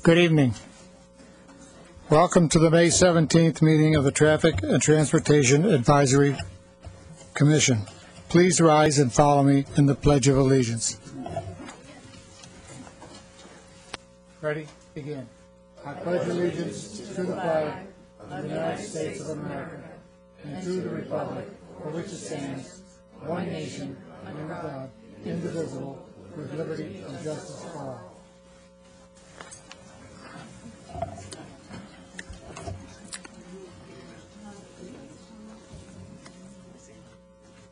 Good evening. Welcome to the May 17th meeting of the Traffic and Transportation Advisory Commission. Please rise and follow me in the Pledge of Allegiance. Ready? Begin. I pledge allegiance to the flag of the United States of America and to the republic for which it stands, one nation, under God, indivisible, with liberty and justice for all.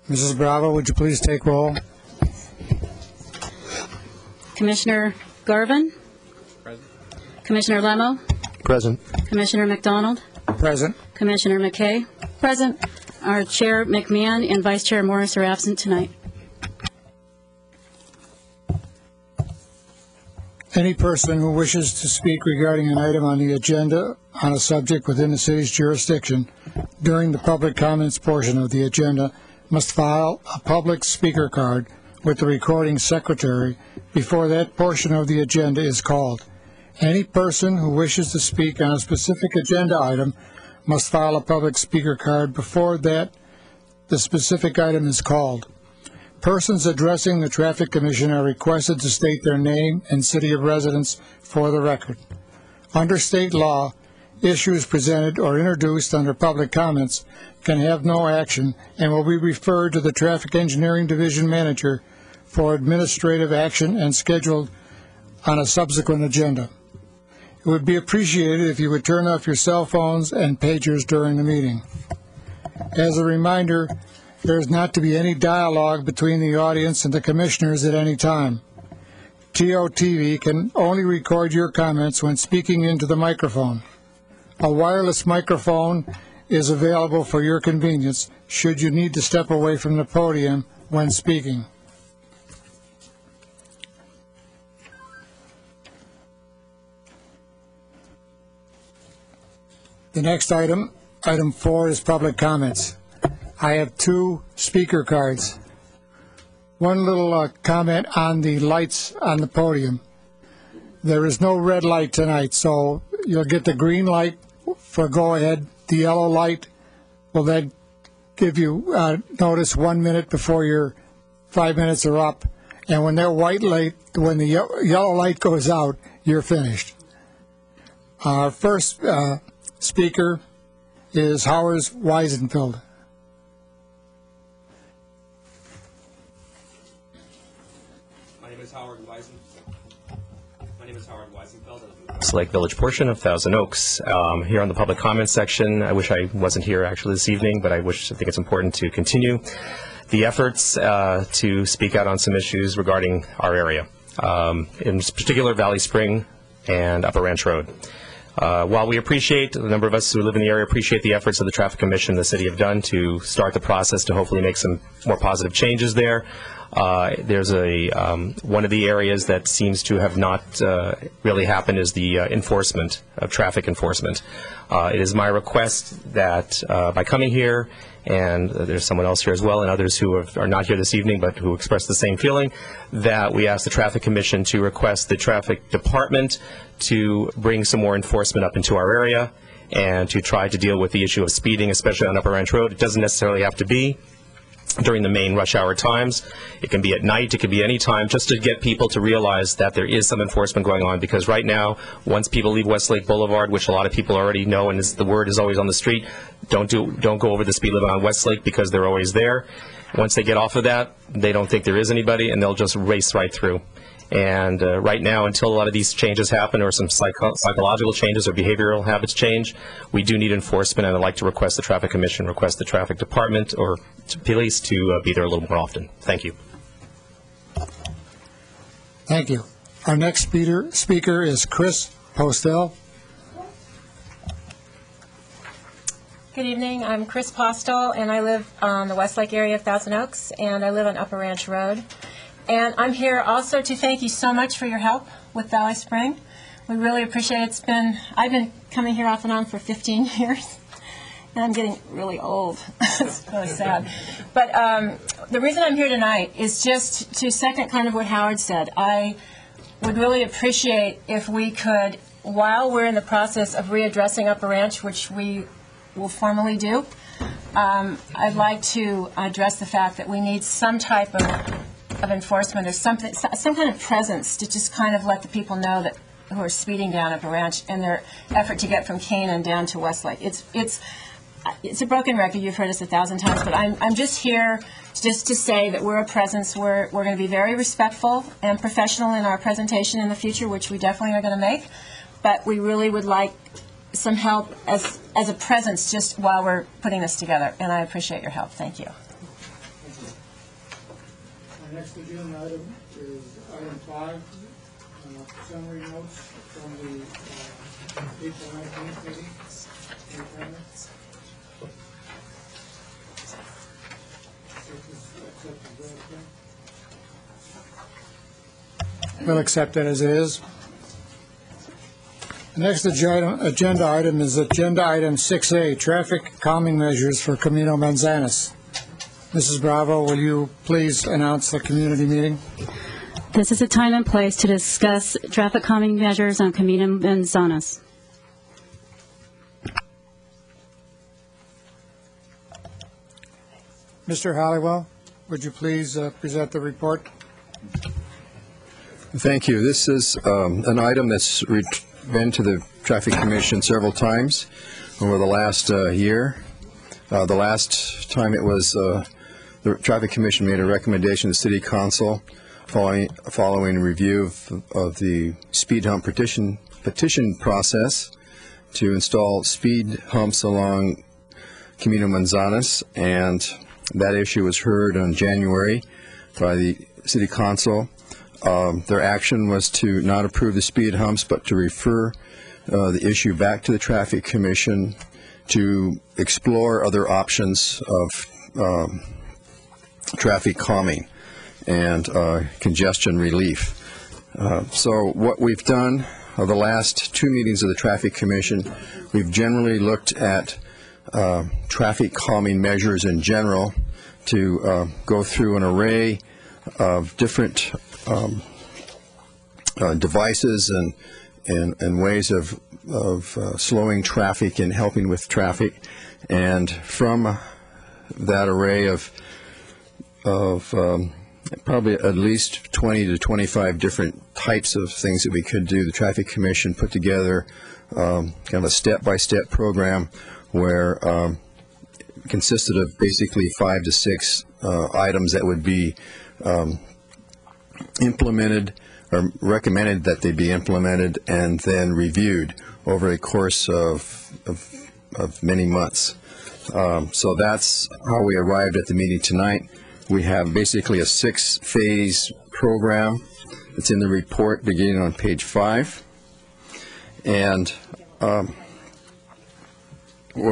Mrs. Bravo, would you please take roll? Commissioner Garvin? Present. Commissioner Lemo? Present. Commissioner McDonald? Present. Commissioner McKay? Present. Our Chair McMahon and Vice Chair Morris are absent tonight. Any person who wishes to speak regarding an item on the agenda on a subject within the city's jurisdiction during the public comments portion of the agenda must file a public speaker card with the recording secretary before that portion of the agenda is called. Any person who wishes to speak on a specific agenda item must file a public speaker card before the specific item is called. Persons addressing the Traffic Commission are requested to state their name and city of residence for the record. Under state law, issues presented or introduced under public comments can have no action and will be referred to the Traffic Engineering Division Manager for administrative action and scheduled on a subsequent agenda. It would be appreciated if you would turn off your cell phones and pagers during the meeting. As a reminder, there is not to be any dialogue between the audience and the commissioners at any time. TOTV can only record your comments when speaking into the microphone. A wireless microphone is available for your convenience should you need to step away from the podium when speaking. The next item 4, is public comments. I have 2 speaker cards. One little comment on the lights on the podium. There is no red light tonight, so you'll get the green light for go ahead. The yellow light will then give you notice 1 minute before your 5 minutes are up. And when when the yellow light goes out, you're finished. Our first speaker is Howard Weisenfeld. My name is Howard Weisenfeld. Westlake Village portion of Thousand Oaks. Here on the public comments section, I wish I wasn't here actually this evening, but I think it's important to continue the efforts to speak out on some issues regarding our area, in particular Valley Spring and Upper Ranch Road. While we appreciate, a number of us who live in the area appreciate the efforts of the Traffic Commission and the city have done to start the process to hopefully make some more positive changes there, there's one of the areas that seems to have not really happened is the enforcement of traffic enforcement. It is my request that by coming here, and there's someone else here as well, and others who are not here this evening but who expressed the same feeling, that we ask the Traffic Commission to request the Traffic Department to bring some more enforcement up into our area and to try to deal with the issue of speeding, especially on Upper Ranch Road. It doesn't necessarily have to be during the main rush hour times. It can be at night, it can be any time, just to get people to realize that there is some enforcement going on, because right now, once people leave Westlake Boulevard, which a lot of people already know, and the word is always on the street, don't go over the speed limit on Westlake because they're always there. Once they get off of that, they don't think there is anybody, and they'll just race right through. And right now, until a lot of these changes happen, or some psychological changes or behavioral habits change, we do need enforcement, and I'd like to request the Traffic Commission, request the Traffic Department or police to be there a little more often. Thank you. Thank you. Our next speaker is Chris Postel. Good evening. I'm Chris Postel, and I live on the Westlake area of Thousand Oaks, and I live on Upper Ranch Road. And I'm here also to thank you so much for your help with Valley Spring. We really appreciate it. I've been coming here off and on for 15 years, and I'm getting really old. It's really sad. But the reason I'm here tonight is just to second kind of what Howard said. I would really appreciate if we could while we're in the process of readdressing Upper Ranch, which we will formally do, I'd like to address the fact that we need some type of enforcement or something, some kind of presence to just kind of let the people know that who are speeding down Upper Ranch in their effort to get from Canaan down to Westlake. It's a broken record. You've heard us 1,000 times, but I'm just here just to say that we're a presence. We're going to be very respectful and professional in our presentation in the future, which we definitely are going to make. But we really would like some help as a presence just while we're putting this together. And I appreciate your help. Thank you. Our next agenda item is item 5, summary notes from the April 19th meeting. Any comments? We'll accept it as it is. The next agenda item is agenda item 6A, traffic calming measures for Camino Manzanas. Mrs. Bravo, will you please announce the community meeting? This is a time and place to discuss traffic calming measures on Camino Manzanas. Mr. Halliwell, would you please present the report? Thank you. This is an item that's been to the Traffic Commission several times over the last year. The last time it was, the Traffic Commission made a recommendation to the City Council following review of the speed hump petition process to install speed humps along Camino Manzanas, and that issue was heard in January by the City Council. Their action was to not approve the speed humps, but to refer the issue back to the Traffic Commission to explore other options of traffic calming and congestion relief. So what we've done of the last 2 meetings of the Traffic Commission, we've generally looked at traffic calming measures in general to go through an array of different devices and ways of slowing traffic and helping with traffic. And from that array of probably at least 20 to 25 different types of things that we could do, the Traffic Commission put together kind of a step-by-step program where it consisted of basically 5 to 6 items that would be implemented or recommended that they be implemented and then reviewed over a course of many months. So that's how we arrived at the meeting tonight. We have basically a 6-phase program. It's in the report beginning on page 5. And what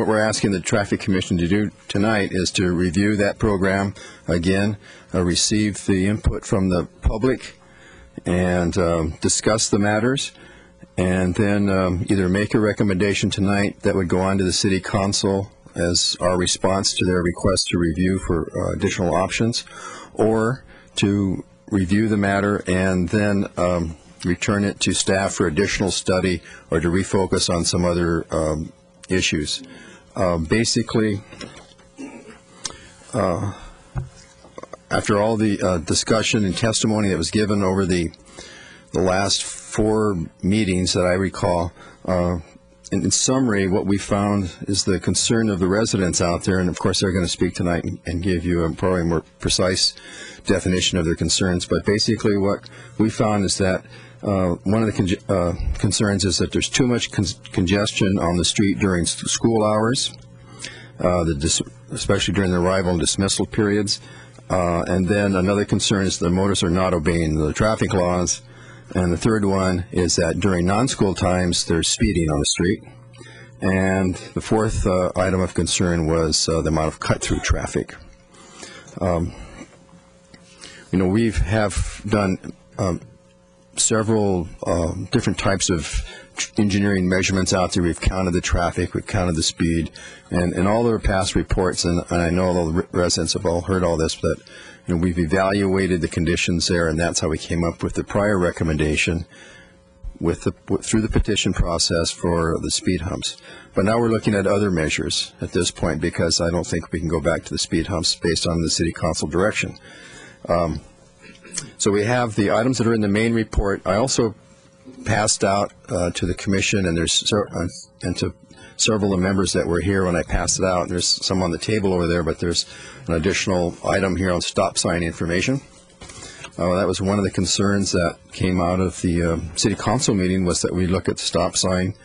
we're asking the Traffic Commission to do tonight is to review that program again, receive the input from the public, and discuss the matters, and then either make a recommendation tonight that would go on to the City Council as our response to their request to review for additional options, or to review the matter and then return it to staff for additional study or to refocus on some other issues. Basically, after all the discussion and testimony that was given over the last 4 meetings that I recall, in summary, what we found is the concern of the residents out there, and of course they're going to speak tonight and give you a probably more precise definition of their concerns. But basically what we found is that one of the concerns is that there's too much congestion on the street during school hours, especially during the arrival and dismissal periods. And then another concern is the motorists are not obeying the traffic laws. And the third one is that during non-school times, there's speeding on the street. And the fourth item of concern was the amount of cut-through traffic. We have done several different types of engineering measurements out there. We've counted the traffic, we've counted the speed, and all their past reports, and I know all the residents have all heard all this, but we've evaluated the conditions there, and that's how we came up with the prior recommendation. through the petition process for the speed humps. But now we're looking at other measures at this point, because I don't think we can go back to the speed humps based on the city council direction. So we have the items that are in the main report. I also passed out to the commission, and and to several of the members that were here when I passed it out. There's some on the table over there, but there's an additional item here on stop sign information. That was one of the concerns that came out of the city council meeting, was that we look at stop sign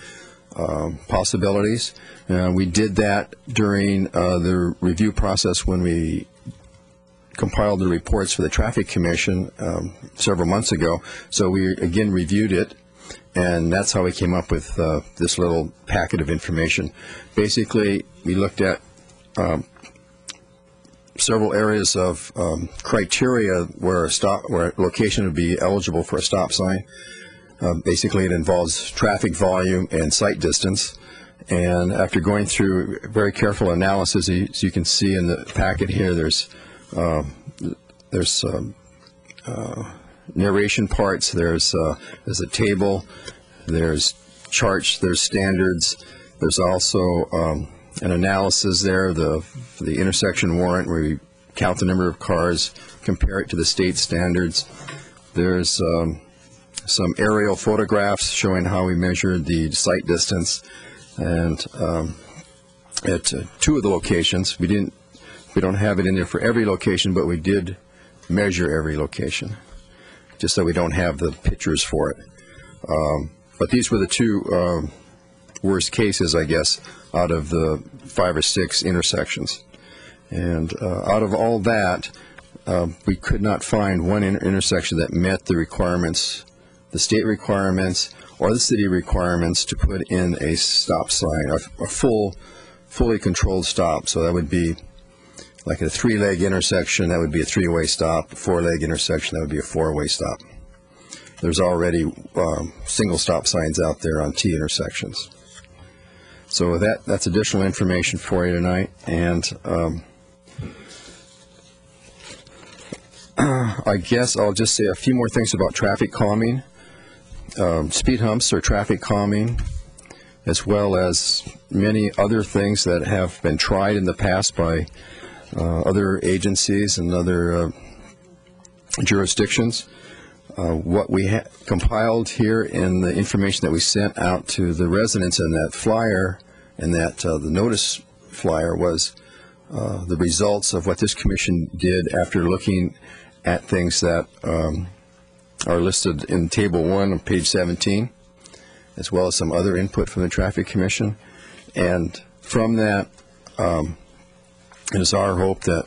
possibilities. We did that during the review process when we compiled the reports for the Traffic Commission several months ago. So we again reviewed it, and that's how we came up with this little packet of information. Basically, we looked at several areas of criteria where a location would be eligible for a stop sign. Basically, it involves traffic volume and sight distance. And after going through very careful analysis, as you can see in the packet here, there's narration parts, there's a table, there's charts, there's standards, there's also an analysis there, the intersection warrant, where we count the number of cars, compare it to the state standards. There's some aerial photographs showing how we measured the sight distance, and at two of the locations, we don't have it in there for every location, but we did measure every location, just so we don't have the pictures for it. But these were the two worst cases, I guess, out of the 5 or 6 intersections. And out of all that, we could not find one intersection that met the requirements, the state requirements or the city requirements, to put in a stop sign, a fully controlled stop. So that would be like a 3-leg intersection, that would be a 3-way stop. A 4-leg intersection, that would be a 4-way stop. There's already single stop signs out there on T intersections. So that's additional information for you tonight. And I guess I'll just say a few more things about traffic calming. Speed humps are traffic calming, as well as many other things that have been tried in the past by other agencies and other jurisdictions. What we compiled here in the information that we sent out to the residents in that flyer, and that the notice flyer, was the results of what this commission did after looking at things that are listed in Table 1 on page 17, as well as some other input from the Traffic Commission. And from that, it is our hope that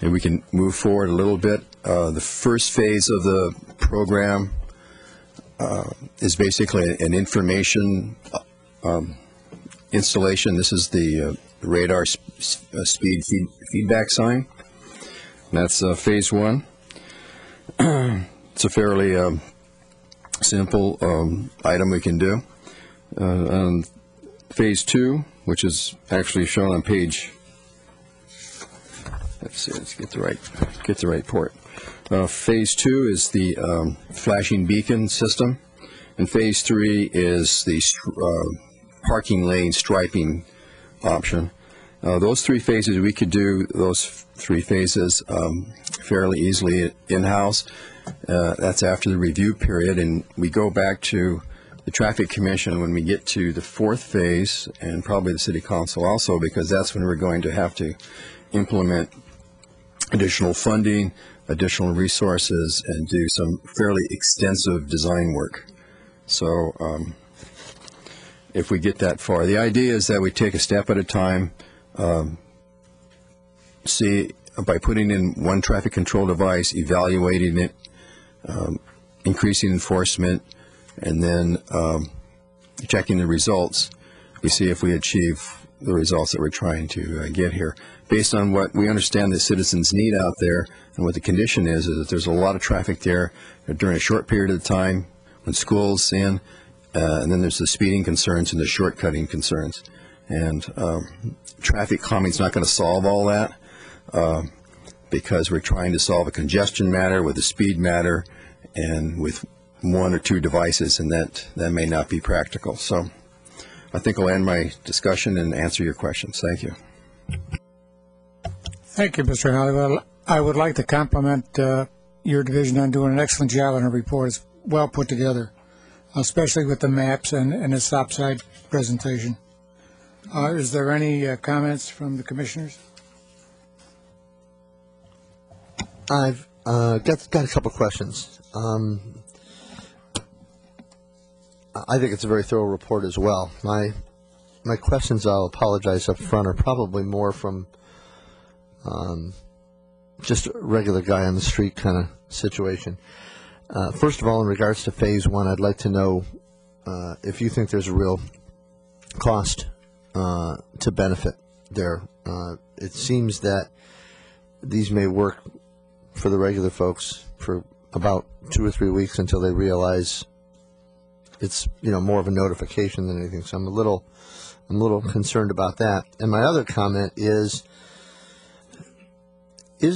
we can move forward a little bit. The first phase of the program is basically an information installation. This is the radar speed feedback sign. That's phase 1. It's a fairly simple item we can do. Phase 2, which is actually shown on page, let's get the right port. Phase 2 is the flashing beacon system, and phase 3 is the parking lane striping option. Those 3 phases, we could do those 3 phases fairly easily in-house. That's after the review period, and we go back to the Traffic Commission when we get to the 4th phase, and probably the City Council also, because that's when we're going to have to implement additional funding, additional resources, and do some fairly extensive design work. So if we get that far, the idea is that we take a step at a time, see, by putting in one traffic control device, evaluating it, increasing enforcement, and then checking the results, we see if we achieve the results that we're trying to get here. Based on what we understand the citizens need out there, and what the condition is that there's a lot of traffic there during a short period of time when school's in, and then there's the speeding concerns and the shortcutting concerns. And traffic calming is not going to solve all that, because we're trying to solve a congestion matter with a speed matter, and with one or two devices, and that may not be practical. So I think I'll end my discussion and answer your questions. Thank you. Thank you, Mr. Halliwell. I would like to compliment your division on doing an excellent job on the report. It's well put together, especially with the maps and the stop sign presentation. Is there any comments from the commissioners? I've got a couple questions. I think it's a very thorough report as well. My questions, I'll apologize up front, are probably more from just a regular guy on the street kind of situation. First of all, in regards to Phase 1, I'd like to know if you think there's a real cost to benefit there. It seems that these may work for the regular folks for about 2 or 3 weeks until they realize it's more of a notification than anything. So I'm a little concerned about that. And my other comment is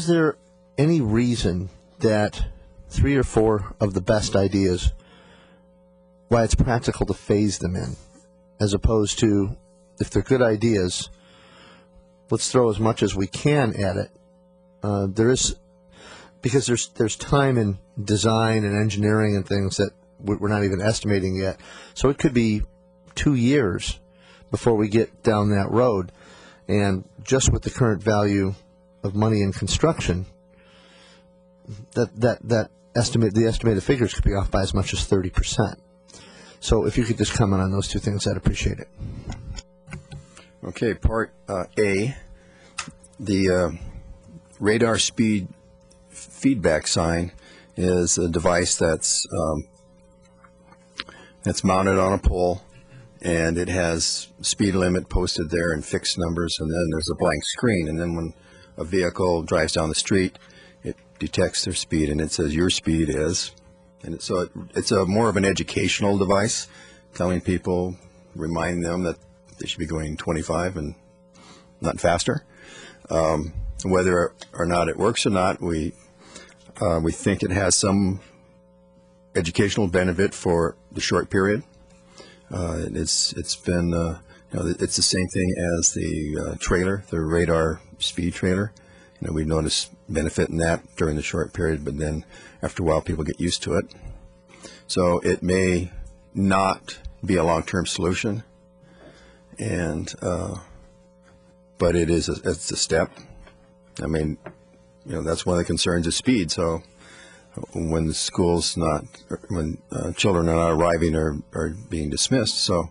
there any reason that 3 or 4 of the best ideas, why it's practical to phase them in, as opposed to, if they're good ideas, let's throw as much as we can at it. Because there's time in design and engineering and things that we're not even estimating yet. So it could be 2 years before we get down that road. And just with the current value of money in construction, the estimated figures could be off by as much as 30%. So if you could just comment on those two things, I'd appreciate it. Okay, Part A, the radar speed feedback sign is a device that's mounted on a pole, and it has speed limit posted there and fixed numbers, and then there's a blank screen, and then when a vehicle drives down the street, it detects their speed and it says your speed is, and so it's a more of an educational device, telling people, reminding them that they should be going 25 and not faster. Whether or not it works or not, we think it has some educational benefit for the short period. It's been it's the same thing as the trailer, the radar speed trailer. We notice benefit in that during the short period, but then after a while people get used to it. So it may not be a long-term solution, and but it's a step. I mean, that's one of the concerns is speed. So when the school's not, when children are not arriving or being dismissed, so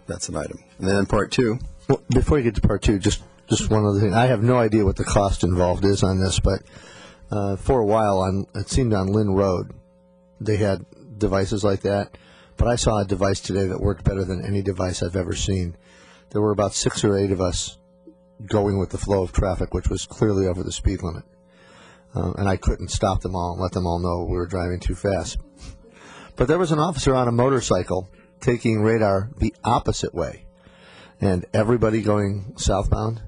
that's an item. And then Part 2. Well, before you get to Part 2, just one other thing. I have no idea what the cost involved is on this, but for a while, it seemed on Lynn Road, they had devices like that. But I saw a device today that worked better than any device I've ever seen. There were about 6 or 8 of us going with the flow of traffic, which was clearly over the speed limit. And I couldn't stop them all and let them all know we were driving too fast. But there was an officer on a motorcycle taking radar the opposite way, and everybody going southbound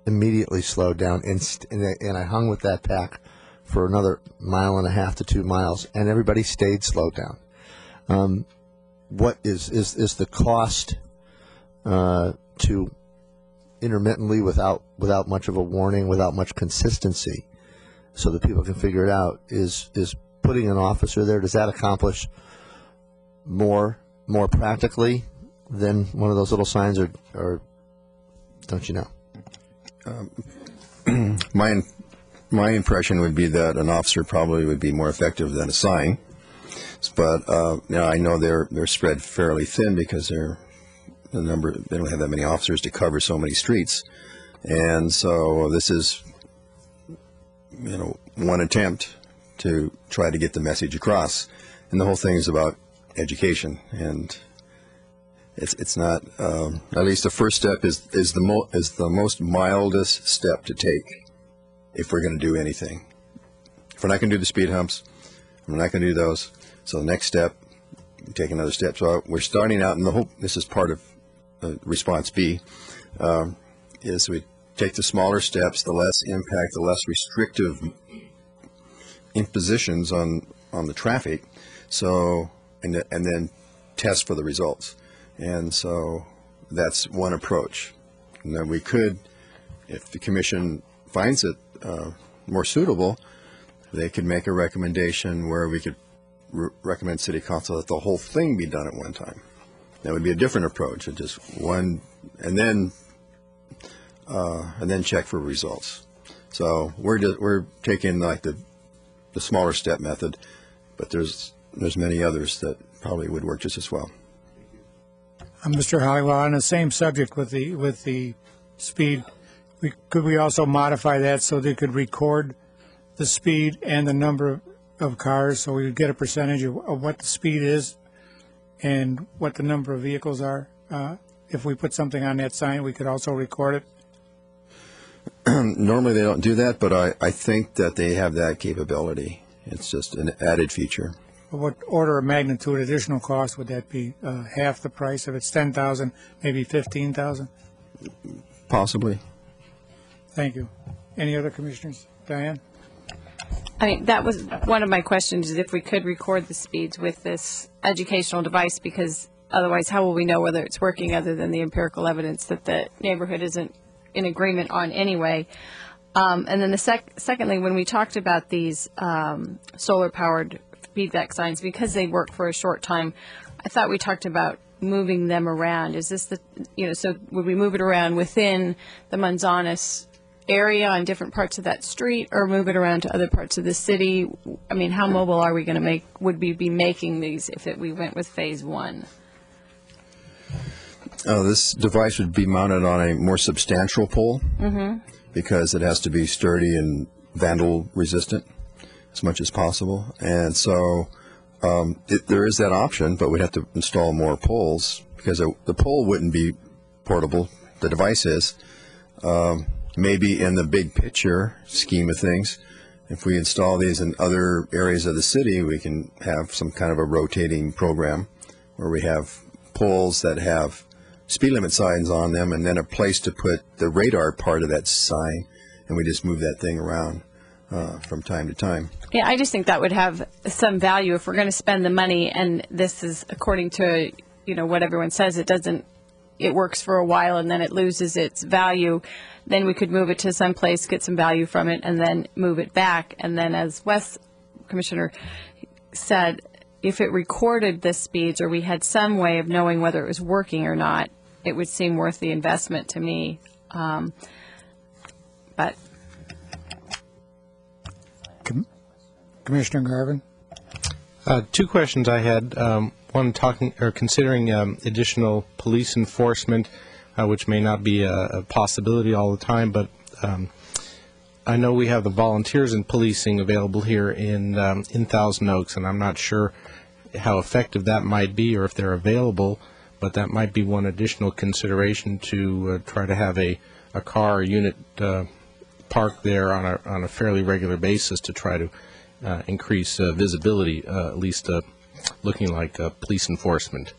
immediately slowed down, and I hung with that pack for another 1.5 miles to 2 miles, and everybody stayed slowed down. What is the cost to intermittently, without much of a warning, without much consistency, so that people can figure it out, is putting an officer there, does that accomplish more practically than one of those little signs, or don't you know? My impression would be that an officer probably would be more effective than a sign, but I know they're spread fairly thin because they don't have that many officers to cover so many streets, and so this is one attempt to try to get the message across, and the whole thing is about education, and it's not at least the first step is the most mildest step to take if we're going to do anything. If we're not going to do the speed humps, we're not going to do those. So the next step, take another step. So we're starting out, and the whole, this is part of response B, is we take the smaller steps, the less impact, the less restrictive impositions on on the traffic, so and then test for the results. And so that's one approach. And then we could, if the commission finds it more suitable, they could make a recommendation where we could recommend City Council that the whole thing be done at one time. That would be a different approach, just one, and then check for results. So we're taking like the smaller step method, but there's many others that probably would work just as well. Mr. Hollywell, on the same subject with the speed, could we also modify that so they could record the speed and the number of cars, so we would get a percentage of what the speed is and what the number of vehicles are? If we put something on that sign, we could also record it. Normally they don't do that, but I think that they have that capability. It's just an added feature. What order of magnitude additional cost would that be? Half the price? If it's $10,000, maybe $15,000? Possibly. Thank you. Any other commissioners? Diane? I mean, that was one of my questions, is if we could record the speeds with this educational device, because otherwise how will we know whether it's working other than the empirical evidence that the neighborhood isn't in agreement on anyway? And then secondly, when we talked about these solar-powered feedback signs, because they work for a short time, I thought we talked about moving them around. Is this so would we move it around within the Manzanas area on different parts of that street, or move it around to other parts of the city? I mean, how mobile are we going to would we be making these if we went with phase one? This device would be mounted on a more substantial pole because it has to be sturdy and vandal resistant as much as possible. And so there is that option, but we'd have to install more poles because the pole wouldn't be portable. The device is. Maybe in the big picture scheme of things, if we install these in other areas of the city, we can have some kind of a rotating program where we have poles that have speed limit signs on them and then a place to put the radar part of that sign, and we just move that thing around from time to time. Yeah, I just think that would have some value if we're going to spend the money, and this is according to what everyone says, it works for a while and then it loses its value. Then we could move it to some place, get some value from it, and then move it back. And then, as Wes, Commissioner, said, if it recorded the speeds or we had some way of knowing whether it was working or not, it would seem worth the investment to me. But Commissioner Garvin? Two questions I had. One, considering additional police enforcement, which may not be a possibility all the time, but I know we have the volunteers in policing available here in Thousand Oaks, and I'm not sure how effective that might be or if they're available, but that might be one additional consideration to try to have a car or unit parked there on a fairly regular basis to try to increase visibility, at least looking like police enforcement.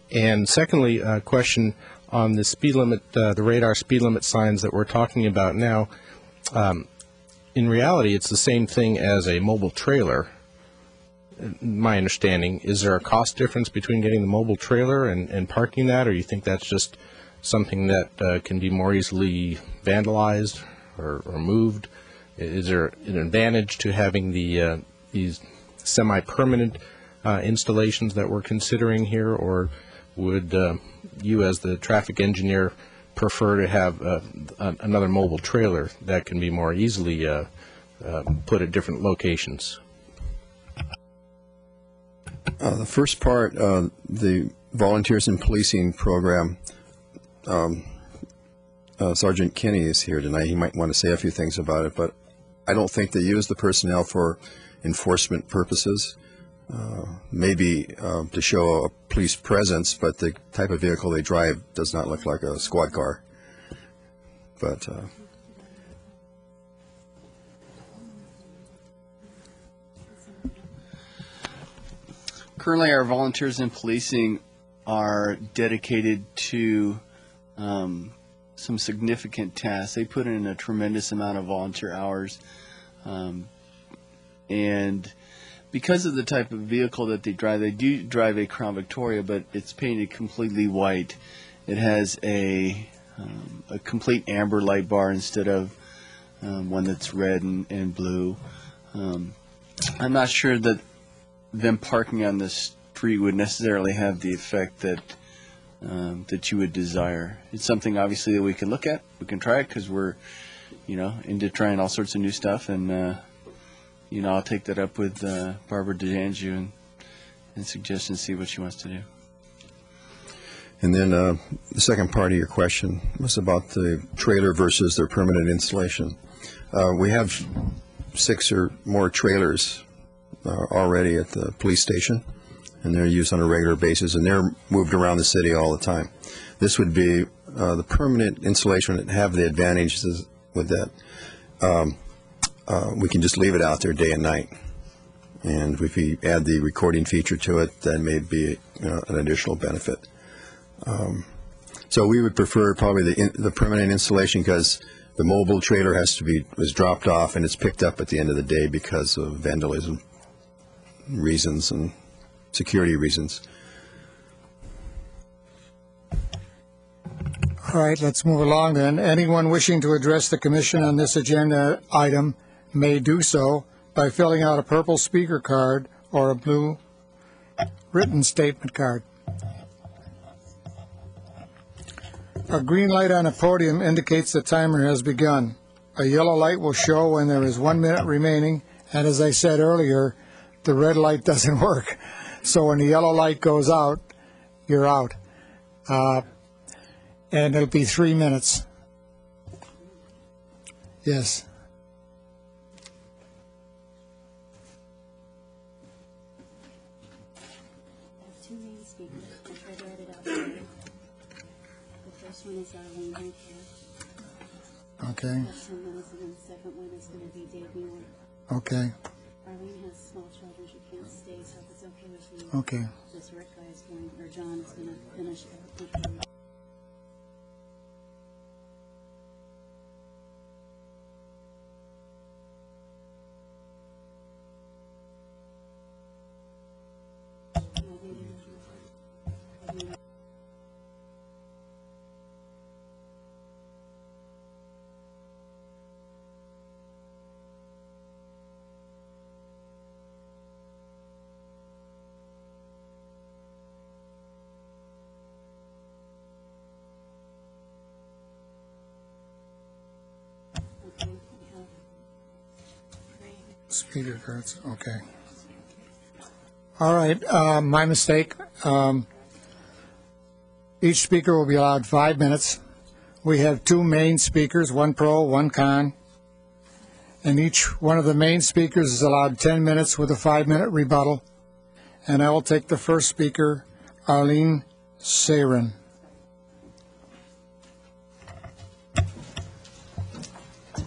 And secondly, a question on the speed limit, the radar speed limit signs that we're talking about now. In reality, it's the same thing as a mobile trailer, my understanding. Is there a cost difference between getting the mobile trailer and parking that, or you think that's just something that can be more easily vandalized or moved? Is there an advantage to having these semi-permanent installations that we're considering here, or would you, as the traffic engineer, prefer to have another mobile trailer that can be more easily put at different locations? The first part, the Volunteers in Policing program, Sergeant Kinney is here tonight. He might want to say a few things about it, but I don't think they use the personnel for enforcement purposes. Maybe to show a police presence, but the type of vehicle they drive does not look like a squad car. But currently, our volunteers in policing are dedicated to some significant tasks. They put in a tremendous amount of volunteer hours, and because of the type of vehicle that they do drive a Crown Victoria, but it's painted completely white. It has a complete amber light bar instead of one that's red and blue. I'm not sure that them parking on the street would necessarily have the effect that that you would desire. It's something obviously that we can look at. We can try it because we're, into trying all sorts of new stuff, and I'll take that up with Barbara DeAngiu and suggest and see what she wants to do. And then the second part of your question was about the trailer versus their permanent installation. We have 6 or more trailers already at the police station, and they're used on a regular basis, and they're moved around the city all the time. This would be the permanent installation would have the advantages with that. We can just leave it out there day and night, and if we add the recording feature to it, that may be an additional benefit. So we would prefer probably the permanent installation, because the mobile trailer was dropped off and it's picked up at the end of the day because of vandalism reasons and security reasons. All right, let's move along then. Anyone wishing to address the commission on this agenda item may do so by filling out a purple speaker card or a blue written statement card. A green light on a podium indicates the timer has begun. A yellow light will show when there is 1 minute remaining, and as I said earlier, the red light doesn't work. So when the yellow light goes out, you're out. And it'll be 3 minutes. Yes. Two main speakers. I'll try to write it out for you. The first one is Arlene right here. Okay. That's 10 minutes, and then the second one is going to be Dave Muir. Okay. Arlene has small children. She can't stay, so if it's okay with you. Okay. This Rick guy is going, or John is going to finish it. Speaker cards, okay. All right, my mistake. Each speaker will be allowed 5 minutes. We have 2 main speakers, 1 pro, 1 con. And each one of the main speakers is allowed 10 minutes with a 5-minute rebuttal. And I will take the first speaker, Arlene Sarin.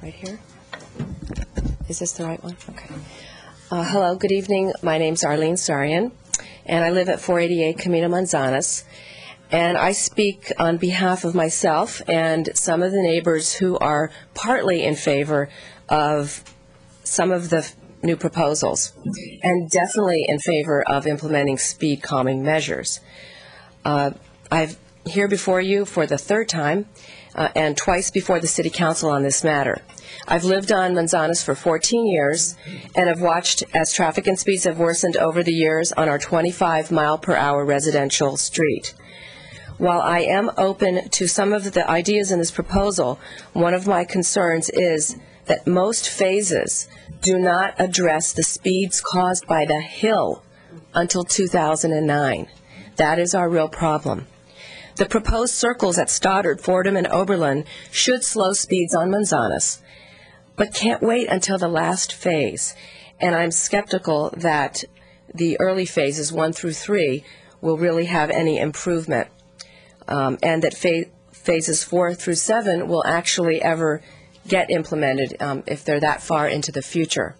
Right here? Is this the right one? Okay. Hello, good evening. My name's Arlene Sarian, and I live at 488 Camino Manzanas. And I speak on behalf of myself and some of the neighbors who are partly in favor of some of the new proposals, and definitely in favor of implementing speed calming measures. I'm here before you for the 3rd time, and twice before the City Council on this matter. I've lived on Manzanas for 14 years and have watched as traffic and speeds have worsened over the years on our 25-mile-per-hour residential street. While I am open to some of the ideas in this proposal, one of my concerns is that most phases do not address the speeds caused by the hill until 2009. That is our real problem. The proposed circles at Stoddard, Fordham, and Oberlin should slow speeds on Manzanas, but can't wait until the last phase. And I'm skeptical that the early phases, 1 through 3, will really have any improvement, and that phases 4 through 7 will actually ever get implemented if they're that far into the future.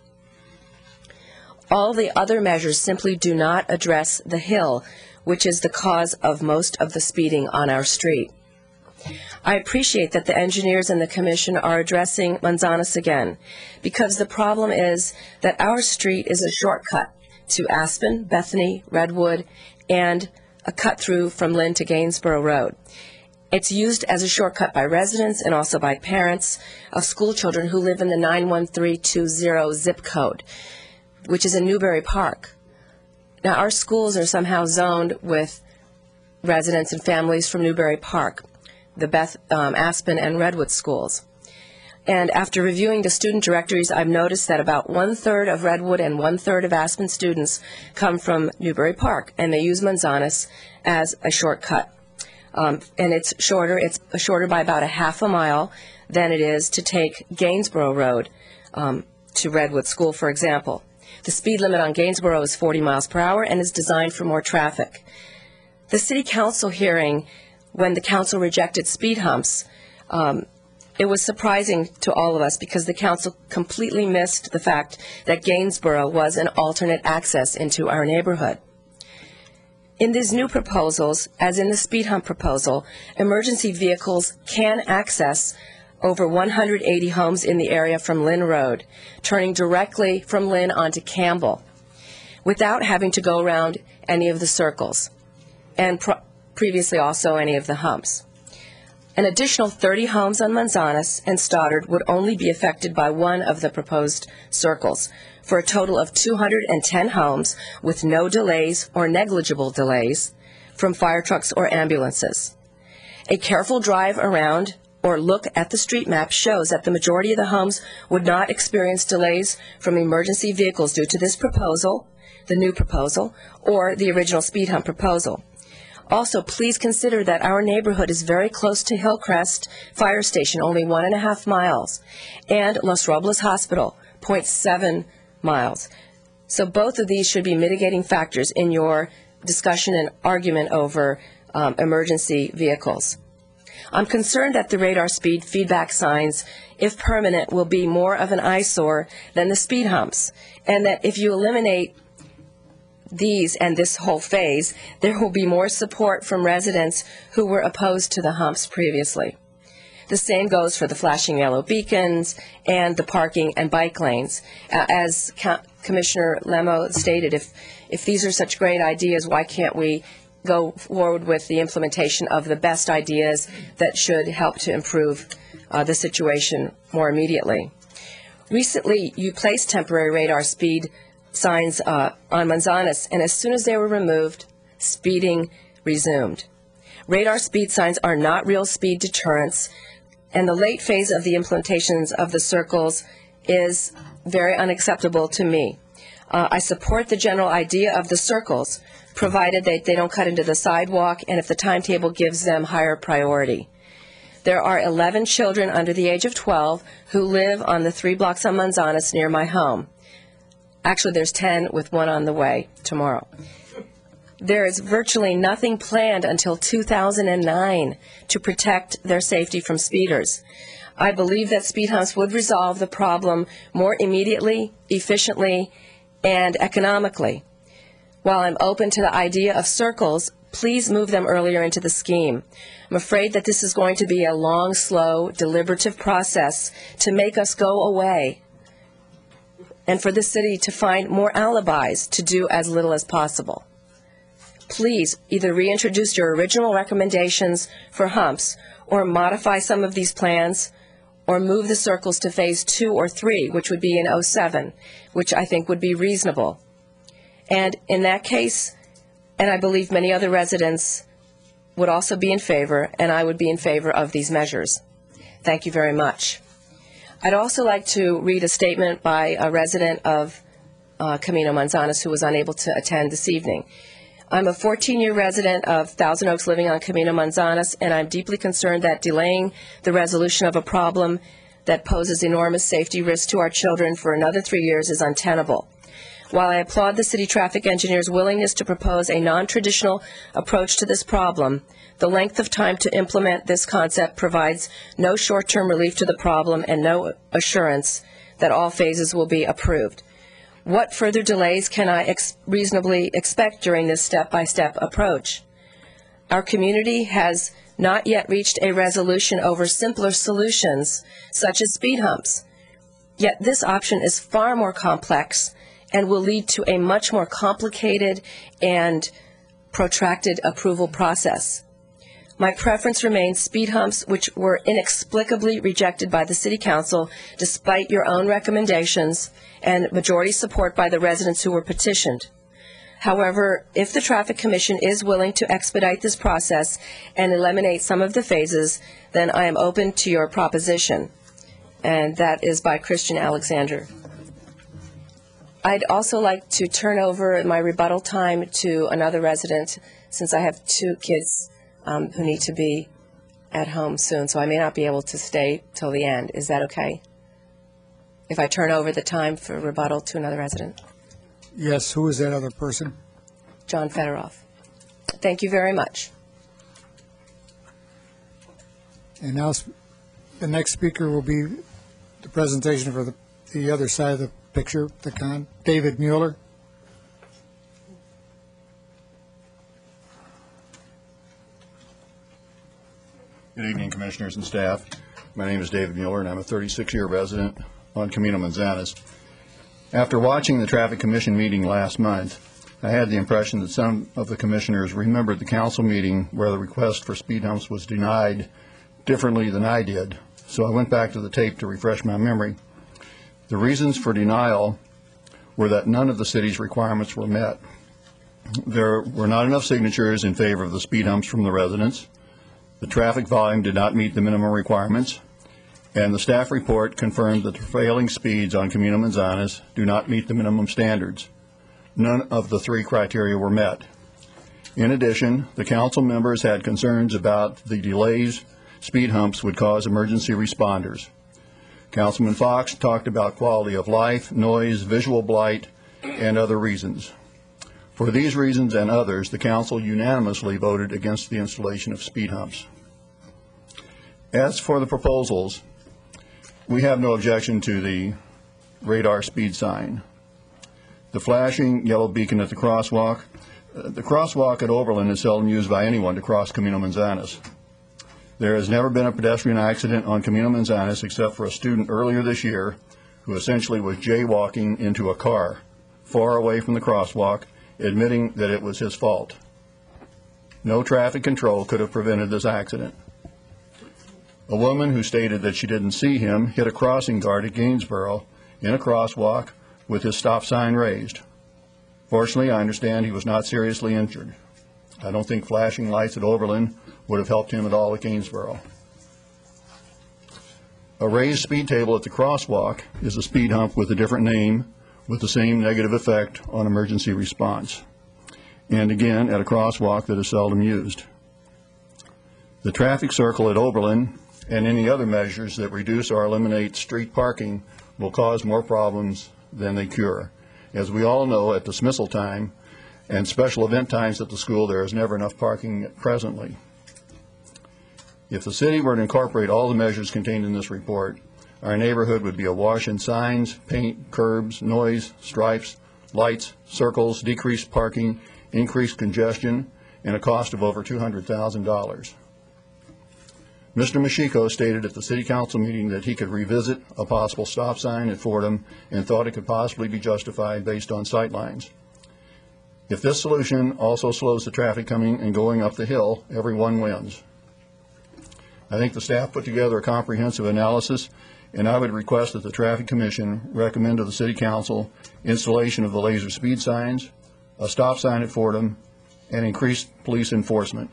All the other measures simply do not address the hill, which is the cause of most of the speeding on our street. I appreciate that the engineers and the commission are addressing Manzanas again, because the problem is that our street is a shortcut to Aspen, Bethany, Redwood, and a cut-through from Lynn to Gainsborough Road. It's used as a shortcut by residents and also by parents of school children who live in the 91320 zip code, which is in Newbury Park. Now, our schools are somehow zoned with residents and families from Newbury Park, the Aspen and Redwood schools. And after reviewing the student directories, I've noticed that about 1/3 of Redwood and 1/3 of Aspen students come from Newbury Park, and they use Manzanas as a shortcut. And it's shorter by about a half a mile than it is to take Gainsborough Road to Redwood School, for example. The speed limit on Gainsborough is 40 miles per hour and is designed for more traffic. The City Council hearing, when the Council rejected speed humps, it was surprising to all of us because the Council completely missed the fact that Gainsborough was an alternate access into our neighborhood. In these new proposals, as in the speed hump proposal, emergency vehicles can access over 180 homes in the area from Lynn Road, turning directly from Lynn onto Campbell, without having to go around any of the circles, and previously also any of the humps. An additional 30 homes on Manzanas and Stoddard would only be affected by one of the proposed circles, for a total of 210 homes with no delays or negligible delays from fire trucks or ambulances. A careful drive around or look at the street map shows that the majority of the homes would not experience delays from emergency vehicles due to this proposal, the new proposal, or the original speed hump proposal. Also, please consider that our neighborhood is very close to Hillcrest Fire Station, only 1.5 miles, and Los Robles Hospital, 0.7 miles. So both of these should be mitigating factors in your discussion and argument over emergency vehicles. I'm concerned that the radar speed feedback signs, if permanent, will be more of an eyesore than the speed humps, and that if you eliminate these and this whole phase, there will be more support from residents who were opposed to the humps previously. The same goes for the flashing yellow beacons and the parking and bike lanes. As Commissioner Lemo stated, if these are such great ideas, why can't we go forward with the implementation of the best ideas that should help to improve the situation more immediately? Recently, you placed temporary radar speed signs on Manzanas, and as soon as they were removed, speeding resumed. Radar speed signs are not real speed deterrents, and the late phase of the implementations of the circles is very unacceptable to me. I support the general idea of the circles, provided that they don't cut into the sidewalk and if the timetable gives them higher priority. There are 11 children under the age of 12 who live on the 3 blocks on Manzanas near my home. Actually, there's 10 with one on the way tomorrow. There is virtually nothing planned until 2009 to protect their safety from speeders. I believe that speed humps would resolve the problem more immediately, efficiently, and economically. While I'm open to the idea of circles, please move them earlier into the scheme. I'm afraid that this is going to be a long, slow, deliberative process to make us go away, and for the city to find more alibis to do as little as possible. Please either reintroduce your original recommendations for humps or modify some of these plans or move the circles to phase 2 or 3, which would be in 07, which I think would be reasonable. And in that case, and I believe many other residents would also be in favor, and I would be in favor of these measures. Thank you very much. I'd also like to read a statement by a resident of Camino Manzanas who was unable to attend this evening. I'm a 14-year resident of Thousand Oaks living on Camino Manzanas, and I'm deeply concerned that delaying the resolution of a problem that poses enormous safety risks to our children for another 3 years is untenable. While I applaud the city traffic engineer's willingness to propose a non-traditional approach to this problem, the length of time to implement this concept provides no short-term relief to the problem and no assurance that all phases will be approved. What further delays can I reasonably expect during this step-by-step approach? Our community has not yet reached a resolution over simpler solutions, such as speed humps. Yet this option is far more complex and will lead to a much more complicated and protracted approval process. My preference remains speed humps, which were inexplicably rejected by the City Council despite your own recommendations and majority support by the residents who were petitioned. However, if the Traffic Commission is willing to expedite this process and eliminate some of the phases, then I am open to your proposition. And that is by Christian Alexander. I'd also like to turn over my rebuttal time to another resident, since I have 2 kids who need to be at home soon, so I may not be able to stay till the end. Is that okay? If I turn over the time for rebuttal to another resident? Yes, who is that other person? John Fedorov. Thank you very much. And now the next speaker will be the presentation for the other side of the picture, David Mueller. Good evening, Commissioners and staff. My name is David Mueller, and I'm a 36-year resident on Camino Manzanas. After watching the Traffic Commission meeting last month, I had the impression that some of the commissioners remembered the council meeting where the request for speed humps was denied differently than I did. So I went back to the tape to refresh my memory. The reasons for denial were that none of the city's requirements were met. There were not enough signatures in favor of the speed humps from the residents. The traffic volume did not meet the minimum requirements, and the staff report confirmed that the prevailing speeds on Camino Manzanas do not meet the minimum standards. None of the 3 criteria were met. In addition, the council members had concerns about the delays speed humps would cause emergency responders. Councilman Fox talked about quality of life, noise, visual blight, and other reasons. For these reasons and others, the council unanimously voted against the installation of speed humps. As for the proposals, we have no objection to the radar speed sign. The flashing yellow beacon at the crosswalk at Oberlin is seldom used by anyone to cross Camino Manzanas. There has never been a pedestrian accident on Camino Manzanas except for a student earlier this year who essentially was jaywalking into a car far away from the crosswalk, admitting that it was his fault. No traffic control could have prevented this accident. A woman who stated that she didn't see him hit a crossing guard at Gainsborough in a crosswalk with his stop sign raised. Fortunately, I understand he was not seriously injured. I don't think flashing lights at Oberlin would have helped him at all at Gainsborough. A raised speed table at the crosswalk is a speed hump with a different name with the same negative effect on emergency response, and again at a crosswalk that is seldom used. The traffic circle at Oberlin and any other measures that reduce or eliminate street parking will cause more problems than they cure. As we all know, at dismissal time and special event times at the school, there is never enough parking presently. If the city were to incorporate all the measures contained in this report, our neighborhood would be awash in signs, paint, curbs, noise, stripes, lights, circles, decreased parking, increased congestion, and a cost of over $200,000. Mr. Machiko stated at the City Council meeting that he could revisit a possible stop sign at Fordham and thought it could possibly be justified based on sight lines. If this solution also slows the traffic coming and going up the hill, everyone wins. I think the staff put together a comprehensive analysis, and I would request that the Traffic Commission recommend to the City Council installation of the laser speed signs, a stop sign at Fordham, and increased police enforcement.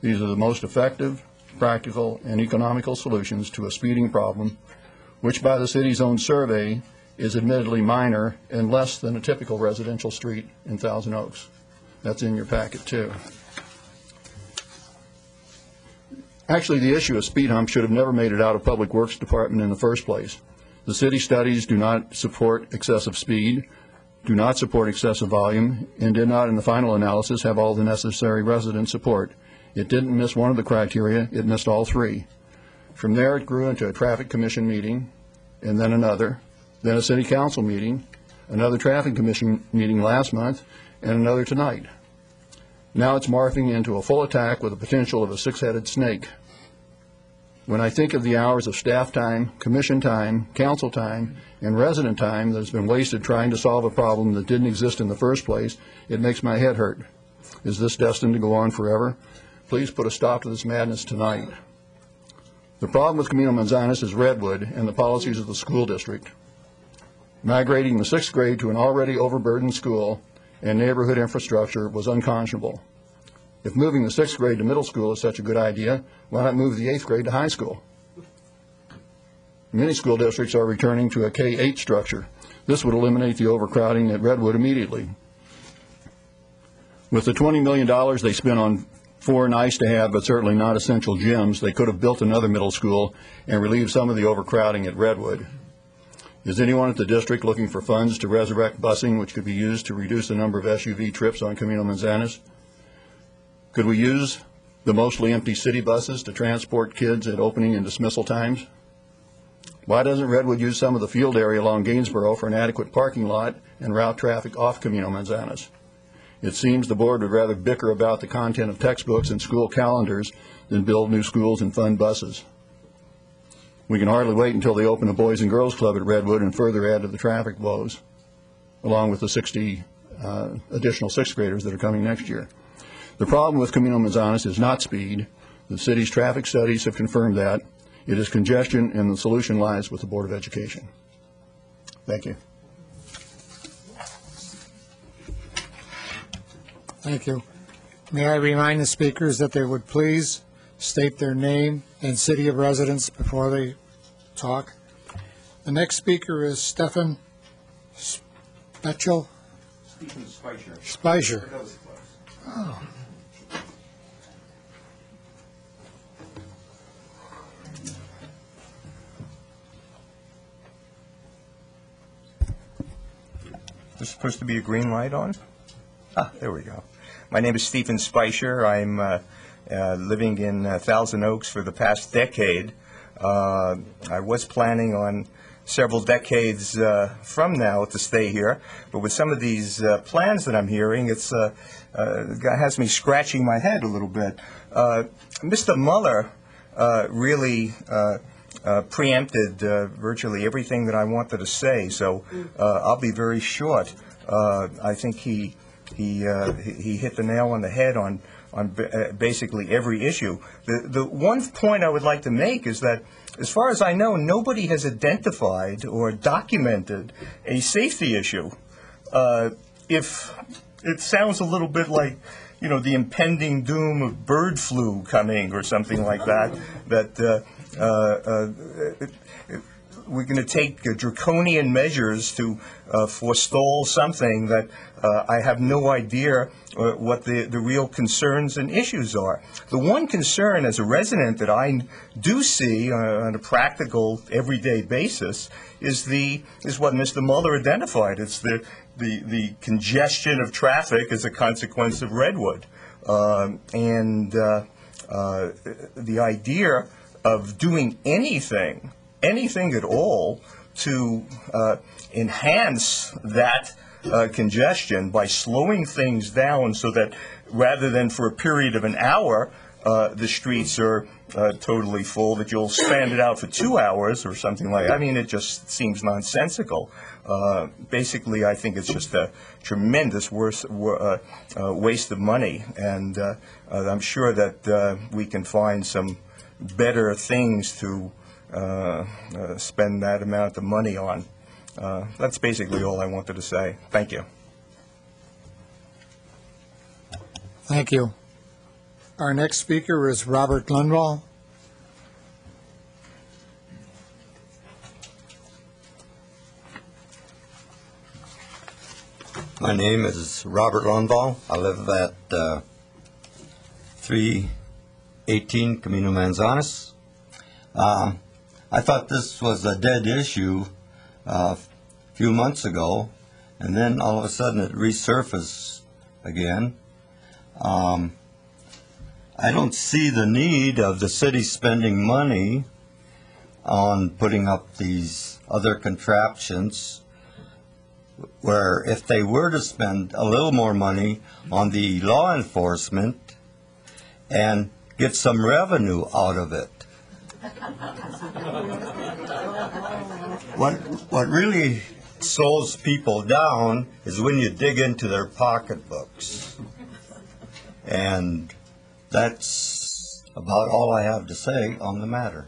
These are the most effective, practical, and economical solutions to a speeding problem, which by the city's own survey is admittedly minor and less than a typical residential street in Thousand Oaks. That's in your packet too. Actually, the issue of speed humps should have never made it out of Public Works Department in the first place. The city studies do not support excessive speed, do not support excessive volume, and did not, in the final analysis, have all the necessary resident support. It didn't miss one of the criteria, it missed all 3. From there, it grew into a Traffic Commission meeting, and then another, then a City Council meeting, another Traffic Commission meeting last month, and another tonight. Now it's morphing into a full attack with the potential of a 6-headed snake. When I think of the hours of staff time, commission time, council time, and resident time that has been wasted trying to solve a problem that didn't exist in the first place, it makes my head hurt. Is this destined to go on forever? Please put a stop to this madness tonight. The problem with Camino Manzanas is Redwood and the policies of the school district. Migrating the 6th grade to an already overburdened school and neighborhood infrastructure was unconscionable. If moving the 6th grade to middle school is such a good idea, why not move the 8th grade to high school? Many school districts are returning to a K-8 structure. This would eliminate the overcrowding at Redwood immediately. With the $20 million they spent on 4 nice-to-have but certainly not essential gyms, they could have built another middle school and relieved some of the overcrowding at Redwood. Is anyone at the district looking for funds to resurrect busing, which could be used to reduce the number of SUV trips on Camino Manzanas? Could we use the mostly empty city buses to transport kids at opening and dismissal times? Why doesn't Redwood use some of the field area along Gainsborough for an adequate parking lot and route traffic off Camino Manzanas? It seems the board would rather bicker about the content of textbooks and school calendars than build new schools and fund buses. We can hardly wait until they open a Boys and Girls Club at Redwood and further add to the traffic woes, along with the 60 additional 6th graders that are coming next year. The problem with Camino Manzanas is not speed. The city's traffic studies have confirmed that. It is congestion, and the solution lies with the Board of Education. Thank you. Thank you. May I remind the speakers that they would please state their name and city of residence before they talk. The next speaker is Stefan Spechel. Stephen Speicher. Speicher. Oh. There's supposed to be a green light on? Ah, there we go. My name is Stephen Speicher. I'm living in Thousand Oaks for the past decade. I was planning on several decades from now to stay here, but with some of these plans that I'm hearing, it has me scratching my head a little bit. Mr. Mueller really preempted virtually everything that I wanted to say, so I'll be very short. I think he hit the nail on the head on basically every issue. The one point I would like to make is that, as far as I know, nobody has identified or documented a safety issue. If it sounds a little bit like, you know, the impending doom of bird flu coming or something like that, that we're going to take draconian measures to forestall something that I have no idea what the real concerns and issues are. The one concern as a resident that I do see on a practical, everyday basis is what Mr. Mueller identified. It's the congestion of traffic as a consequence of Redwood. And the idea of doing anything at all to enhance that congestion by slowing things down so that rather than for a period of an hour the streets are totally full, that you'll span it out for 2 hours or something like that. I mean, it just seems nonsensical. Basically, I think it's just a tremendous waste of money, and I'm sure that we can find some better things to spend that amount of money on. That's basically all I wanted to say. Thank you. Thank you. Our next speaker is Robert Lundvall. My name is Robert Lundvall. I live at 318 Camino Manzanas. I thought this was a dead issue a few months ago, and then all of a sudden it resurfaced again. I don't see the need of the city spending money on putting up these other contraptions, where if they were to spend a little more money on the law enforcement and get some revenue out of it, What really slows people down is when you dig into their pocketbooks. And that's about all I have to say on the matter.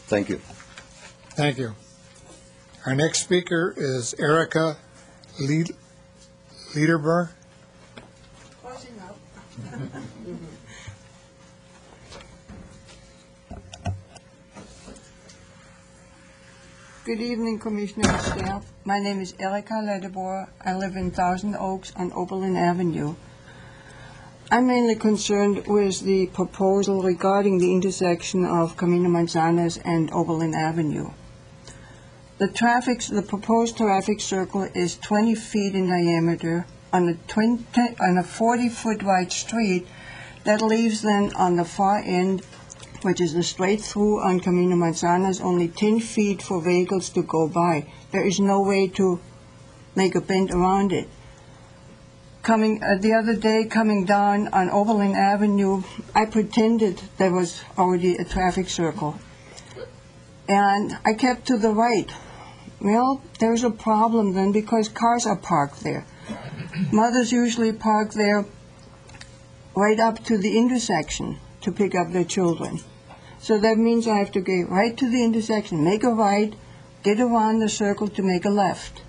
Thank you. Thank you. Our next speaker is Erica Liederberg. Good evening, Commissioner and staff. My name is Erica Liederberg. I live in Thousand Oaks on Oberlin Avenue. I'm mainly concerned with the proposal regarding the intersection of Camino Manzanas and Oberlin Avenue. The proposed traffic circle is 20 feet in diameter on a 40-foot wide street that leaves then on the far end, which is the straight through on Camino Manzanas, only 10 feet for vehicles to go by. There is no way to make a bend around it. The other day, coming down on Oberlin Avenue, I pretended there was already a traffic circle. And I kept to the right. Well, there's a problem then because cars are parked there. Mothers usually park there right up to the intersection to pick up their children. So that means I have to get right to the intersection, make a right, get around the circle to make a left.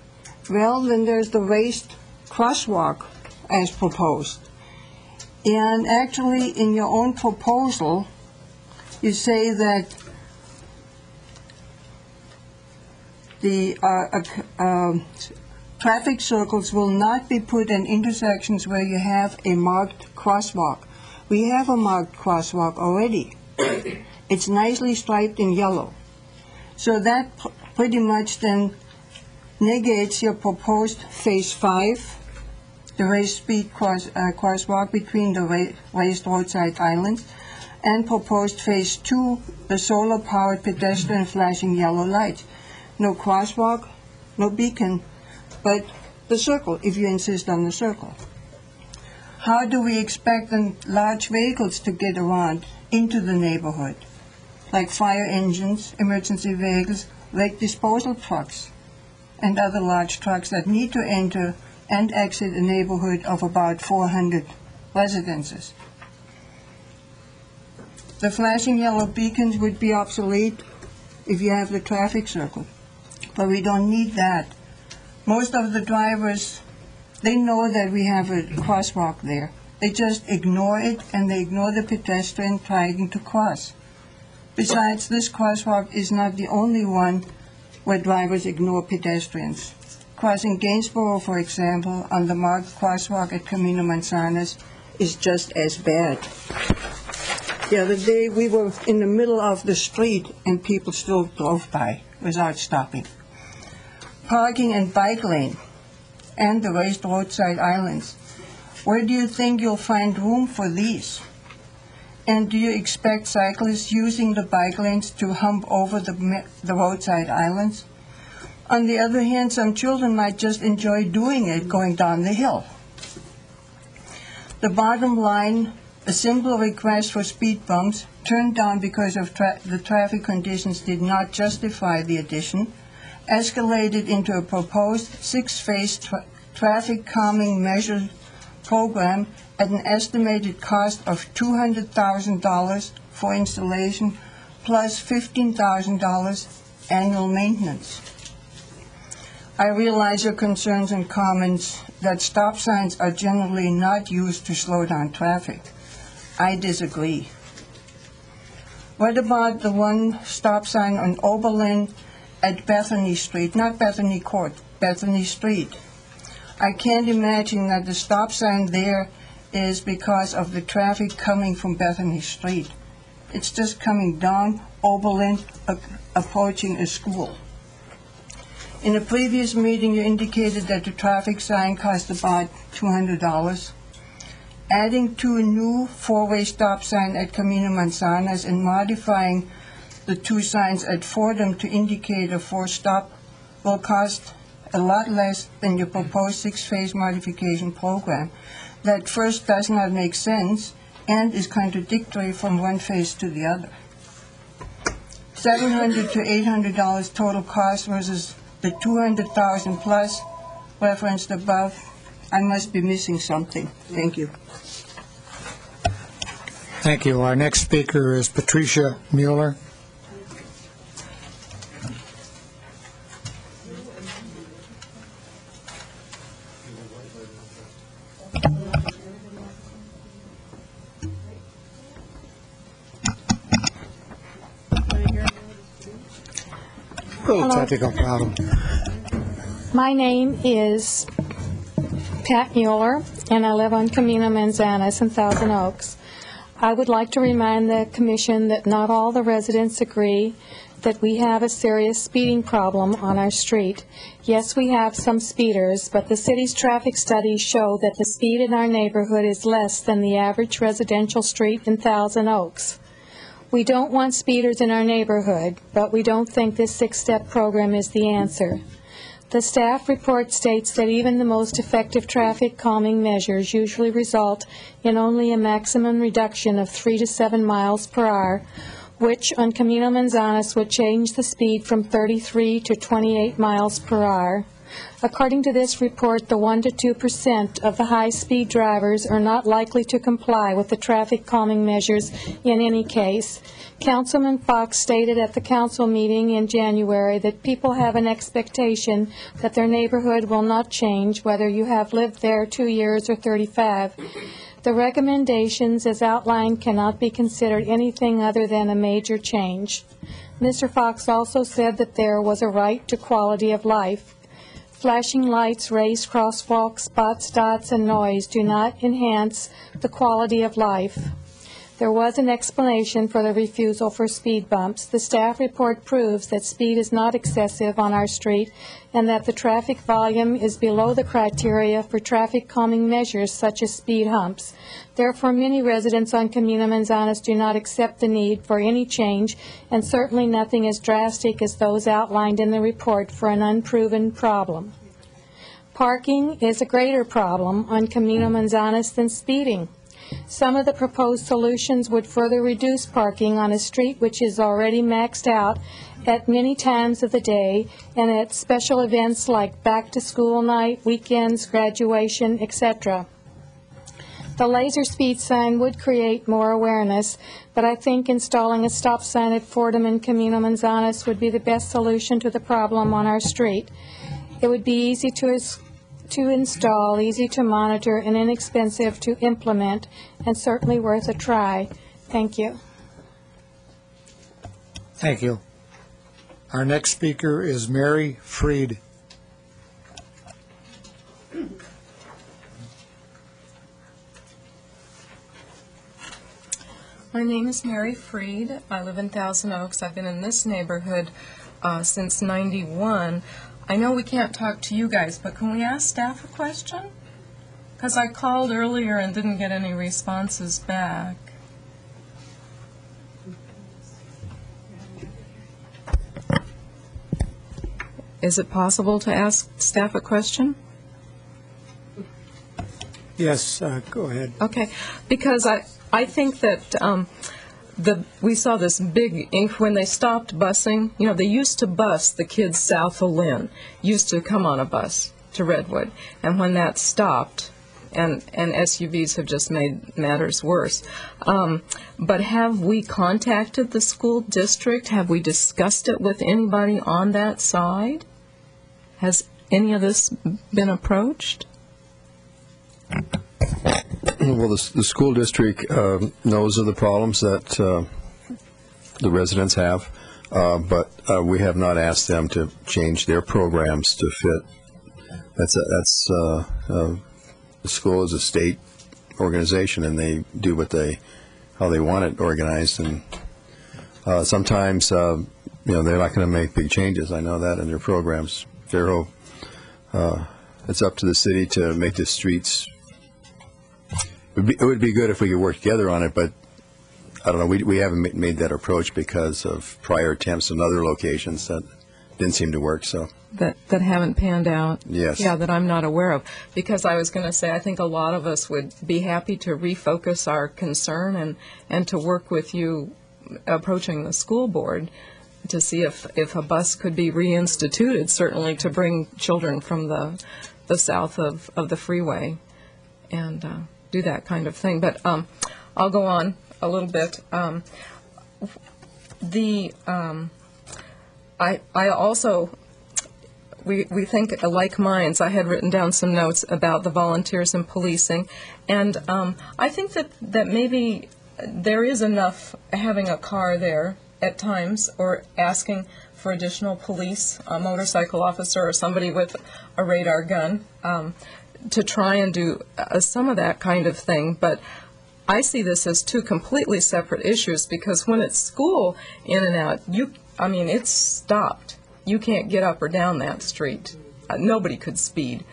Well, then there's the raised crosswalk as proposed. And actually, in your own proposal, you say that the traffic circles will not be put in intersections where you have a marked crosswalk. We have a marked crosswalk already. It's nicely striped in yellow. So that pretty much then negates your proposed Phase 5, the raised speed crosswalk between the raised roadside islands, and proposed Phase 2, the solar-powered pedestrian flashing yellow lights. No crosswalk, no beacon, but the circle, if you insist on the circle. How do we expect large vehicles to get around into the neighborhood, like fire engines, emergency vehicles, like disposal trucks, and other large trucks that need to enter and exit a neighborhood of about 400 residences? The flashing yellow beacons would be obsolete if you have the traffic circle, but we don't need that. Most of the drivers, they know that we have a crosswalk there. They just ignore it, and they ignore the pedestrian trying to cross. Besides, this crosswalk is not the only one where drivers ignore pedestrians. Crossing Gainsborough, for example, on the marked crosswalk at Camino Manzanas is just as bad. The other day, we were in the middle of the street, and people still drove by without stopping. Parking and bike lane and the raised roadside islands. Where do you think you'll find room for these? And do you expect cyclists using the bike lanes to hump over the roadside islands? On the other hand, some children might just enjoy doing it going down the hill. The bottom line, a simple request for speed bumps turned down because of the traffic conditions did not justify the addition, escalated into a proposed 6-phase traffic calming measure program at an estimated cost of $200,000 for installation plus $15,000 annual maintenance. I realize your concerns and comments that stop signs are generally not used to slow down traffic. I disagree. What about the one stop sign on Oberlin at Bethany Street, not Bethany Court, Bethany Street? I can't imagine that the stop sign there is because of the traffic coming from Bethany Street. It's just coming down Oberlin, approaching a school. In a previous meeting, you indicated that the traffic sign cost about $200. Adding to a new 4-way stop sign at Camino Manzanas and modifying the 2 signs at Fordham to indicate a 4-stop will cost a lot less than your proposed 6-phase modification program. That first does not make sense, and is contradictory from one phase to the other. $700 to $800 total cost versus the $200,000 plus referenced above. I must be missing something. Thank you. Thank you. Our next speaker is Patricia Mueller. Hello. Technical problem. My name is Pat Mueller, and I live on Camino Manzanas in Thousand Oaks. I would like to remind the Commission that not all the residents agree that we have a serious speeding problem on our street. Yes, we have some speeders, but the city's traffic studies show that the speed in our neighborhood is less than the average residential street in Thousand Oaks. We don't want speeders in our neighborhood, but we don't think this six-step program is the answer. The staff report states that even the most effective traffic calming measures usually result in only a maximum reduction of 3 to 7 miles per hour, which on Camino Manzanas would change the speed from 33 to 28 miles per hour. According to this report, the 1 to 2% of the high-speed drivers are not likely to comply with the traffic calming measures in any case. Councilman Fox stated at the council meeting in January that people have an expectation that their neighborhood will not change whether you have lived there 2 years or 35. The recommendations as outlined cannot be considered anything other than a major change. Mr. Fox also said that there was a right to quality of life. Flashing lights, raised crosswalks, spots, dots, and noise do not enhance the quality of life. There was an explanation for the refusal for speed bumps. The staff report proves that speed is not excessive on our street and that the traffic volume is below the criteria for traffic calming measures such as speed humps. Therefore, many residents on Camino Manzanas do not accept the need for any change, and certainly nothing as drastic as those outlined in the report for an unproven problem. Parking is a greater problem on Camino Manzanas than speeding. Some of the proposed solutions would further reduce parking on a street which is already maxed out at many times of the day and at special events like back-to-school night, weekends, graduation, etc. The laser speed sign would create more awareness, but I think installing a stop sign at Fordham and Camino Manzanas would be the best solution to the problem on our street. It would be easy to install, easy to monitor, and inexpensive to implement, and certainly worth a try. Thank you. Thank you. Our next speaker is Mary Freed. My name is Mary Freed. I live in Thousand Oaks. I've been in this neighborhood since '91. I know we can't talk to you guys, but can we ask staff a question? Because I called earlier and didn't get any responses back. Is it possible to ask staff a question? Yes, go ahead. Okay, because I think that we saw this big when they stopped busing. You know, they used to bus the kids south of Lynn, used to come on a bus to Redwood, and when that stopped, and SUVs have just made matters worse. But have we contacted the school district? Have we discussed it with anybody on that side? Has any of this been approached? Well, the school district knows of the problems that the residents have, but we have not asked them to change their programs to fit. The school is a state organization, and they do how they want it organized. And sometimes, they're not going to make big changes. I know that in their programs. It's up to the city to make the streets. It would be good if we could work together on it, but I don't know. We haven't made that approach because of prior attempts in other locations that didn't seem to work, so. that haven't panned out. Yes. Yeah, that I'm not aware of. Because I was going to say, I think a lot of us would be happy to refocus our concern and to work with you approaching the school board to see if a bus could be reinstituted, certainly to bring children from the south of the freeway and do that kind of thing. But I'll go on a little bit. I also, we think alike minds. I had written down some notes about the volunteers in policing, and I think that maybe there is enough having a car there at times, or asking for additional police, a motorcycle officer, or somebody with a radar gun to try and do some of that kind of thing. But I see this as two completely separate issues, because when it's school in and out, it's stopped. You can't get up or down that street. Nobody could speed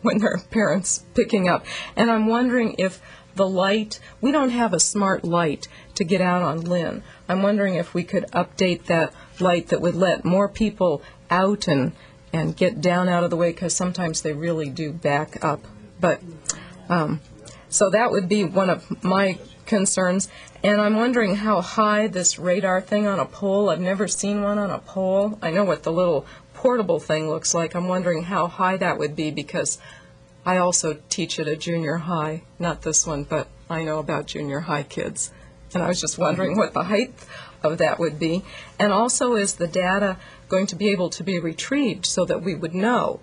when their parents picking up. And I'm wondering if the light, we don't have a smart light to get out on Lynn. I'm wondering if we could update that light that would let more people out and get down out of the way, because sometimes they really do back up. But so that would be one of my concerns. And I'm wondering how high this radar thing on a pole, I've never seen one on a pole. I know what the little portable thing looks like. I'm wondering how high that would be, because I also teach at a junior high, not this one, but I know about junior high kids. And I was just wondering what the height of that would be. And also, is the data going to be able to be retrieved so that we would know,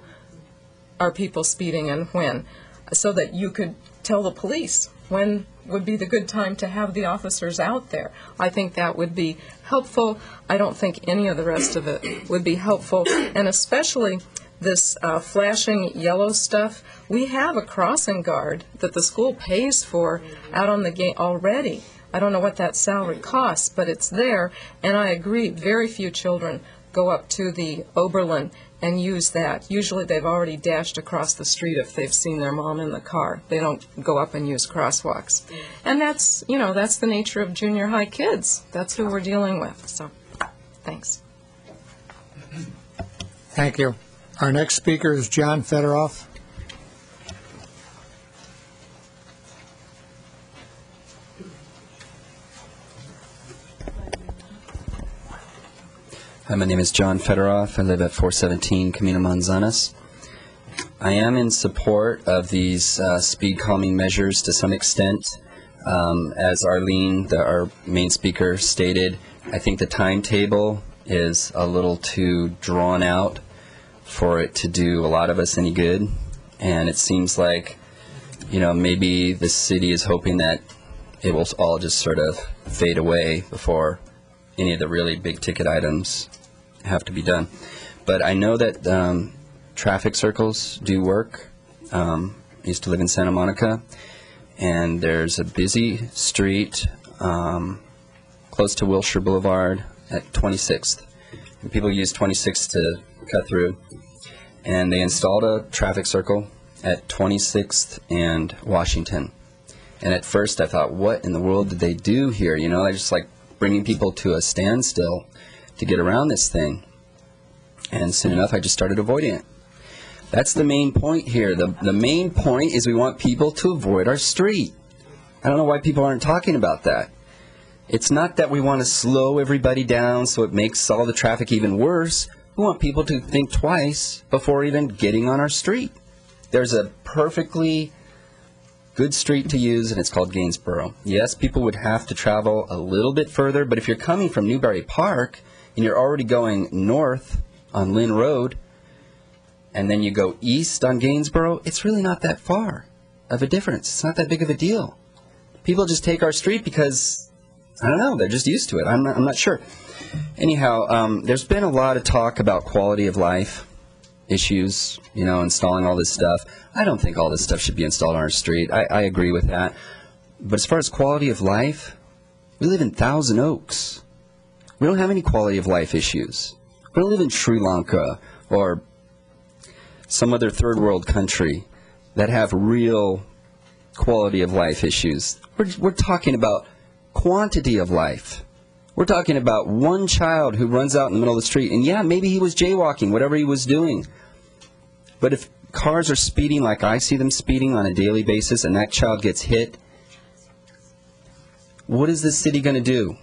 are people speeding and when, so that you could tell the police when would be the good time to have the officers out there. I think that would be helpful. I don't think any of the rest of it would be helpful, and especially this flashing yellow stuff. We have a crossing guard that the school pays for out on the gate already. I don't know what that salary costs, but it's there, and I agree, very few children go up to the Oberlin and use that. Usually they've already dashed across the street if they've seen their mom in the car. They don't go up and use crosswalks. And that's the nature of junior high kids. That's who we're dealing with. So, thanks. Thank you. Our next speaker is John Federoff. Hi, my name is John Federoff. I live at 417 Camino Manzanas. I am in support of these speed calming measures to some extent. As Arlene, our main speaker, stated, I think the timetable is a little too drawn out for it to do a lot of us any good. And it seems like, maybe the city is hoping that it will all just sort of fade away before any of the really big ticket items have to be done. But I know that traffic circles do work. I used to live in Santa Monica, and there's a busy street close to Wilshire Boulevard at 26th. And people use 26th to cut through. And they installed a traffic circle at 26th and Washington. And at first I thought, what in the world did they do here? They're just like bringing people to a standstill to get around this thing. And soon enough, I just started avoiding it. That's the main point here. The main point is we want people to avoid our street. I don't know why people aren't talking about that. It's not that we want to slow everybody down so it makes all the traffic even worse. We want people to think twice before even getting on our street. There's a perfectly good street to use, and it's called Gainsborough. Yes, people would have to travel a little bit further, but if you're coming from Newberry Park and you're already going north on Lynn Road, and then you go east on Gainsborough, it's really not that far of a difference. It's not that big of a deal. People just take our street because, I don't know, they're just used to it. I'm not sure. Anyhow, there's been a lot of talk about quality of life issues, installing all this stuff. I don't think all this stuff should be installed on our street. I agree with that. But as far as quality of life, we live in Thousand Oaks. We don't have any quality of life issues. We don't live in Sri Lanka or some other third world country that have real quality of life issues. We're talking about quantity of life. We're talking about one child who runs out in the middle of the street, and yeah, maybe he was jaywalking, whatever he was doing. But if cars are speeding like I see them speeding on a daily basis and that child gets hit, what is this city going to do?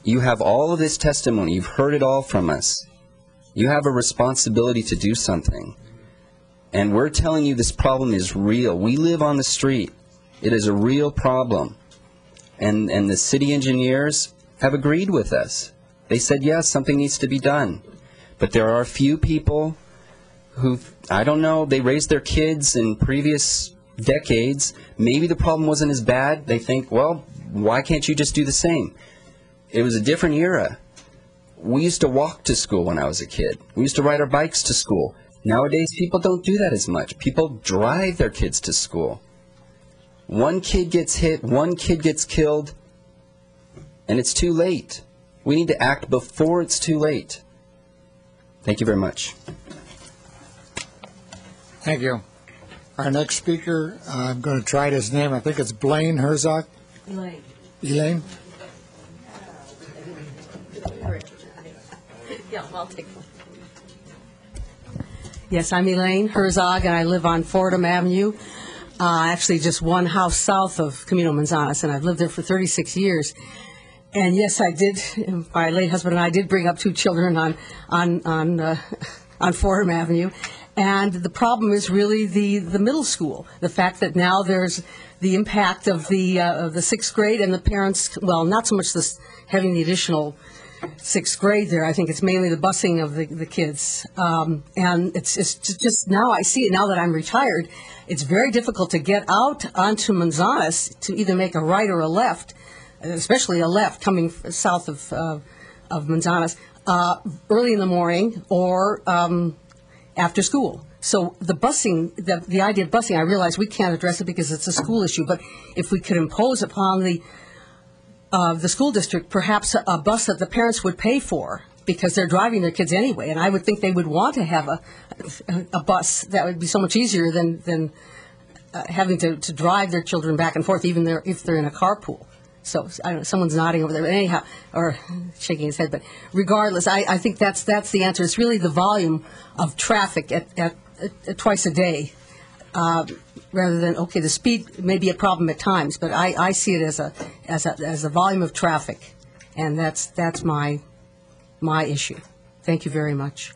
You have all of this testimony. You've heard it all from us. You have a responsibility to do something. And we're telling you this problem is real. We live on the street. It is a real problem. And the city engineers have agreed with us. They said, yes, something needs to be done. But there are a few people who, I don't know, they raised their kids in previous decades. Maybe the problem wasn't as bad. They think, well, why can't you just do the same? It was a different era. We used to walk to school when I was a kid. We used to ride our bikes to school. Nowadays, people don't do that as much. People drive their kids to school. One kid gets hit, one kid gets killed, and it's too late. We need to act before it's too late. Thank you very much. Thank you. Our next speaker, I'm going to try his name. I think it's Blaine Herzog. Elaine. Elaine? Yeah, I'll take one. Yes, I'm Elaine Herzog, and I live on Fordham Avenue, actually just one house south of Camino Manzanas, and I've lived there for 36 years. And yes, I did, my late husband and I did bring up two children on Fordham Avenue. And the problem is really the middle school, the fact that now there's the impact of the sixth grade and the parents, well, not so much this having the additional sixth grade there. I think it's mainly the busing of the kids. And it's just now I see it, now that I'm retired, it's very difficult to get out onto Manzanas to either make a right or a left, especially a left coming south of Manzanas, early in the morning or after school. So the busing, the idea of busing, I realize we can't address it because it's a school issue, but if we could impose upon the school district perhaps a bus that the parents would pay for because they're driving their kids anyway, and I would think they would want to have a bus. That would be so much easier than having to drive their children back and forth, even if they're in a carpool. So I don't know, someone's nodding over there, but anyhow, or shaking his head. But regardless, I think that's the answer. It's really the volume of traffic at twice a day, rather than the speed may be a problem at times, but I see it as a volume of traffic, and that's my issue. Thank you very much.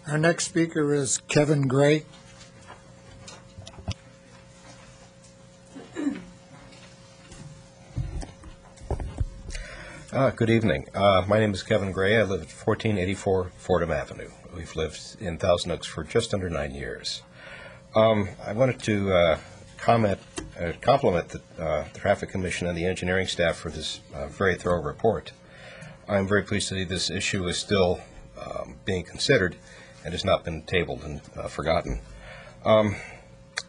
Our next speaker is Kevin Gray. Good evening. My name is Kevin Gray. I live at 1484 Fordham Avenue. We've lived in Thousand Oaks for just under 9 years. I wanted to compliment the Traffic Commission and the engineering staff for this very thorough report. I'm very pleased to see this issue is still being considered and has not been tabled and forgotten.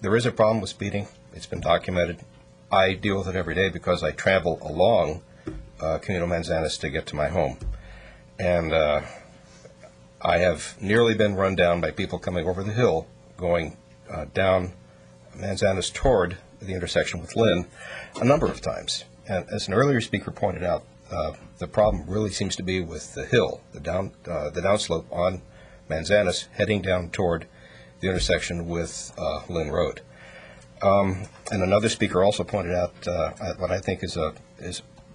There is a problem with speeding. It's been documented. I deal with it every day because I travel along Camino Manzanas to get to my home. And I have nearly been run down by people coming over the hill going down Manzanas toward the intersection with Lynn a number of times. And as an earlier speaker pointed out, the problem really seems to be with the hill, the downslope on Manzanas heading down toward the intersection with Lynn Road. And another speaker also pointed out what I think is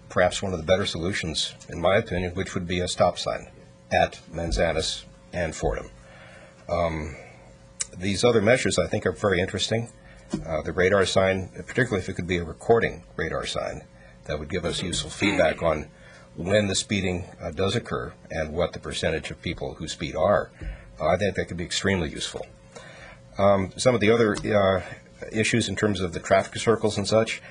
perhaps one of the better solutions, in my opinion, which would be a stop sign at Manzanas and Fordham. These other measures I think are very interesting. The radar sign, particularly if it could be a recording radar sign, that would give us useful feedback on when the speeding does occur and what the percentage of people who speed are. I think that could be extremely useful. Some of the other issues in terms of the traffic circles and such,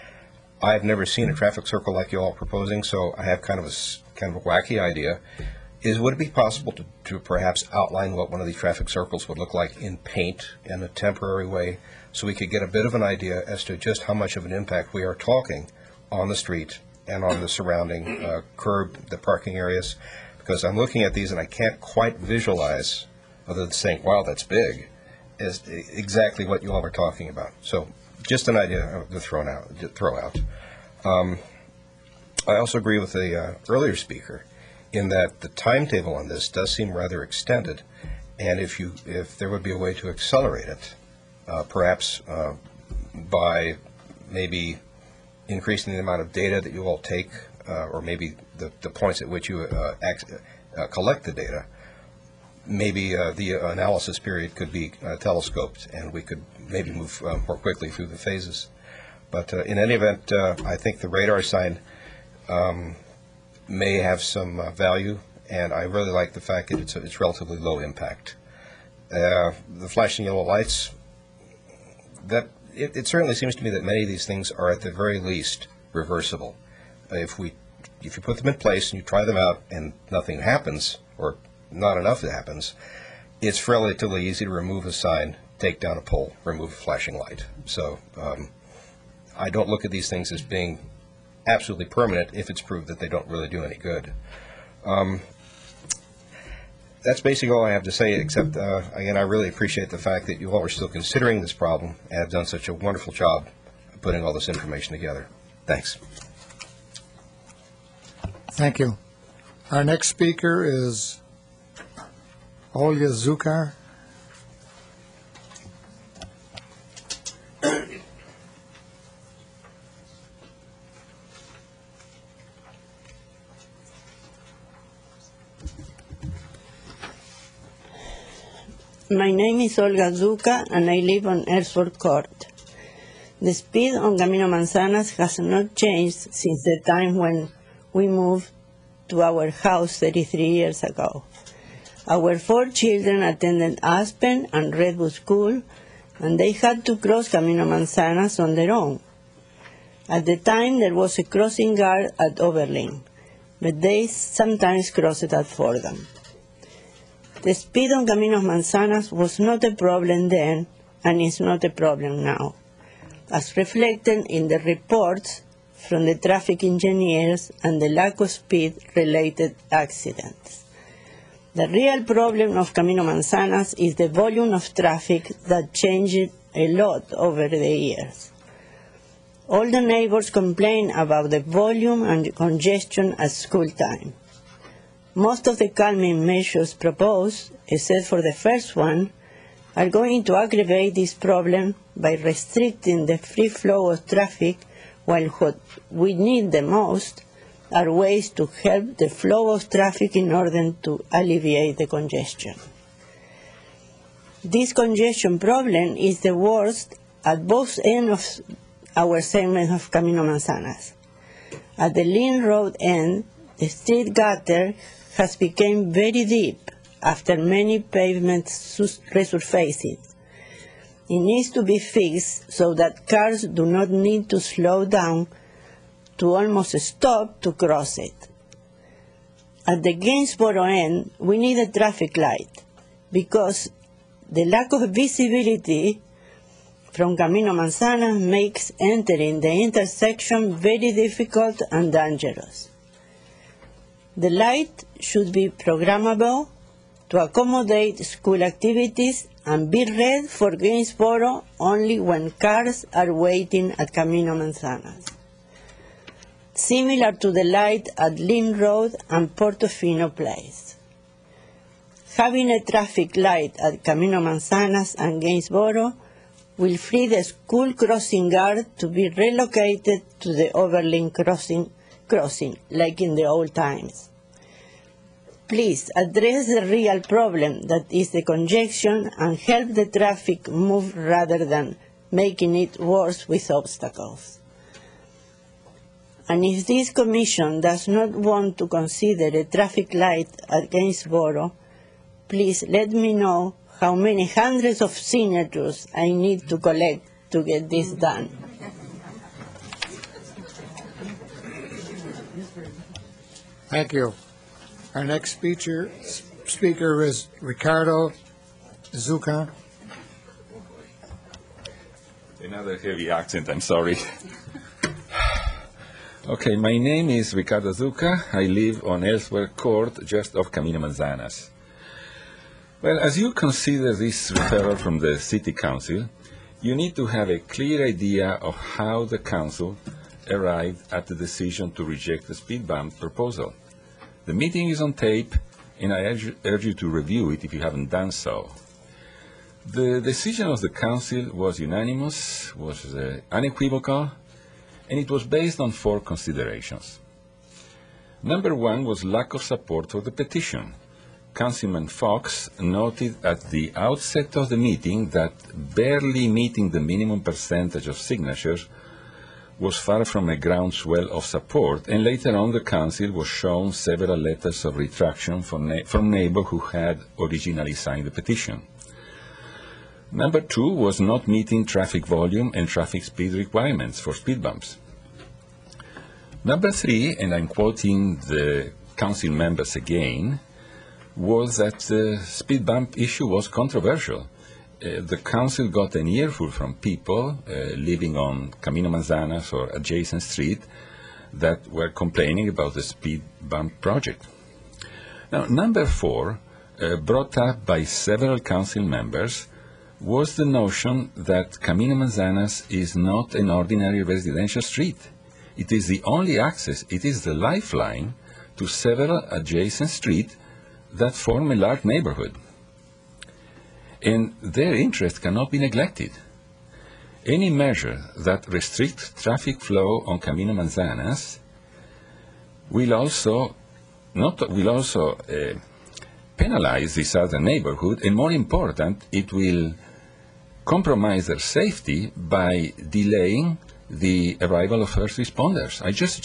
I've never seen a traffic circle like you all are proposing, so I have kind of a wacky idea. Would it be possible to perhaps outline what one of these traffic circles would look like in paint in a temporary way, so we could get a bit of an idea as to just how much of an impact we are talking on the street and on the surrounding curb, the parking areas? Because I'm looking at these and I can't quite visualize, other than saying, wow, that's big, is exactly what you all are talking about. So just an idea to throw out. I also agree with the earlier speaker in that the timetable on this does seem rather extended, and if there would be a way to accelerate it, perhaps by maybe increasing the amount of data that you all take, or maybe the points at which you collect the data, maybe the analysis period could be telescoped, and we could maybe move more quickly through the phases. But in any event, I think the radar sign may have some value, and I really like the fact that it's relatively low impact. The flashing yellow lights, it certainly seems to me that many of these things are at the very least reversible. If you put them in place and you try them out and nothing happens, or not enough happens, it's relatively easy to remove a sign, take down a pole, remove a flashing light. So I don't look at these things as being absolutely permanent if it's proved that they don't really do any good. That's basically all I have to say, except, again, I really appreciate the fact that you all are still considering this problem and have done such a wonderful job putting all this information together. Thanks. Thank you. Our next speaker is Olga Zukar. My name is Olga Zuka, and I live on Ellsworth Court. The speed on Camino Manzanas has not changed since the time when we moved to our house 33 years ago. Our 4 children attended Aspen and Redwood School, and they had to cross Camino Manzanas on their own. At the time, there was a crossing guard at Oberlin, but they sometimes crossed at Fordham. The speed on Caminos Manzanas was not a problem then, and is not a problem now, as reflected in the reports from the traffic engineers and the lack of speed-related accidents. The real problem of Camino Manzanas is the volume of traffic that changed a lot over the years. All the neighbors complain about the volume and congestion at school time. Most of the calming measures proposed, except for the first one, are going to aggravate this problem by restricting the free flow of traffic, while what we need the most are ways to help the flow of traffic in order to alleviate the congestion. This congestion problem is the worst at both ends of our segment of Camino Manzanas. At the Lynn Road end, the street gutter has become very deep after many pavements resurfacing. It needs to be fixed so that cars do not need to slow down to almost stop to cross it. At the Gainsboro end, we need a traffic light because the lack of visibility from Camino Manzanas makes entering the intersection very difficult and dangerous. The light should be programmable to accommodate school activities and be red for Gainsboro only when cars are waiting at Camino Manzanas. Similar to the light at Lynn Road and Portofino Place. Having a traffic light at Camino Manzanas and Gainsboro will free the school crossing guard to be relocated to the Oberlin crossing like in the old times. Please address the real problem that is the congestion and help the traffic move rather than making it worse with obstacles. And if this commission does not want to consider a traffic light at Gainsboro, please let me know how many hundreds of signatures I need to collect to get this done. Thank you. Our next speaker is Ricardo Zuka. Another heavy accent, I'm sorry. Okay, my name is Ricardo Zuka. I live on Ellsworth Court, just off Camino Manzanas. Well, as you consider this referral from the City Council, you need to have a clear idea of how the Council arrived at the decision to reject the speed bump proposal. The meeting is on tape, and I urge you to review it if you haven't done so. The decision of the Council was unanimous, was unequivocal, and it was based on 4 considerations. Number 1 was lack of support for the petition. Councilman Fox noted at the outset of the meeting that barely meeting the minimum percentage of signatures was far from a groundswell of support, and later on the Council was shown several letters of retraction from neighbors who had originally signed the petition. Number 2 was not meeting traffic volume and traffic speed requirements for speed bumps. Number 3, and I'm quoting the Council members again, was that the speed bump issue was controversial. The Council got an earful from people living on Camino Manzanas or adjacent street that were complaining about the speed bump project. Now, number 4, brought up by several Council members, was the notion that Camino Manzanas is not an ordinary residential street. It is the only access, it is the lifeline to several adjacent streets that form a large neighborhood. And their interest cannot be neglected. Any measure that restricts traffic flow on Camino Manzanas will also penalize this other neighborhood, and more important, it will compromise their safety by delaying the arrival of first responders. I just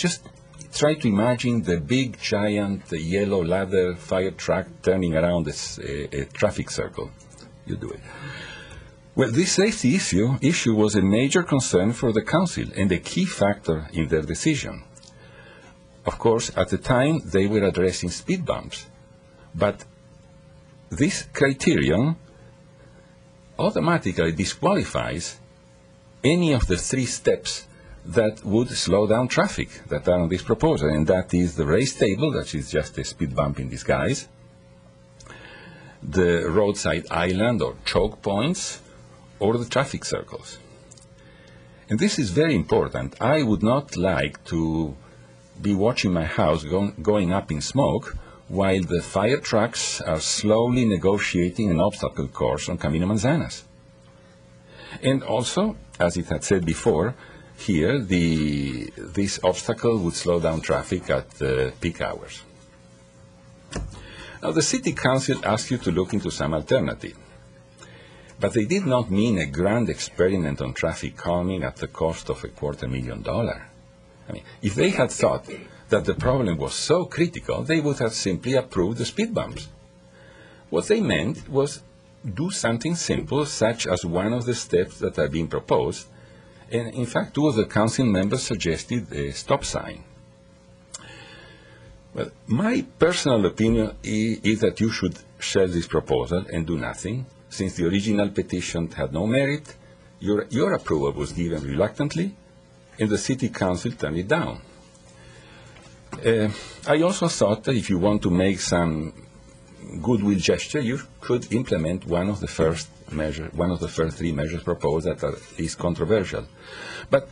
try to imagine the big, giant, yellow ladder fire truck turning around a traffic circle. You do it. Well, this safety issue was a major concern for the Council and a key factor in their decision. Of course, at the time, they were addressing speed bumps, but this criterion automatically disqualifies any of the 3 steps that would slow down traffic that are on this proposal, and that is the raised table, that is just a speed bump in disguise, the roadside island or choke points, or the traffic circles. And this is very important. I would not like to be watching my house going up in smoke while the fire trucks are slowly negotiating an obstacle course on Camino Manzanas. And also, as it had said before, here this obstacle would slow down traffic at peak hours. Now, the City Council asked you to look into some alternative, but they did not mean a grand experiment on traffic calming at the cost of $250,000. I mean, if they had thought that the problem was so critical, they would have simply approved the speed bumps. What they meant was do something simple, such as one of the steps that are being proposed, and in fact, 2 of the Council members suggested a stop sign. Well, my personal opinion is that you should shelve this proposal and do nothing, since the original petition had no merit, your approval was given reluctantly, and the City Council turned it down. I also thought that if you want to make some goodwill gesture, you could implement one of the first 3 measures proposed that is controversial. But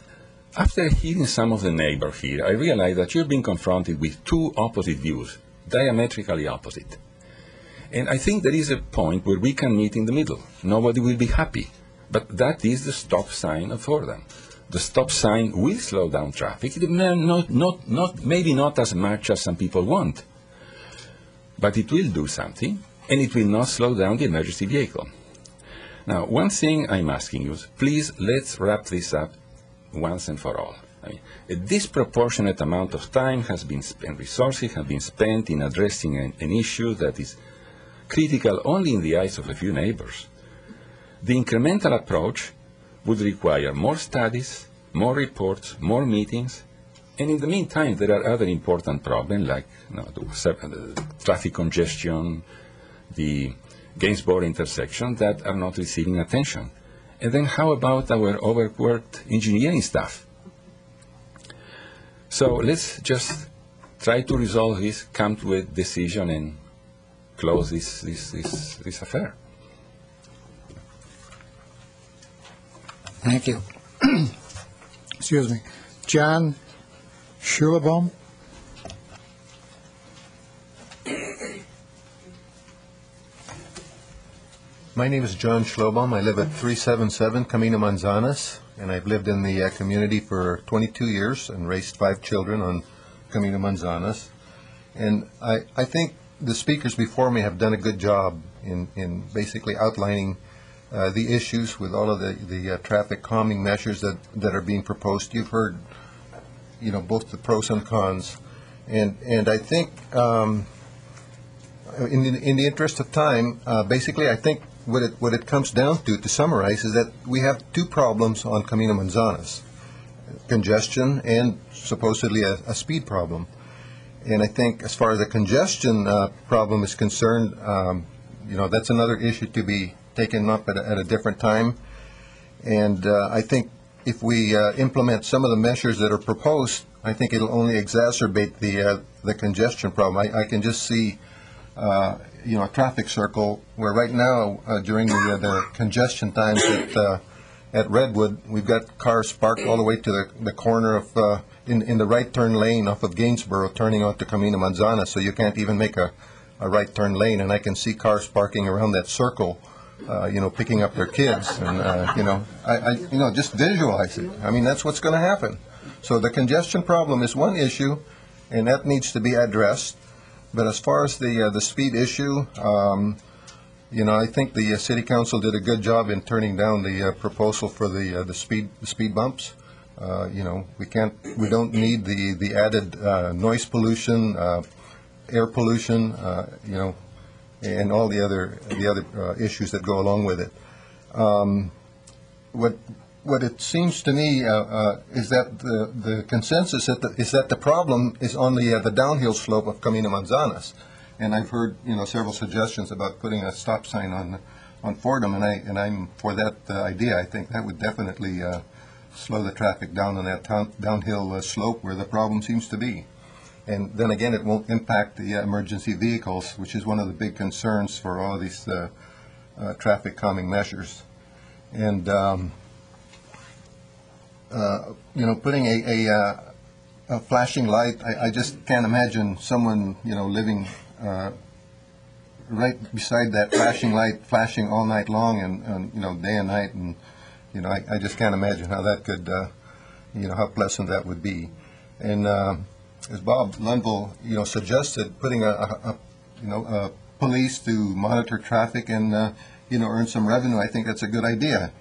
after hearing some of the neighbors here, I realized that you're being confronted with 2 opposite views, diametrically opposite. And I think there is a point where we can meet in the middle. Nobody will be happy, but that is the stop sign of Fordham. The stop sign will slow down traffic, maybe not as much as some people want, but it will do something, and it will not slow down the emergency vehicle. Now, one thing I'm asking you is, please, let's wrap this up once and for all. I mean, a disproportionate amount of time has been spent, resources have been spent in addressing an issue that is critical only in the eyes of a few neighbors. The incremental approach would require more studies, more reports, more meetings, and in the meantime, there are other important problems like the traffic congestion, the Gainsborough intersection that are not receiving attention. And then how about our overworked engineering staff? So let's just try to resolve this, come to a decision, and close this affair. Thank you. Excuse me. John Schulbaum. My name is John Schlobaum. I live at 377 Camino Manzanas, and I've lived in the community for 22 years and raised 5 children on Camino Manzanas. And I think the speakers before me have done a good job in basically outlining the issues with all of the traffic calming measures that are being proposed. You've heard, both the pros and cons. And I think in the interest of time, basically I think what it comes down to summarize, is that we have 2 problems on Camino Manzanas: congestion and supposedly a speed problem. And I think as far as the congestion problem is concerned, that's another issue to be taken up at a different time. And I think if we implement some of the measures that are proposed, I think it'll only exacerbate the congestion problem. I can just see a traffic circle where right now during the congestion times at Redwood, we've got cars parked all the way to the corner of in the right turn lane off of Gainsborough turning onto Camino Manzana, so you can't even make a right turn lane. And I can see cars parking around that circle, picking up their kids, and I just visualize it. I mean, that's what's going to happen. So the congestion problem is one issue, and that needs to be addressed. But as far as the speed issue, I think the city council did a good job in turning down the proposal for the speed bumps. We don't need the added noise pollution, air pollution, and all the other issues that go along with it. What it seems to me is that the consensus is that the problem is on the downhill slope of Camino Manzanas, and I've heard several suggestions about putting a stop sign on Fordham, and I'm for that idea. I think that would definitely slow the traffic down on that downhill slope where the problem seems to be. And then again, it won't impact the emergency vehicles, which is one of the big concerns for all of these traffic calming measures. And putting a flashing light, I just can't imagine someone, living right beside that flashing light, flashing all night long and, day and night. And, I just can't imagine how that could, how pleasant that would be. And as Bob Lundvall, suggested, putting a police to monitor traffic and, earn some revenue, I think that's a good idea.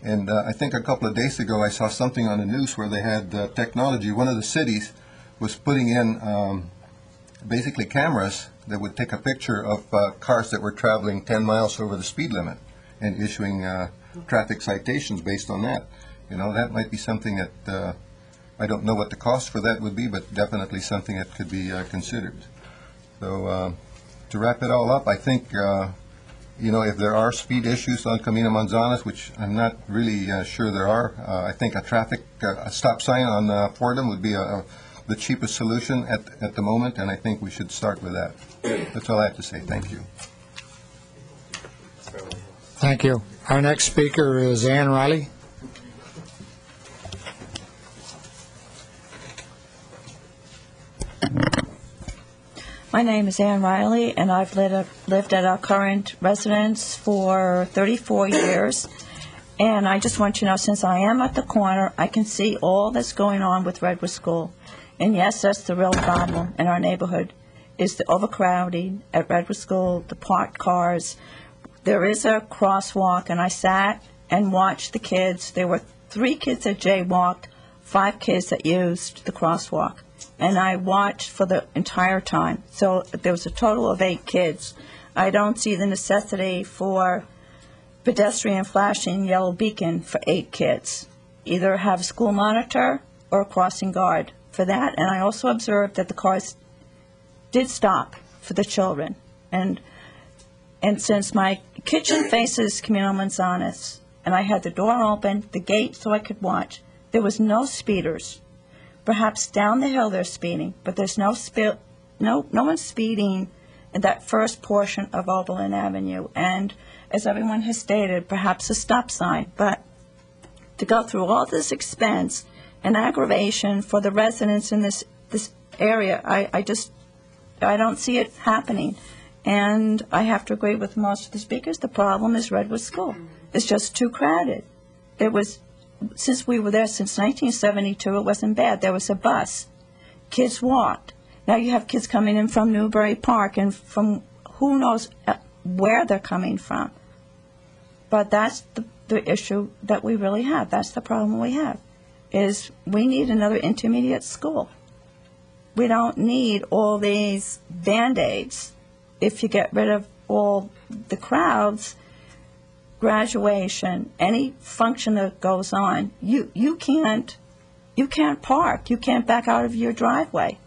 And I think a couple of days ago I saw something on the news where they had technology. One of the cities was putting in basically cameras that would take a picture of cars that were traveling 10 miles over the speed limit and issuing traffic citations based on that. That might be something that I don't know what the cost for that would be, but definitely something that could be considered. So to wrap it all up, I think if there are speed issues on Camino Manzanas, which I'm not really sure there are, I think a stop sign on Fordham would be the cheapest solution at the moment, and I think we should start with that. That's all I have to say. Thank you. Thank you. Our next speaker is Ann Riley. My name is Ann Riley, and I've lived at our current residence for 34 years. And I just want you to know, since I am at the corner, I can see all that's going on with Redwood School. And yes, that's the real problem in our neighborhood, is the overcrowding at Redwood School, the parked cars. There is a crosswalk, and I sat and watched the kids. There were 3 kids that jaywalked, 5 kids that used the crosswalk. And I watched for the entire time. So there was a total of 8 kids. I don't see the necessity for pedestrian flashing yellow beacon for 8 kids. Either have a school monitor or a crossing guard for that. And I also observed that the cars did stop for the children. And since my kitchen faces Camino Manzanas, and I had the door open, the gate so I could watch, there was no speeders. Perhaps down the hill they're speeding, but there's no one speeding in that first portion of Oberlin Avenue. And as everyone has stated, perhaps a stop sign. But to go through all this expense an aggravation for the residents in this area. I don't see it happening. And I have to agree with most of the speakers. The problem is Redwood School. It's just too crowded. It was, since we were there since 1972, it wasn't bad. There was a bus. Kids walked. Now you have kids coming in from Newbury Park and from who knows where they're coming from. But that's the issue that we really have. That's the problem we have, is we need another intermediate school. We don't need all these Band-Aids. If you get rid of all the crowds, graduation, any function that goes on, you can't park. You can't back out of your driveway.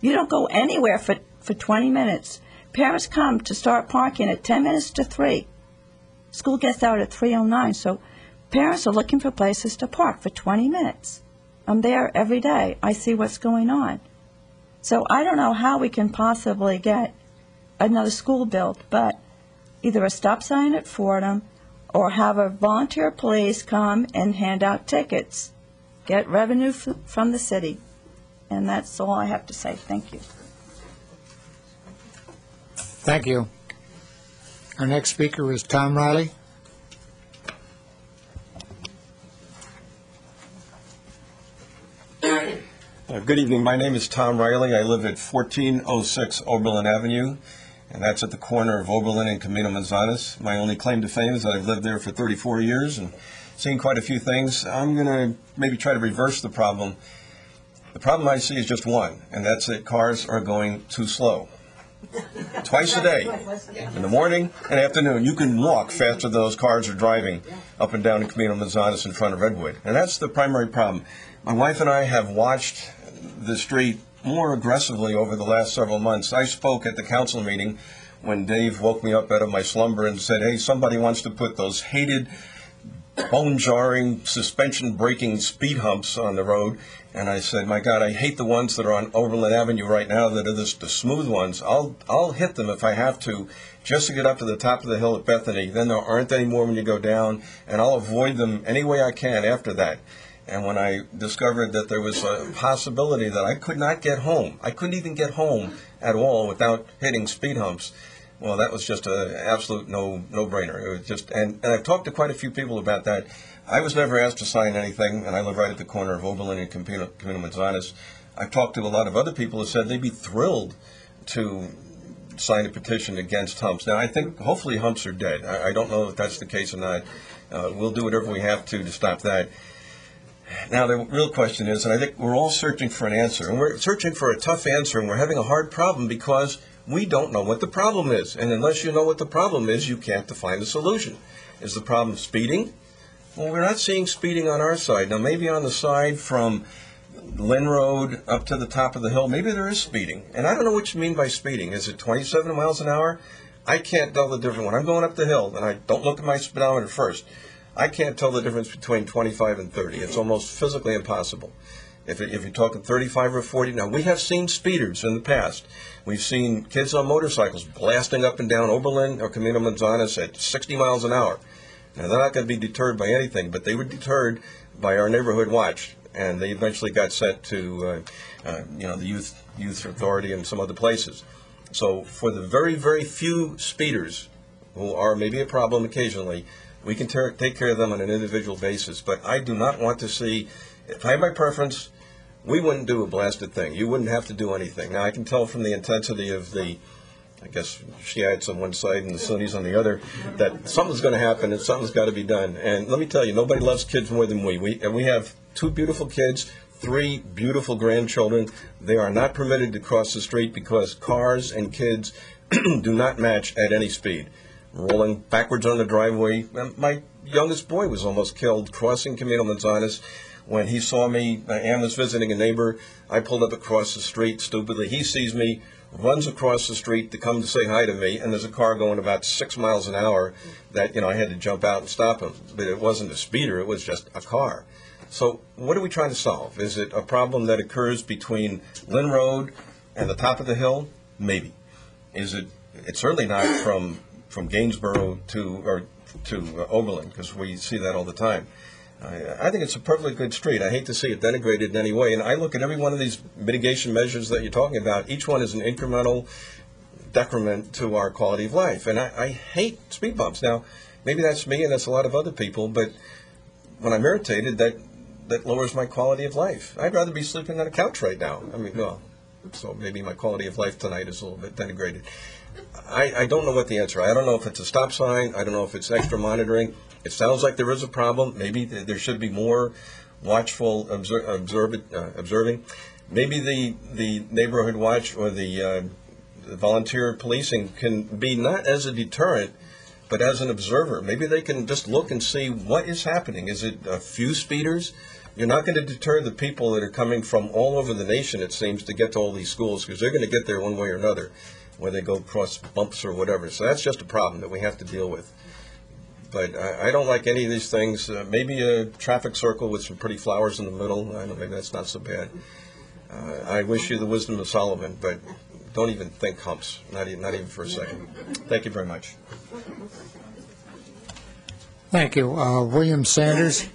You don't go anywhere for 20 minutes. Parents come to start parking at 10 minutes to 3. School gets out at 3:09, so parents are looking for places to park for 20 minutes. I'm there every day. I see what's going on. So I don't know how we can possibly get another school built, but either a stop sign at Fordham or have a volunteer police come and hand out tickets, get revenue from the city. And that's all I have to say. Thank you. Thank you. Our next speaker is Tom Riley. Good evening. My name is Tom Riley. I live at 1406 Oberlin Avenue, and that's at the corner of Oberlin and Camino Manzanas. My only claim to fame is that I've lived there for 34 years and seen quite a few things. I'm going to maybe try to reverse the problem. The problem I see is just one, and that's that cars are going too slow. Twice a day, in the morning and afternoon, you can walk faster than those cars are driving up and down in Camino Manzanas in front of Redwood. And that's the primary problem. My wife and I have watched the street more aggressively over the last several months. I spoke at the council meeting when Dave woke me up out of my slumber and said, hey, somebody wants to put those hated, bone-jarring, suspension-breaking speed humps on the road. And I said, my God, I hate the ones that are on Oberlin Avenue right now that are the smooth ones. I'll hit them if I have to, just to get up to the top of the hill at Bethany. Then there aren't any more when you go down, and I'll avoid them any way I can after that. And when I discovered that there was a possibility that I could not get home, I couldn't even get home at all without hitting speed humps, well, that was just an absolute no-brainer. It was just, and I've talked to quite a few people about that. I was never asked to sign anything, and I live right at the corner of Oberlin and Camino Manzanas. I've talked to a lot of other people who said they'd be thrilled to sign a petition against humps. Now, I think hopefully humps are dead. I don't know if that's the case or not. We'll do whatever we have to stop that. Now, the real question is, and I think we're all searching for an answer, and we're searching for a tough answer, and we're having a hard problem because we don't know what the problem is. And unless you know what the problem is, you can't define the solution. Is the problem speeding? Well, we're not seeing speeding on our side. Now, maybe on the side from Lynn Road up to the top of the hill, maybe there is speeding. And I don't know what you mean by speeding. Is it 27 miles an hour? I can't tell the difference. When I'm going up the hill, and I don't look at my speedometer first, I can't tell the difference between 25 and 30. It's almost physically impossible. If you're talking 35 or 40, now we have seen speeders in the past. We've seen kids on motorcycles blasting up and down Oberlin or Camino Manzanas at 60 miles an hour. Now, they're not going to be deterred by anything, but they were deterred by our neighborhood watch, and they eventually got sent to the youth authority and some other places. So for the very, very few speeders who are maybe a problem occasionally, we can take care of them on an individual basis. But I do not want to see, if I had my preference, we wouldn't do a blasted thing. You wouldn't have to do anything. Now, I can tell from the intensity of the, I guess, Shiites on one side and the Sunnis on the other, that something's going to happen and something's got to be done. And let me tell you, nobody loves kids more than we. We have 2 beautiful kids, 3 beautiful grandchildren. They are not permitted to cross the street because cars and kids do not match at any speed. Rolling backwards on the driveway. My youngest boy was almost killed crossing Camino Manzanas when he saw me. I was visiting a neighbor. I pulled up across the street stupidly. He sees me, runs across the street to come to say hi to me, and there's a car going about 6 miles an hour that, I had to jump out and stop him. But it wasn't a speeder, it was just a car. So what are we trying to solve? Is it a problem that occurs between Lynn Road and the top of the hill? Maybe. It's certainly not from Gainsborough to Oberlin, because we see that all the time. I think it's a perfectly good street. I hate to see it denigrated in any way. And I look at every one of these mitigation measures that you're talking about. Each one is an incremental decrement to our quality of life. And I hate speed bumps. Now, maybe that's me and that's a lot of other people, but when I'm irritated, that lowers my quality of life. I'd rather be sleeping on a couch right now. I mean, well, so maybe my quality of life tonight is a little bit denigrated. I don't know what the answer is. I don't know if it's a stop sign. I don't know if it's extra monitoring. It sounds like there is a problem. Maybe there should be more watchful observing. Maybe the neighborhood watch or the volunteer policing can be not as a deterrent, but as an observer. Maybe they can just look and see what is happening. Is it a few speeders? You're not going to deter the people that are coming from all over the nation, it seems, to get to all these schools, because they're going to get there one way or another, where they go across bumps or whatever. So that's just a problem that we have to deal with. But I don't like any of these things. Maybe a traffic circle with some pretty flowers in the middle. I don't know, maybe that's not so bad. I wish you the wisdom of Solomon, but don't even think humps, not even for a second. Thank you very much. Thank you. William Sanders.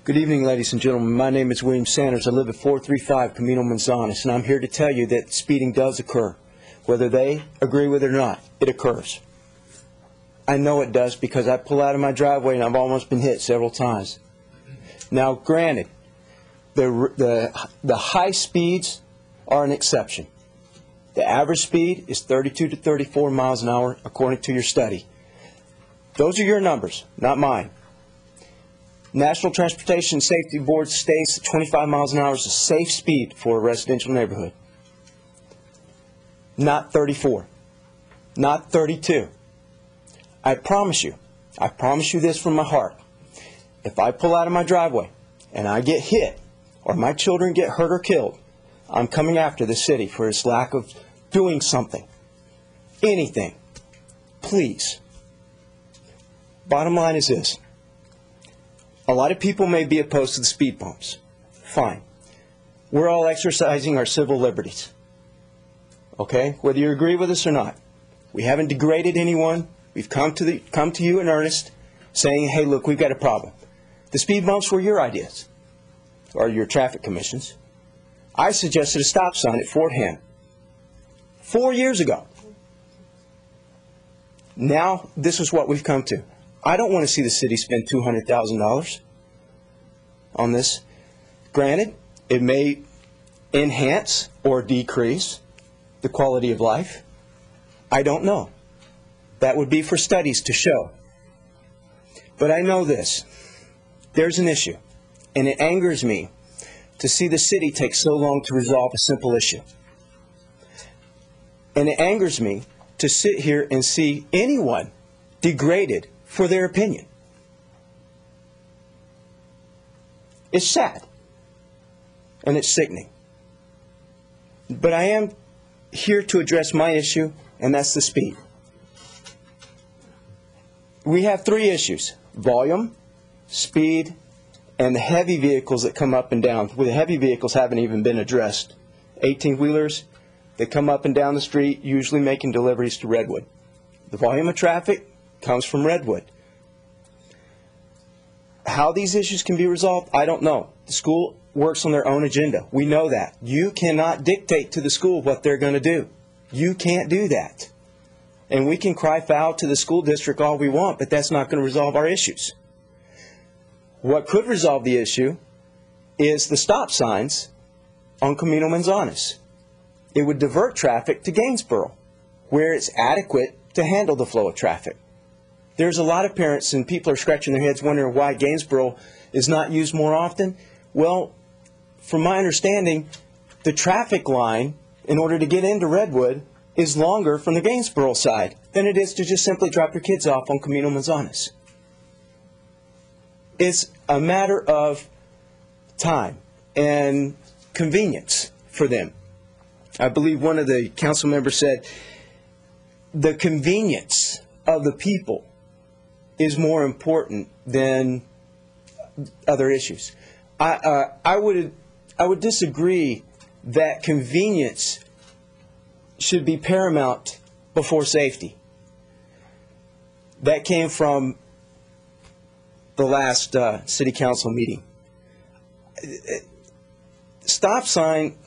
Good evening, ladies and gentlemen. My name is William Sanders. I live at 435 Camino Manzanas, and I'm here to tell you that speeding does occur. Whether they agree with it or not, it occurs. I know it does because I pull out of my driveway and I've almost been hit several times. Now, granted, the high speeds are an exception. The average speed is 32 to 34 miles an hour, according to your study. Those are your numbers, not mine. National Transportation Safety Board states that 25 miles an hour is a safe speed for a residential neighborhood. Not 34. Not 32. I promise you this from my heart. If I pull out of my driveway and I get hit or my children get hurt or killed, I'm coming after the city for its lack of doing something. Anything. Please. Bottom line is this. A lot of people may be opposed to the speed bumps. Fine. We're all exercising our civil liberties. Okay? Whether you agree with us or not. We haven't degraded anyone. We've come to you in earnest saying, hey, look, we've got a problem. The speed bumps were your ideas, or your traffic commissions. I suggested a stop sign at Fort Ham 4 years ago. Now, this is what we've come to. I don't want to see the city spend $200,000 on this. Granted, it may enhance or decrease the quality of life. I don't know. That would be for studies to show. But I know this. There's an issue, and it angers me to see the city take so long to resolve a simple issue. And it angers me to sit here and see anyone degraded for their opinion. It's sad, and it's sickening. But I am here to address my issue, and that's the speed. We have three issues: volume, speed, and the heavy vehicles that come up and down. Well, the heavy vehicles haven't even been addressed. 18-wheelers that come up and down the street, usually making deliveries to Redwood. The volume of traffic comes from Redwood. How these issues can be resolved, I don't know. The school works on their own agenda. We know that. You cannot dictate to the school what they're going to do. You can't do that. And we can cry foul to the school district all we want, but that's not going to resolve our issues. What could resolve the issue is the stop signs on Camino Manzanas. It would divert traffic to Gainesboro, where it's adequate to handle the flow of traffic. There's a lot of parents and people are scratching their heads wondering why Gainesboro is not used more often. Well, from my understanding, the traffic line, in order to get into Redwood, is longer from the Gainesboro side than it is to just simply drop your kids off on Camino Manzanas. It's a matter of time and convenience for them. I believe one of the council members said the convenience of the people is more important than other issues. I would disagree that convenience should be paramount before safety. That came from the last city council meeting. Stop sign,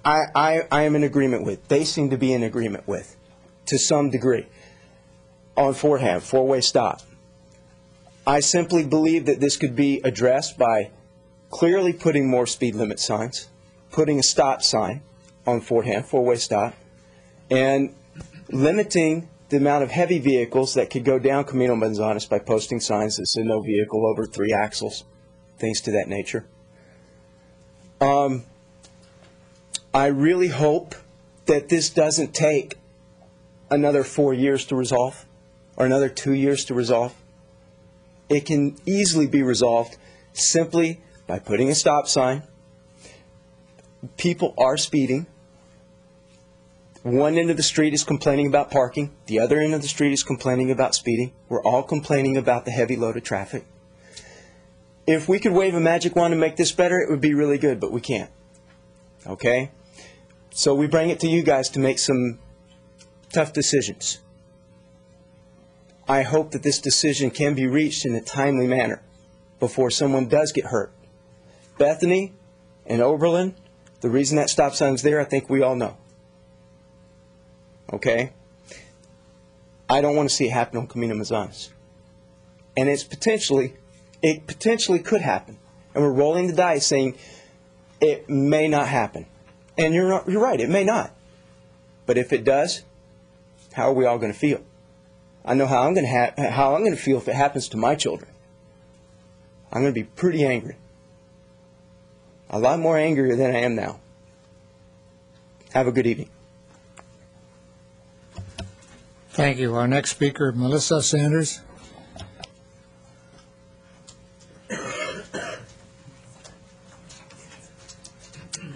I am in agreement with. They seem to be in agreement with, to some degree, on Fordham, four-way stop. I simply believe that this could be addressed by clearly putting more speed limit signs, putting a stop sign on Fordham, four-way stop, and limiting the amount of heavy vehicles that could go down Camino Manzanas by posting signs that say no vehicle over 3 axles, things to that nature. I really hope that this doesn't take another 4 years to resolve or another 2 years to resolve. It can easily be resolved simply by putting a stop sign. People are speeding. One end of the street is complaining about parking. The other end of the street is complaining about speeding. We're all complaining about the heavy load of traffic. If we could wave a magic wand and make this better, it would be really good, but we can't. Okay? So we bring it to you guys to make some tough decisions. I hope that this decision can be reached in a timely manner before someone does get hurt. Bethany and Oberlin, the reason that stop sign's there, I think we all know. Okay? I don't want to see it happen on Camino Manzanas. And it potentially could happen. And we're rolling the dice saying it may not happen. And you're right, it may not. But if it does, how are we all going to feel? I know how I'm going to feel if it happens to my children. I'm going to be pretty angry. A lot more angrier than I am now. Have a good evening. Thank you. Our next speaker, Melissa Sanders.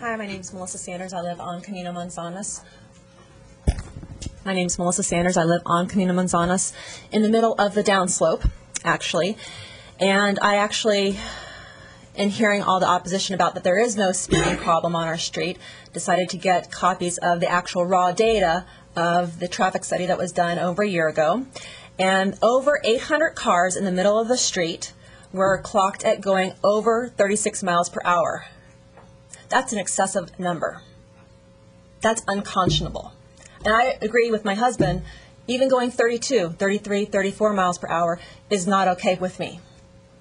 Hi, my name is Melissa Sanders. I live on Camino Manzanas. In the middle of the downslope, actually. And I actually, in hearing all the opposition about that there is no speeding problem on our street, decided to get copies of the actual raw data of the traffic study that was done over a year ago. And over 800 cars in the middle of the street were clocked at going over 36 miles per hour. That's an excessive number. That's unconscionable. And I agree with my husband, even going 32, 33, 34 miles per hour is not okay with me.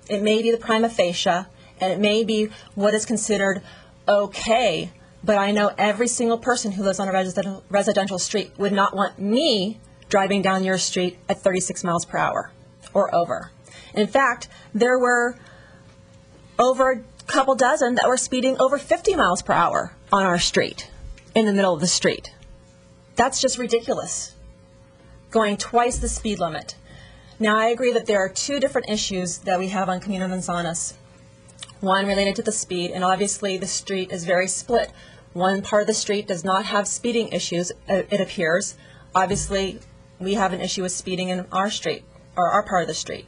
It may be the prima facie, and it may be what is considered okay, but I know every single person who lives on a residential street would not want me driving down your street at 36 miles per hour or over. In fact, there were over a couple dozen that were speeding over 50 miles per hour on our street, in the middle of the street. That's just ridiculous, going twice the speed limit. Now, I agree that there are two different issues that we have on Camino Manzanas. One related to the speed, and obviously the street is very split. One part of the street does not have speeding issues, it appears. Obviously, we have an issue with speeding in our street, or our part of the street.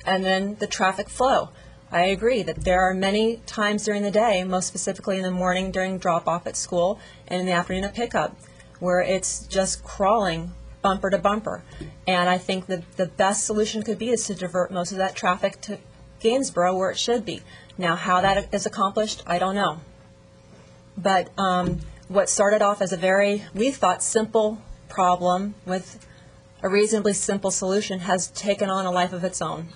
And then the traffic flow. I agree that there are many times during the day, most specifically in the morning during drop-off at school and in the afternoon at pickup, where it's just crawling bumper to bumper. And I think that the best solution could be is to divert most of that traffic to Gainsborough, where it should be. Now, how that is accomplished, I don't know. But what started off as a very, we thought, simple problem with a reasonably simple solution has taken on a life of its own.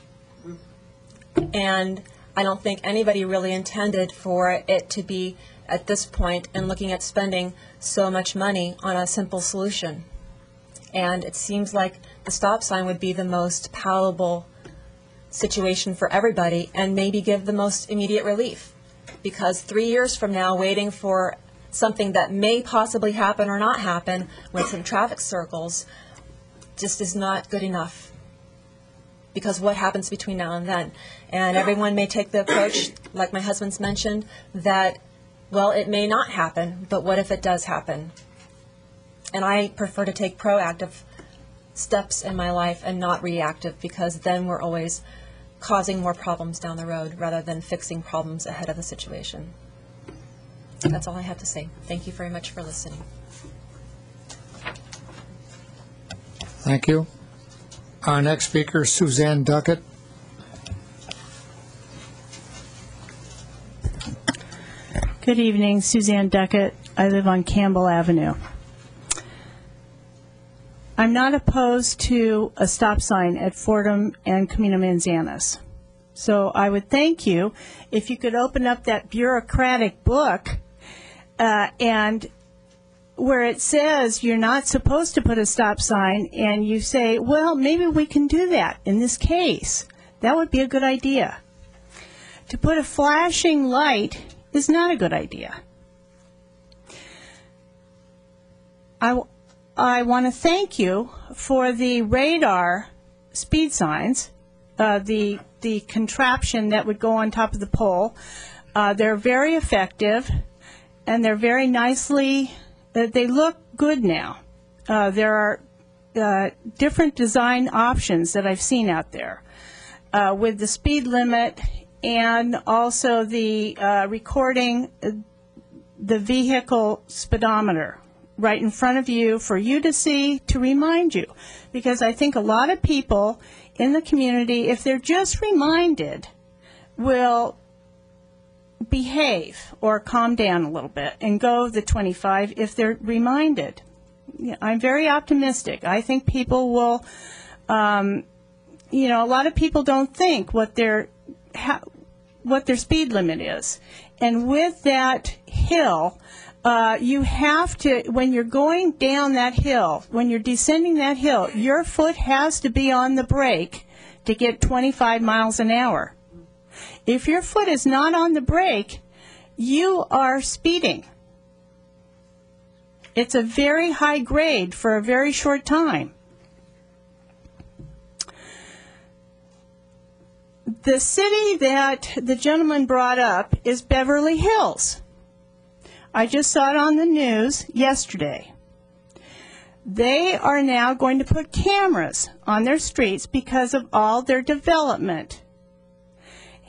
And I don't think anybody really intended for it to be at this point and looking at spending so much money on a simple solution. And it seems like the stop sign would be the most palatable situation for everybody and maybe give the most immediate relief. Because 3 years from now, waiting for something that may possibly happen or not happen with some traffic circles just is not good enough. Because what happens between now and then? And everyone may take the approach, like my husband's mentioned, that, well, it may not happen, but what if it does happen? And I prefer to take proactive steps in my life and not reactive, because then we're always causing more problems down the road rather than fixing problems ahead of the situation. That's all I have to say. Thank you very much for listening. Thank you. Our next speaker is Suzanne Duckett. Good evening, Suzanne Duckett. I live on Campbell Avenue. I'm not opposed to a stop sign at Fordham and Camino Manzanas. So I would thank you if you could open up that bureaucratic book and where it says you're not supposed to put a stop sign, and you say, well, maybe we can do that in this case. That would be a good idea. To put a flashing light is not a good idea. I want to thank you for the radar speed signs, the contraption that would go on top of the pole. They're very effective, and they're very nicely, they look good now. There are different design options that I've seen out there with the speed limit and also the recording the vehicle speedometer right in front of you for you to see, to remind you. Because I think a lot of people in the community, if they're just reminded, will behave or calm down a little bit and go the 25 if they're reminded. I'm very optimistic. I think people will, a lot of people don't think what their speed limit is. And with that hill, you have to, when you're going down that hill, when you're descending that hill, your foot has to be on the brake to get 25 miles an hour. If your foot is not on the brake, you are speeding. It's a very high grade for a very short time. The city that the gentleman brought up is Beverly Hills. I just saw it on the news yesterday. They are now going to put cameras on their streets because of all their development.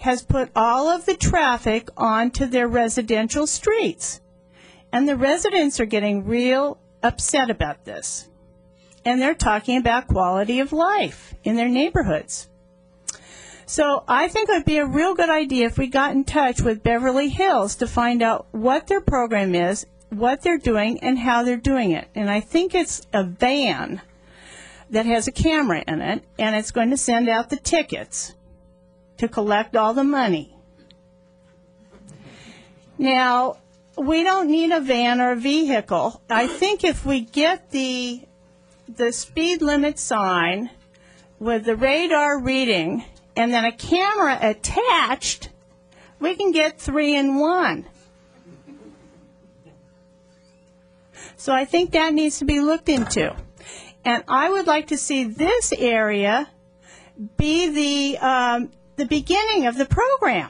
Has put all of the traffic onto their residential streets. And the residents are getting real upset about this. And they're talking about quality of life in their neighborhoods. So I think it would be a real good idea if we got in touch with Beverly Hills to find out what their program is, what they're doing, and how they're doing it. And I think it's a van that has a camera in it, and it's going to send out the tickets to collect all the money. Now, we don't need a van or a vehicle. I think if we get the speed limit sign with the radar reading and then a camera attached, we can get 3 in 1. So I think that needs to be looked into. And I would like to see this area be the beginning of the program.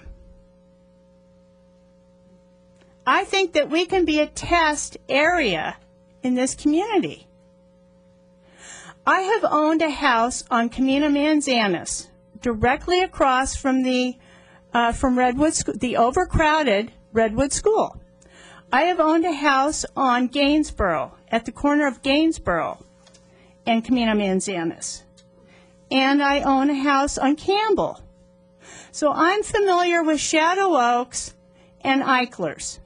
I think that we can be a test area in this community. I have owned a house on Camino Manzanas, directly across from from Redwood, the overcrowded Redwood School. I have owned a house on Gainsborough, at the corner of Gainsborough and Camino Manzanas. And I own a house on Campbell. So I'm familiar with Shadow Oaks and Eichlers.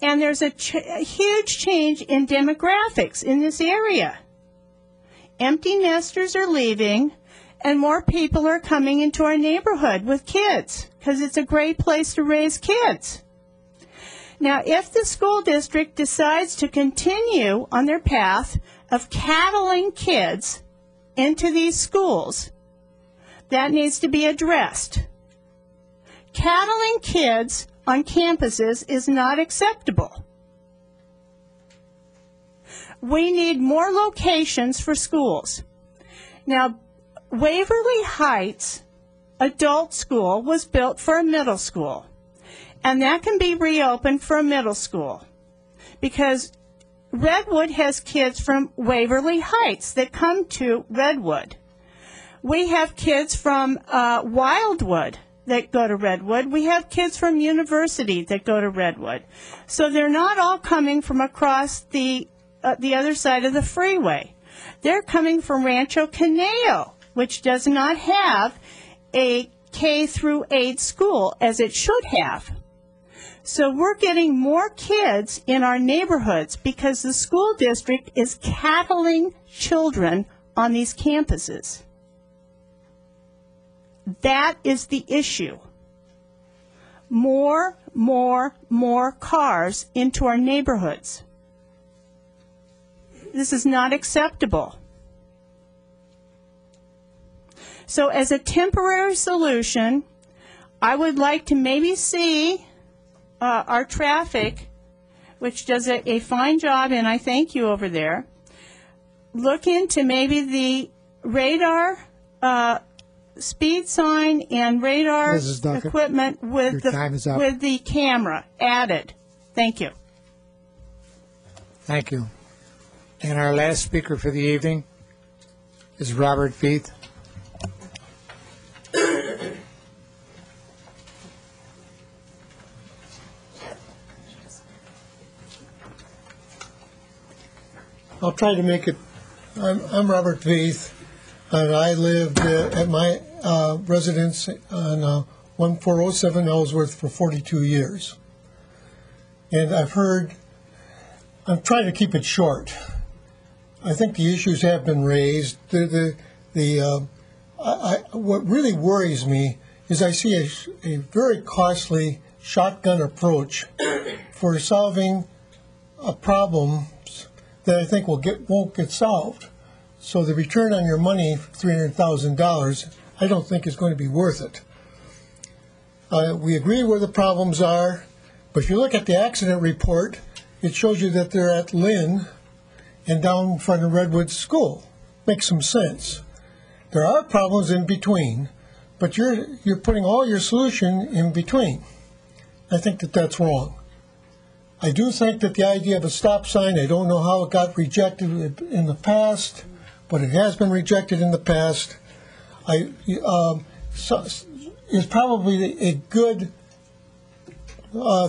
And there's a huge change in demographics in this area. Empty nesters are leaving, and more people are coming into our neighborhood with kids, because it's a great place to raise kids. Now, if the school district decides to continue on their path of cattling kids into these schools, that needs to be addressed. Cattling kids on campuses is not acceptable. We need more locations for schools. Now, Waverly Heights Adult School was built for a middle school, and that can be reopened for a middle school because Redwood has kids from Waverly Heights that come to Redwood. We have kids from Wildwood that go to Redwood. We have kids from University that go to Redwood. So they're not all coming from across the other side of the freeway. They're coming from Rancho Caneo, which does not have a K through 8 school as it should have. So we're getting more kids in our neighborhoods because the school district is cattling children on these campuses. That is the issue. More cars into our neighborhoods. This is not acceptable. So as a temporary solution, I would like to maybe see our traffic, which does a fine job, and I thank you over there, look into maybe the radar speed sign and radar equipment with the camera added. Thank you. Thank you. And our last speaker for the evening is Robert Veith. I'll try to make it. I'm Robert Veith, and I lived at my residence on 1407 Ellsworth for 42 years. And I've heard, I'm trying to keep it short. I think the issues have been raised. What really worries me is I see a very costly shotgun approach for solving a problem that I think won't get solved. So the return on your money, $300,000, I don't think is going to be worth it. We agree where the problems are, but if you look at the accident report, it shows you that they're at Lynn and down in front of Redwood School. Makes some sense. There are problems in between, but you're putting all your solution in between. I think that that's wrong. I do think that the idea of a stop sign, I don't know how it got rejected in the past, but it has been rejected in the past. It's probably a good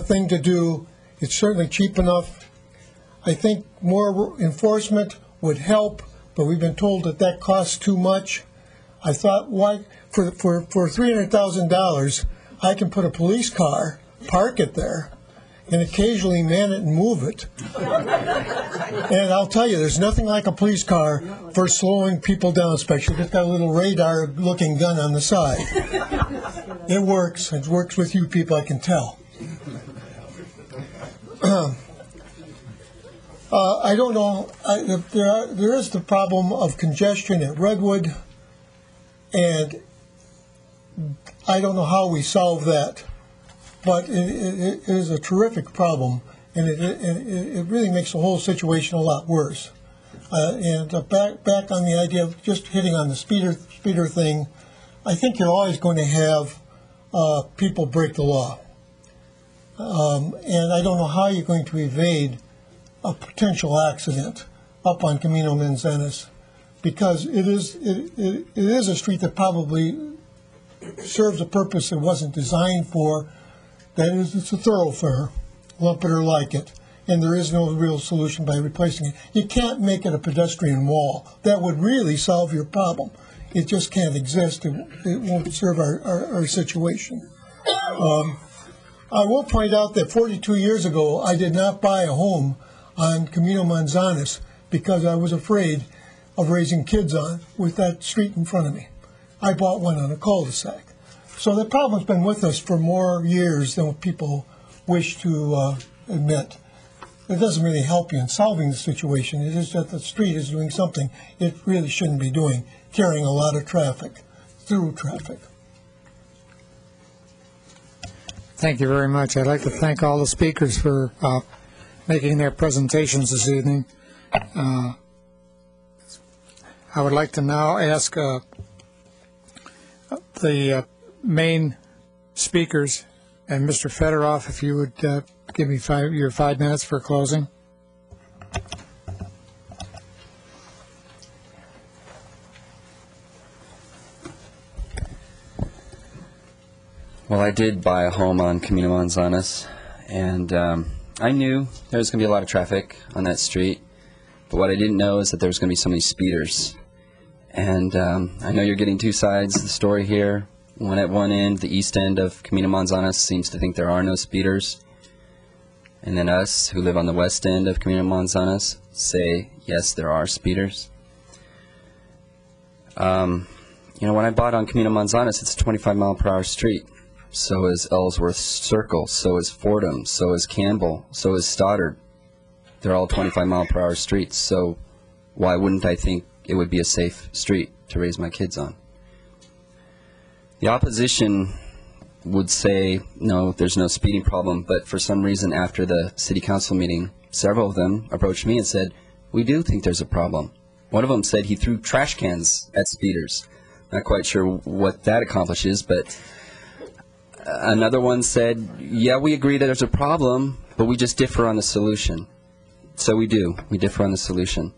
thing to do. It's certainly cheap enough. I think more enforcement would help, but we've been told that that costs too much. I thought, why, for $300,000, I can put a police car, park it there, and occasionally man it and move it. And I'll tell you, there's nothing like a police car for slowing people down, especially if it's got a little radar-looking gun on the side. It works. It works with you people, I can tell. I don't know. There is the problem of congestion at Redwood, and I don't know how we solve that. But it is a terrific problem, and it really makes the whole situation a lot worse. And back on the idea of just hitting on the speeder thing, I think you're always going to have people break the law. And I don't know how you're going to evade a potential accident up on Camino Manzanas, because it is a street that probably serves a purpose it wasn't designed for. That is, it's a thoroughfare, lump it or like it, and there is no real solution by replacing it. You can't make it a pedestrian wall. That would really solve your problem. It just can't exist. It won't serve our situation. I will point out that 42 years ago, I did not buy a home on Camino Manzanas because I was afraid of raising kids on with that street in front of me. I bought one on a cul-de-sac. So the problem's been with us for more years than what people wish to admit. It doesn't really help you in solving the situation. It is that the street is doing something it really shouldn't be doing, carrying a lot of traffic, through traffic. Thank you very much. I'd like to thank all the speakers for making their presentations this evening. I would like to now ask the main speakers and Mr. Fedorov, if you would give me your 5 minutes for closing. Well, I did buy a home on Camino Manzanas, and I knew there was going to be a lot of traffic on that street. But what I didn't know is that there was going to be so many speeders. And I know you're getting two sides of the story here. One at one end, the east end of Camino Manzanas seems to think there are no speeders. And then us, who live on the west end of Camino Manzanas, say, yes, there are speeders. You know, when I bought on Camino Manzanas, it's a 25-mile-per-hour street. So is Ellsworth Circle, so is Fordham, so is Campbell, so is Stoddard. They're all 25-mile-per-hour streets, so why wouldn't I think it would be a safe street to raise my kids on? The opposition would say, no, there's no speeding problem, but for some reason after the city council meeting, several of them approached me and said, we do think there's a problem. One of them said he threw trash cans at speeders. Not quite sure what that accomplishes, but another one said, yeah, we agree that there's a problem, but we just differ on the solution. So we do. We differ on the solution.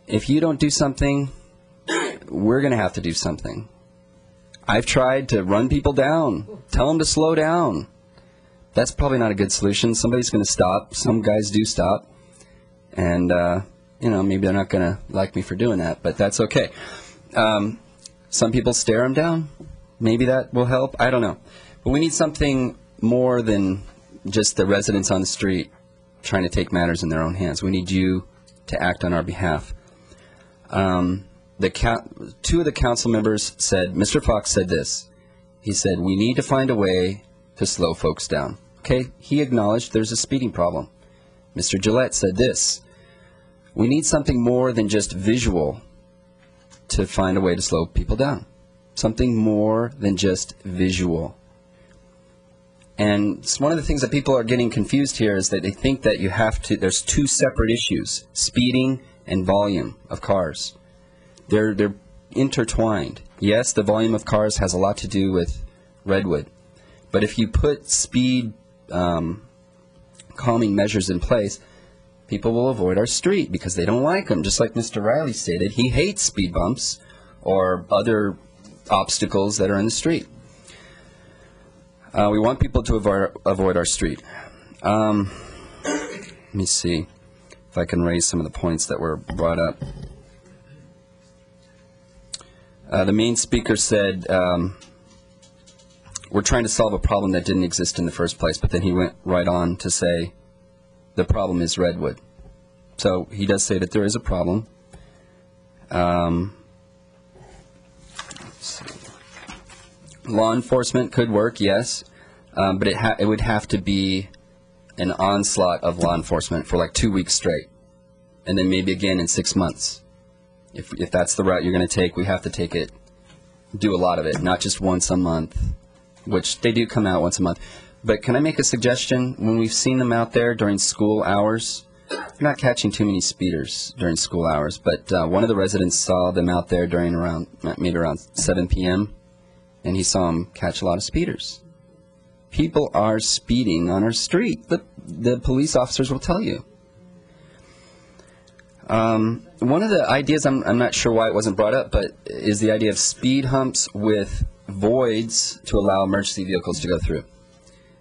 If you don't do something, we're going to have to do something. I've tried to run people down, tell them to slow down. That's probably not a good solution. Somebody's going to stop. Some guys do stop. And, you know, maybe they're not going to like me for doing that, but that's okay. Some people stare them down. Maybe that will help. I don't know. But we need something more than just the residents on the street trying to take matters in their own hands. We need you to act on our behalf. Two of the council members said, Mr. Fox said this. He said, we need to find a way to slow folks down. Okay, he acknowledged there's a speeding problem. Mr. Gillette said this. We need something more than just visual to find a way to slow people down. Something more than just visual. And one of the things that people are getting confused here is that they think that you have to, there's two separate issues, speeding and volume of cars. They're intertwined. Yes, the volume of cars has a lot to do with Redwood. But if you put speed calming measures in place, people will avoid our street because they don't like them. Just like Mr. Riley stated, he hates speed bumps or other obstacles that are in the street. We want people to avoid our street. Let me see if I can raise some of the points that were brought up. The main speaker said, we're trying to solve a problem that didn't exist in the first place, but then he went right on to say, the problem is Redwood. So he does say that there is a problem. Law enforcement could work, yes, but it would have to be an onslaught of law enforcement for like 2 weeks straight, and then maybe again in 6 months. If that's the route you're going to take, we have to take it, do a lot of it, not just once a month, which they do come out once a month. But can I make a suggestion? When we've seen them out there during school hours, they're not catching too many speeders during school hours, but one of the residents saw them out there during maybe around 7 p.m., and he saw them catch a lot of speeders. People are speeding on our street. The police officers will tell you. One of the ideas, I'm not sure why it wasn't brought up, but is the idea of speed humps with voids to allow emergency vehicles to go through.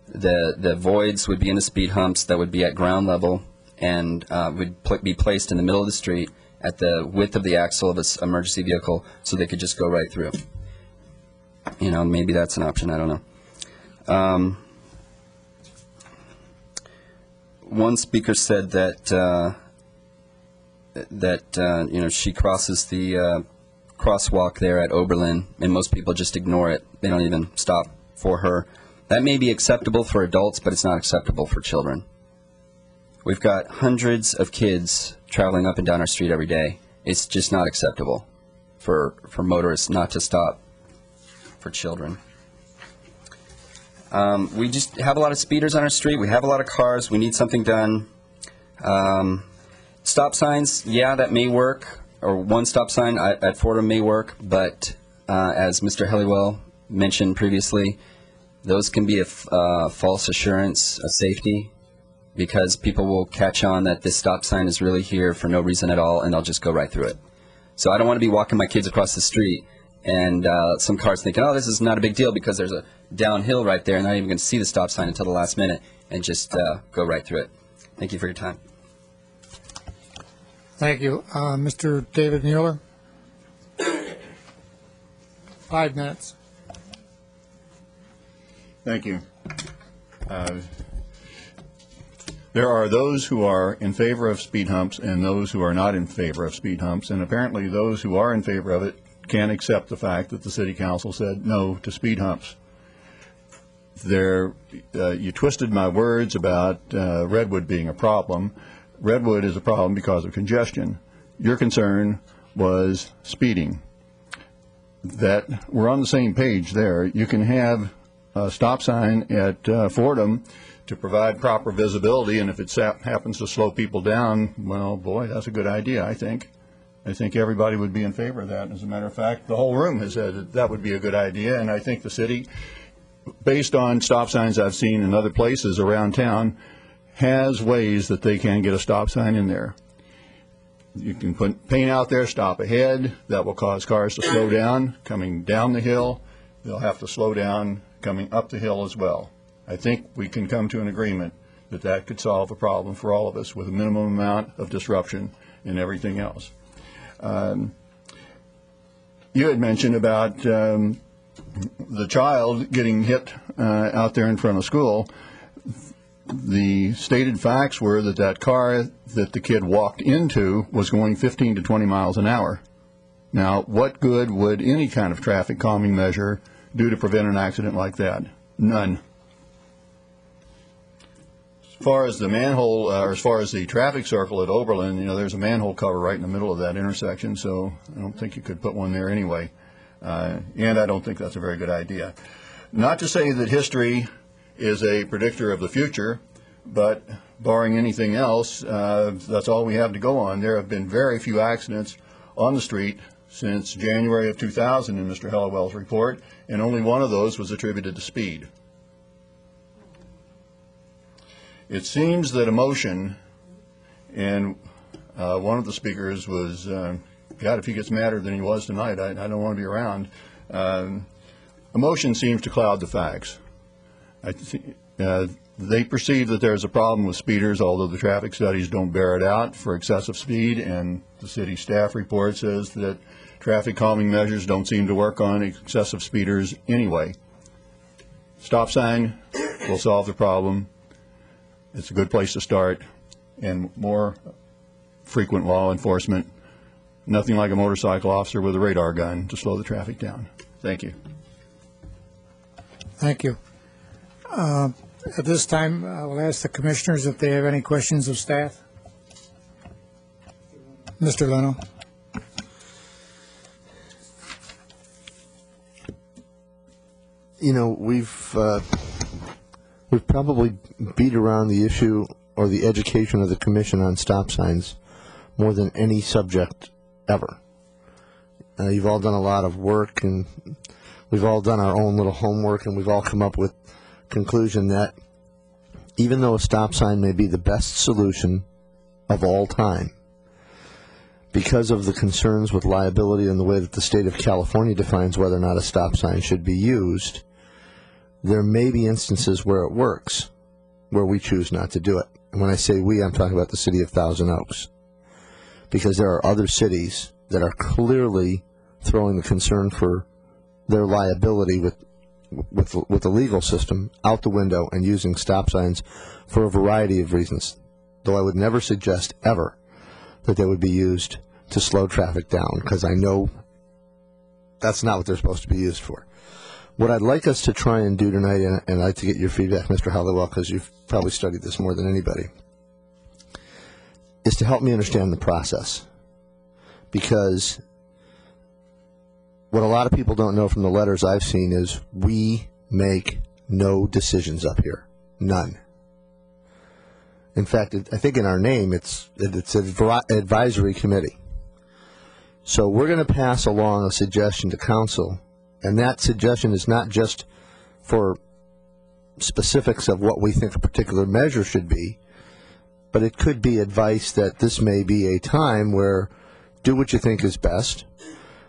The voids would be in the speed humps that would be at ground level and would be placed in the middle of the street at the width of the axle of an emergency vehicle so they could just go right through. You know, maybe that's an option, I don't know. One speaker said that you know, she crosses the crosswalk there at Oberlin, and most people just ignore it. They don't even stop for her. That may be acceptable for adults, but it's not acceptable for children. We've got hundreds of kids traveling up and down our street every day. It's just not acceptable for motorists not to stop for children. We just have a lot of speeders on our street. We have a lot of cars. We need something done. Stop signs, yeah, that may work, or one stop sign at Fordham may work, but as Mr. Helliwell mentioned previously, those can be a false assurance of safety because people will catch on that this stop sign is really here for no reason at all, and they'll just go right through it. So I don't want to be walking my kids across the street and some cars thinking, oh, this is not a big deal because there's a downhill right there, and not even going to see the stop sign until the last minute and just go right through it. Thank you for your time. Thank you. Mr. David Mueller? 5 minutes. Thank you. There are those who are in favor of speed humps and those who are not in favor of speed humps, and apparently those who are in favor of it can't accept the fact that the City Council said no to speed humps. You twisted my words about Redwood being a problem. Redwood is a problem because of congestion. Your concern was speeding. That we're on the same page there. You can have a stop sign at Fordham to provide proper visibility, and if it happens to slow people down, well, boy, that's a good idea, I think. I think everybody would be in favor of that. As a matter of fact, the whole room has said that would be a good idea, and I think the city, based on stop signs I've seen in other places around town, has ways that they can get a stop sign in there. You can put paint out there, stop ahead. That will cause cars to slow down coming down the hill. They'll have to slow down coming up the hill as well. I think we can come to an agreement that that could solve a problem for all of us with a minimum amount of disruption and everything else. You had mentioned about the child getting hit out there in front of school. The stated facts were that that car that the kid walked into was going 15 to 20 miles an hour. Now, what good would any kind of traffic calming measure do to prevent an accident like that? None. As far as the manhole, or as far as the traffic circle at Oberlin, there's a manhole cover right in the middle of that intersection, so I don't think you could put one there anyway. And I don't think that's a very good idea. Not to say that history is a predictor of the future, but barring anything else, that's all we have to go on. There have been very few accidents on the street since January of 2000 in Mr. Hellawell's report, and only one of those was attributed to speed. It seems that emotion, and one of the speakers was, God, if he gets madder than he was tonight, I don't want to be around. Emotion seems to cloud the facts. They perceive that there's a problem with speeders, although the traffic studies don't bear it out for excessive speed, and the city staff report says that traffic calming measures don't seem to work on excessive speeders anyway. Stop sign will solve the problem. It's a good place to start, and more frequent law enforcement. Nothing like a motorcycle officer with a radar gun to slow the traffic down. Thank you. Thank you. At this time, I will ask the commissioners if they have any questions of staff. Mr. Leno. We've probably beat around the issue or the education of the commission on stop signs more than any subject ever. You've all done a lot of work, and we've all done our own little homework, and we've all come up with conclusion that even though a stop sign may be the best solution of all time, because of the concerns with liability and the way that the state of California defines whether or not a stop sign should be used, there may be instances where it works, where we choose not to do it. And when I say we, I'm talking about the city of Thousand Oaks, because there are other cities that are clearly throwing the concern for their liability with the legal system out the window and using stop signs for a variety of reasons, though I would never suggest ever that they would be used to slow traffic down, because I know that's not what they're supposed to be used for. What I'd like us to try and do tonight, and I'd like to get your feedback, Mr. Hallowell, because you've probably studied this more than anybody, is to help me understand the process. Because what a lot of people don't know from the letters I've seen is we make no decisions up here. None. In fact, I think in our name it's an advisory committee. So we're going to pass along a suggestion to council, and that suggestion is not just for specifics of what we think a particular measure should be, but it could be advice that this may be a time where do what you think is best.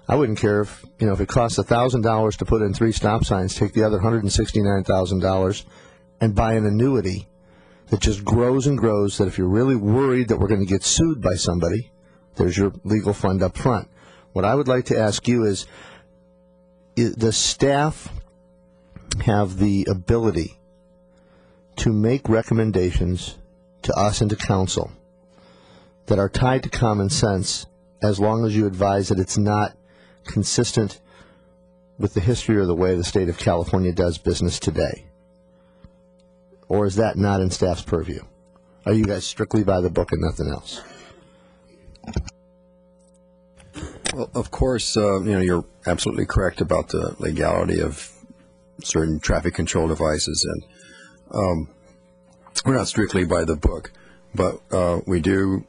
I wouldn't care if it costs $1,000 to put in 3 stop signs, take the other $169,000 and buy an annuity that just grows and grows, that if you're really worried that we're going to get sued by somebody, There's your legal fund up front. What I would like to ask you is the staff have the ability to make recommendations to us and to council that are tied to common sense, as long as you advise that it's not consistent with the history or the way the state of California does business today? Or is that not in staff's purview? Are you guys strictly by the book and nothing else? Well, of course, you're absolutely correct about the legality of certain traffic control devices, and we're not strictly by the book, but we do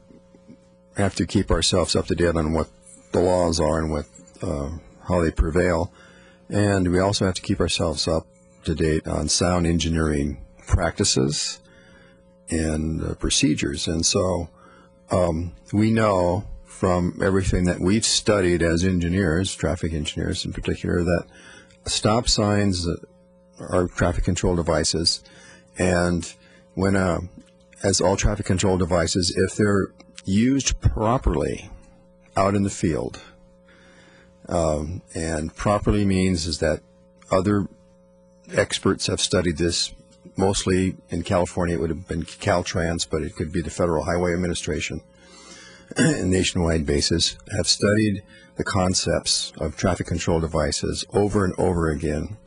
have to keep ourselves up to date on what the laws are and what how they prevail, and we also have to keep ourselves up to date on sound engineering practices and procedures. And so we know from everything that we've studied as engineers, traffic engineers in particular, that stop signs are traffic control devices, and when as all traffic control devices, if they're used properly out in the field, and properly means is that other experts have studied this. Mostly in California it would have been Caltrans, but it could be the Federal Highway Administration, and nationwide basis have studied the concepts of traffic control devices over and over again,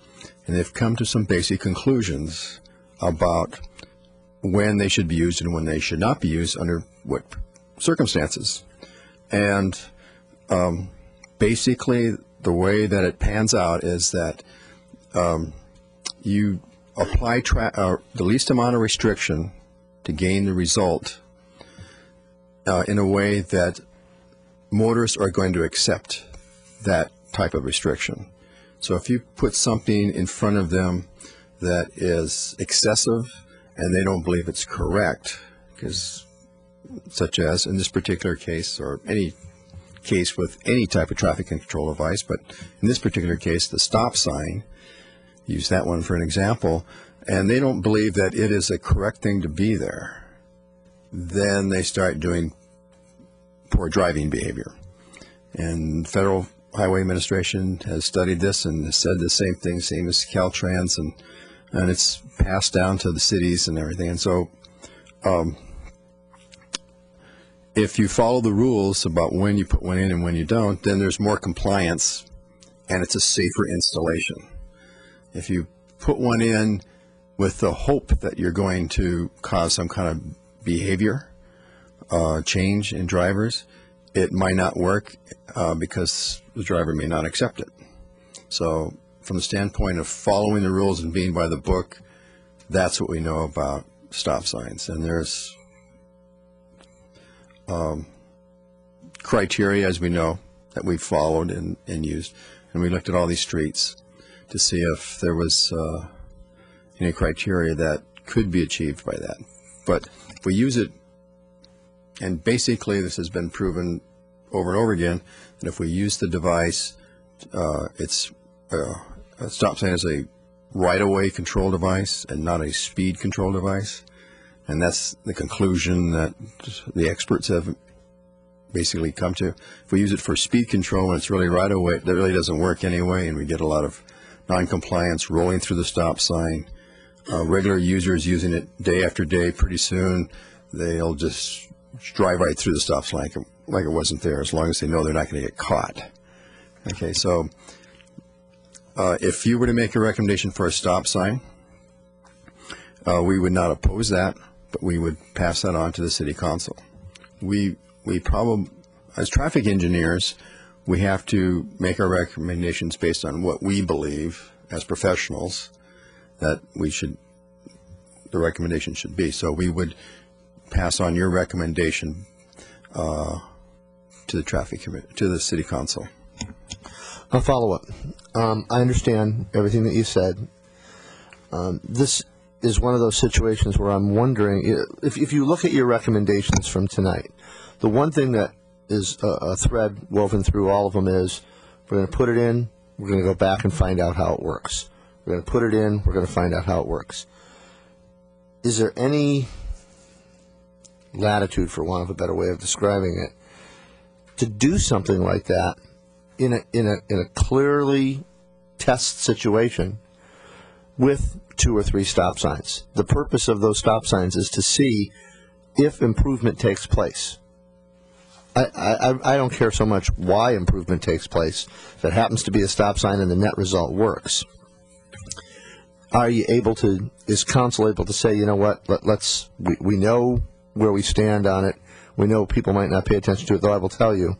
and they've come to some basic conclusions about when they should be used and when they should not be used under what circumstances. And basically the way that it pans out is that you apply the least amount of restriction to gain the result in a way that motorists are going to accept that type of restriction. So if you put something in front of them that is excessive and they don't believe it's correct, because such as in this particular case, or any case with any type of traffic control device, but in this particular case, the stop sign, use that one for an example, and they don't believe that it is a correct thing to be there, then they start doing poor driving behavior. And Federal Highway Administration has studied this and has said the same thing, same as Caltrans, and it's passed down to the cities and everything. And so if you follow the rules about when you put one in and when you don't, then there's more compliance and it's a safer installation. If you put one in with the hope that you're going to cause some kind of behavior change in drivers, it might not work because the driver may not accept it. So from the standpoint of following the rules and being by the book, that's what we know about stop signs. And there's criteria, as we know, that we followed and used. And we looked at all these streets to see if there was any criteria that could be achieved by that. But if we use it, and basically this has been proven over and over again, that if we use the device, it's a stop sign is a right-of-way control device and not a speed control device. And that's the conclusion that the experts have basically come to. If we use it for speed control and it's really right-of-way, that really doesn't work anyway, and we get a lot of non-compliance rolling through the stop sign. Regular users using it day after day, pretty soon they'll just drive right through the stop sign like it wasn't there, as long as they know they're not going to get caught. Okay, so if you were to make a recommendation for a stop sign, we would not oppose that, but we would pass that on to the city council. We probably, as traffic engineers, we have to make our recommendations based on what we believe as professionals that the recommendation should be. So we would pass on your recommendation to the city council. A follow-up. I understand everything that you said. This is one of those situations where I'm wondering, if you look at your recommendations from tonight, the one thing that is a thread woven through all of them is we're going to put it in, we're going to go back and find out how it works. We're going to put it in, we're going to find out how it works. Is there any latitude, for want of a better way of describing it, to do something like that in a clearly test situation with 2 or 3 stop signs. The purpose of those stop signs is to see if improvement takes place. I don't care so much why improvement takes place. If it happens to be a stop sign and the net result works, is council able to say, you know what, we know where we stand on it. We know people might not pay attention to it, though I will tell you,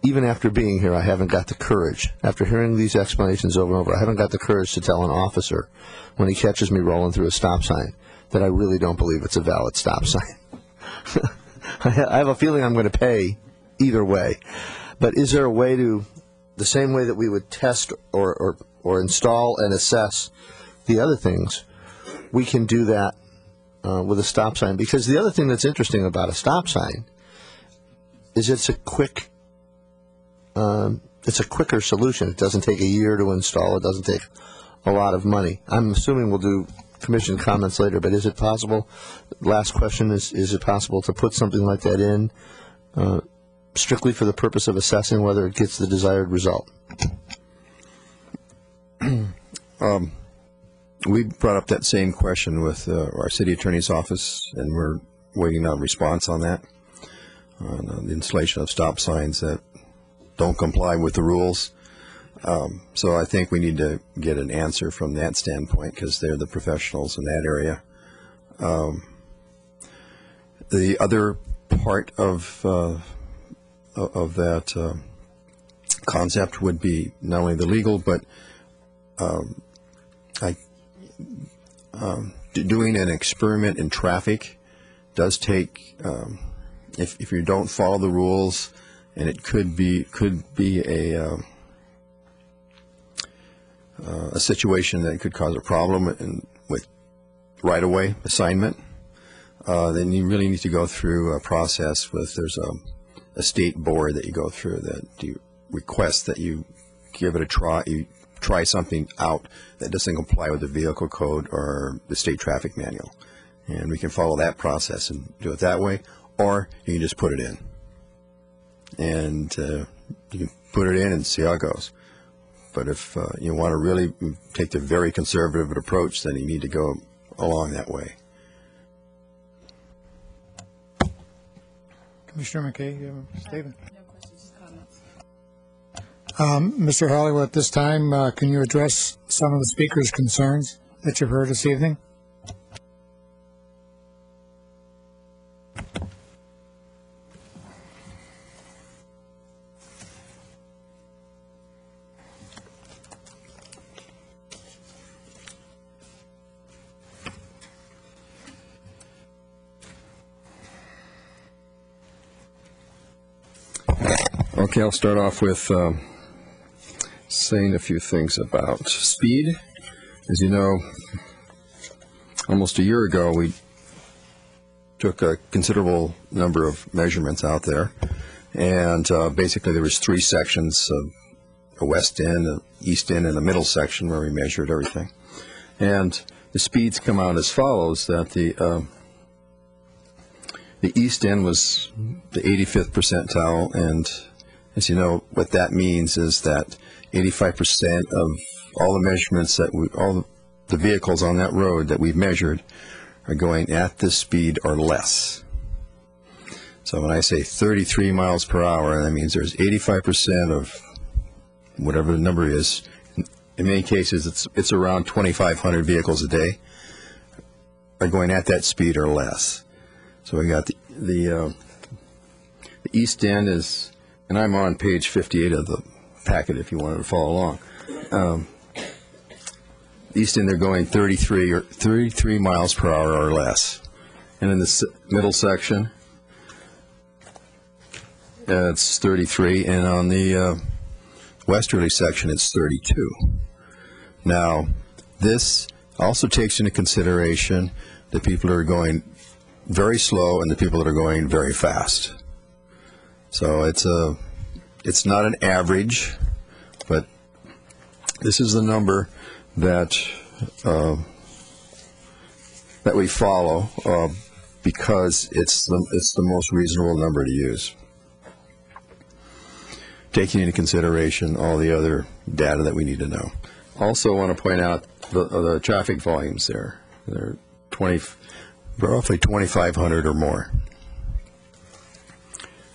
even after being here, I haven't got the courage. After hearing these explanations over and over, I haven't got the courage to tell an officer when he catches me rolling through a stop sign that I really don't believe it's a valid stop sign. I have a feeling I'm going to pay either way. But is there a way to, the same way that we would test or install and assess the other things, we can do that with a stop sign? Because the other thing that's interesting about a stop sign is it's a quicker solution. It doesn't take a year to install. It doesn't take a lot of money. I'm assuming we'll do commission comments later, but is it possible, last question, is it possible to put something like that in strictly for the purpose of assessing whether it gets the desired result? We brought up that same question with our city attorney's office, and we're waiting on a response on that, on the installation of stop signs that don't comply with the rules. So I think we need to get an answer from that standpoint, because they're the professionals in that area. The other part of that concept would be not only the legal, but doing an experiment in traffic does take, if you don't follow the rules, and it could be a situation that could cause a problem with right-of-way assignment, then you really need to go through a process there's a state board that you go through that you request that you give it a try, you try something out that doesn't comply with the vehicle code or the state traffic manual. And we can follow that process and do it that way, or you can just put it in. And you can put it in and see how it goes. But if you want to really take the very conservative approach, then you need to go along that way. Commissioner McKay, you have a statement? No questions, just comments. Mr. Hollywood, at this time, can you address some of the speakers' concerns that you've heard this evening? Okay, I'll start off with saying a few things about speed. As you know, almost a year ago, we took a considerable number of measurements out there, and basically there was 3 sections, a west end, an east end, and a middle section where we measured everything. And the speeds come out as follows, that the east end was the 85th percentile, and as you know, what that means is that 85% of all the measurements all the vehicles on that road that we've measured are going at this speed or less. So when I say 33 miles per hour, that means there's 85% of whatever the number is. In many cases, it's around 2,500 vehicles a day are going at that speed or less. So we got the east end is, and I'm on page 58 of the packet if you wanted to follow along. East end, they're going 33 miles per hour or less. And in the middle section, it's 33, and on the westerly section, it's 32. Now, this also takes into consideration the people that are going very slow and the people that are going very fast. So it's not an average, but this is the number that we follow because it's the most reasonable number to use, taking into consideration all the other data that we need to know. Also want to point out the traffic volumes there. They're roughly 2,500 or more.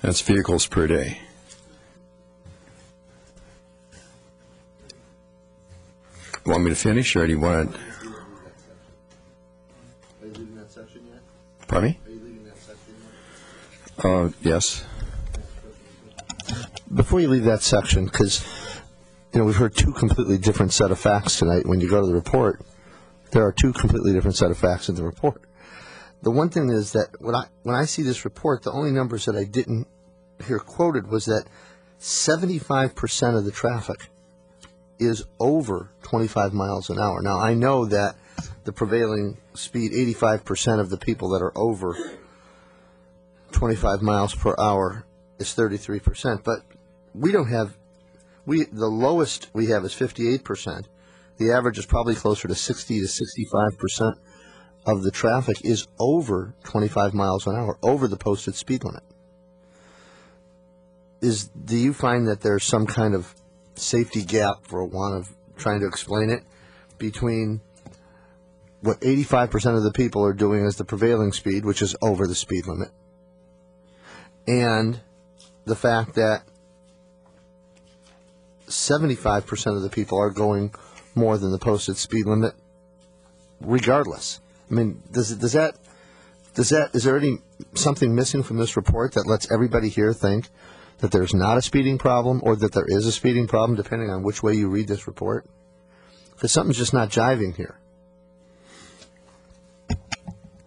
That's vehicles per day. Want me to finish, or do you want to? Are you leaving that section yet? Pardon me? Are you leaving that section yet? Yes. Before you leave that section, because we've heard two completely different set of facts tonight. When you go to the report, there are two completely different set of facts in the report. The one thing is that when I see this report, the only numbers that I didn't hear quoted was that 75% of the traffic is over 25 miles an hour. Now, I know that the prevailing speed, 85% of the people that are over 25 miles per hour is 33%, but we don't have, the lowest we have is 58%. The average is probably closer to 60 to 65% of the traffic is over 25 miles an hour, over the posted speed limit. Do you find that there's some kind of safety gap, for want of trying to explain it, between what 85% of the people are doing as the prevailing speed, which is over the speed limit, and the fact that 75% of the people are going more than the posted speed limit regardless? I mean, is there something missing from this report that lets everybody here think that there's not a speeding problem, or that there is a speeding problem, depending on which way you read this report? Because something's just not jiving here.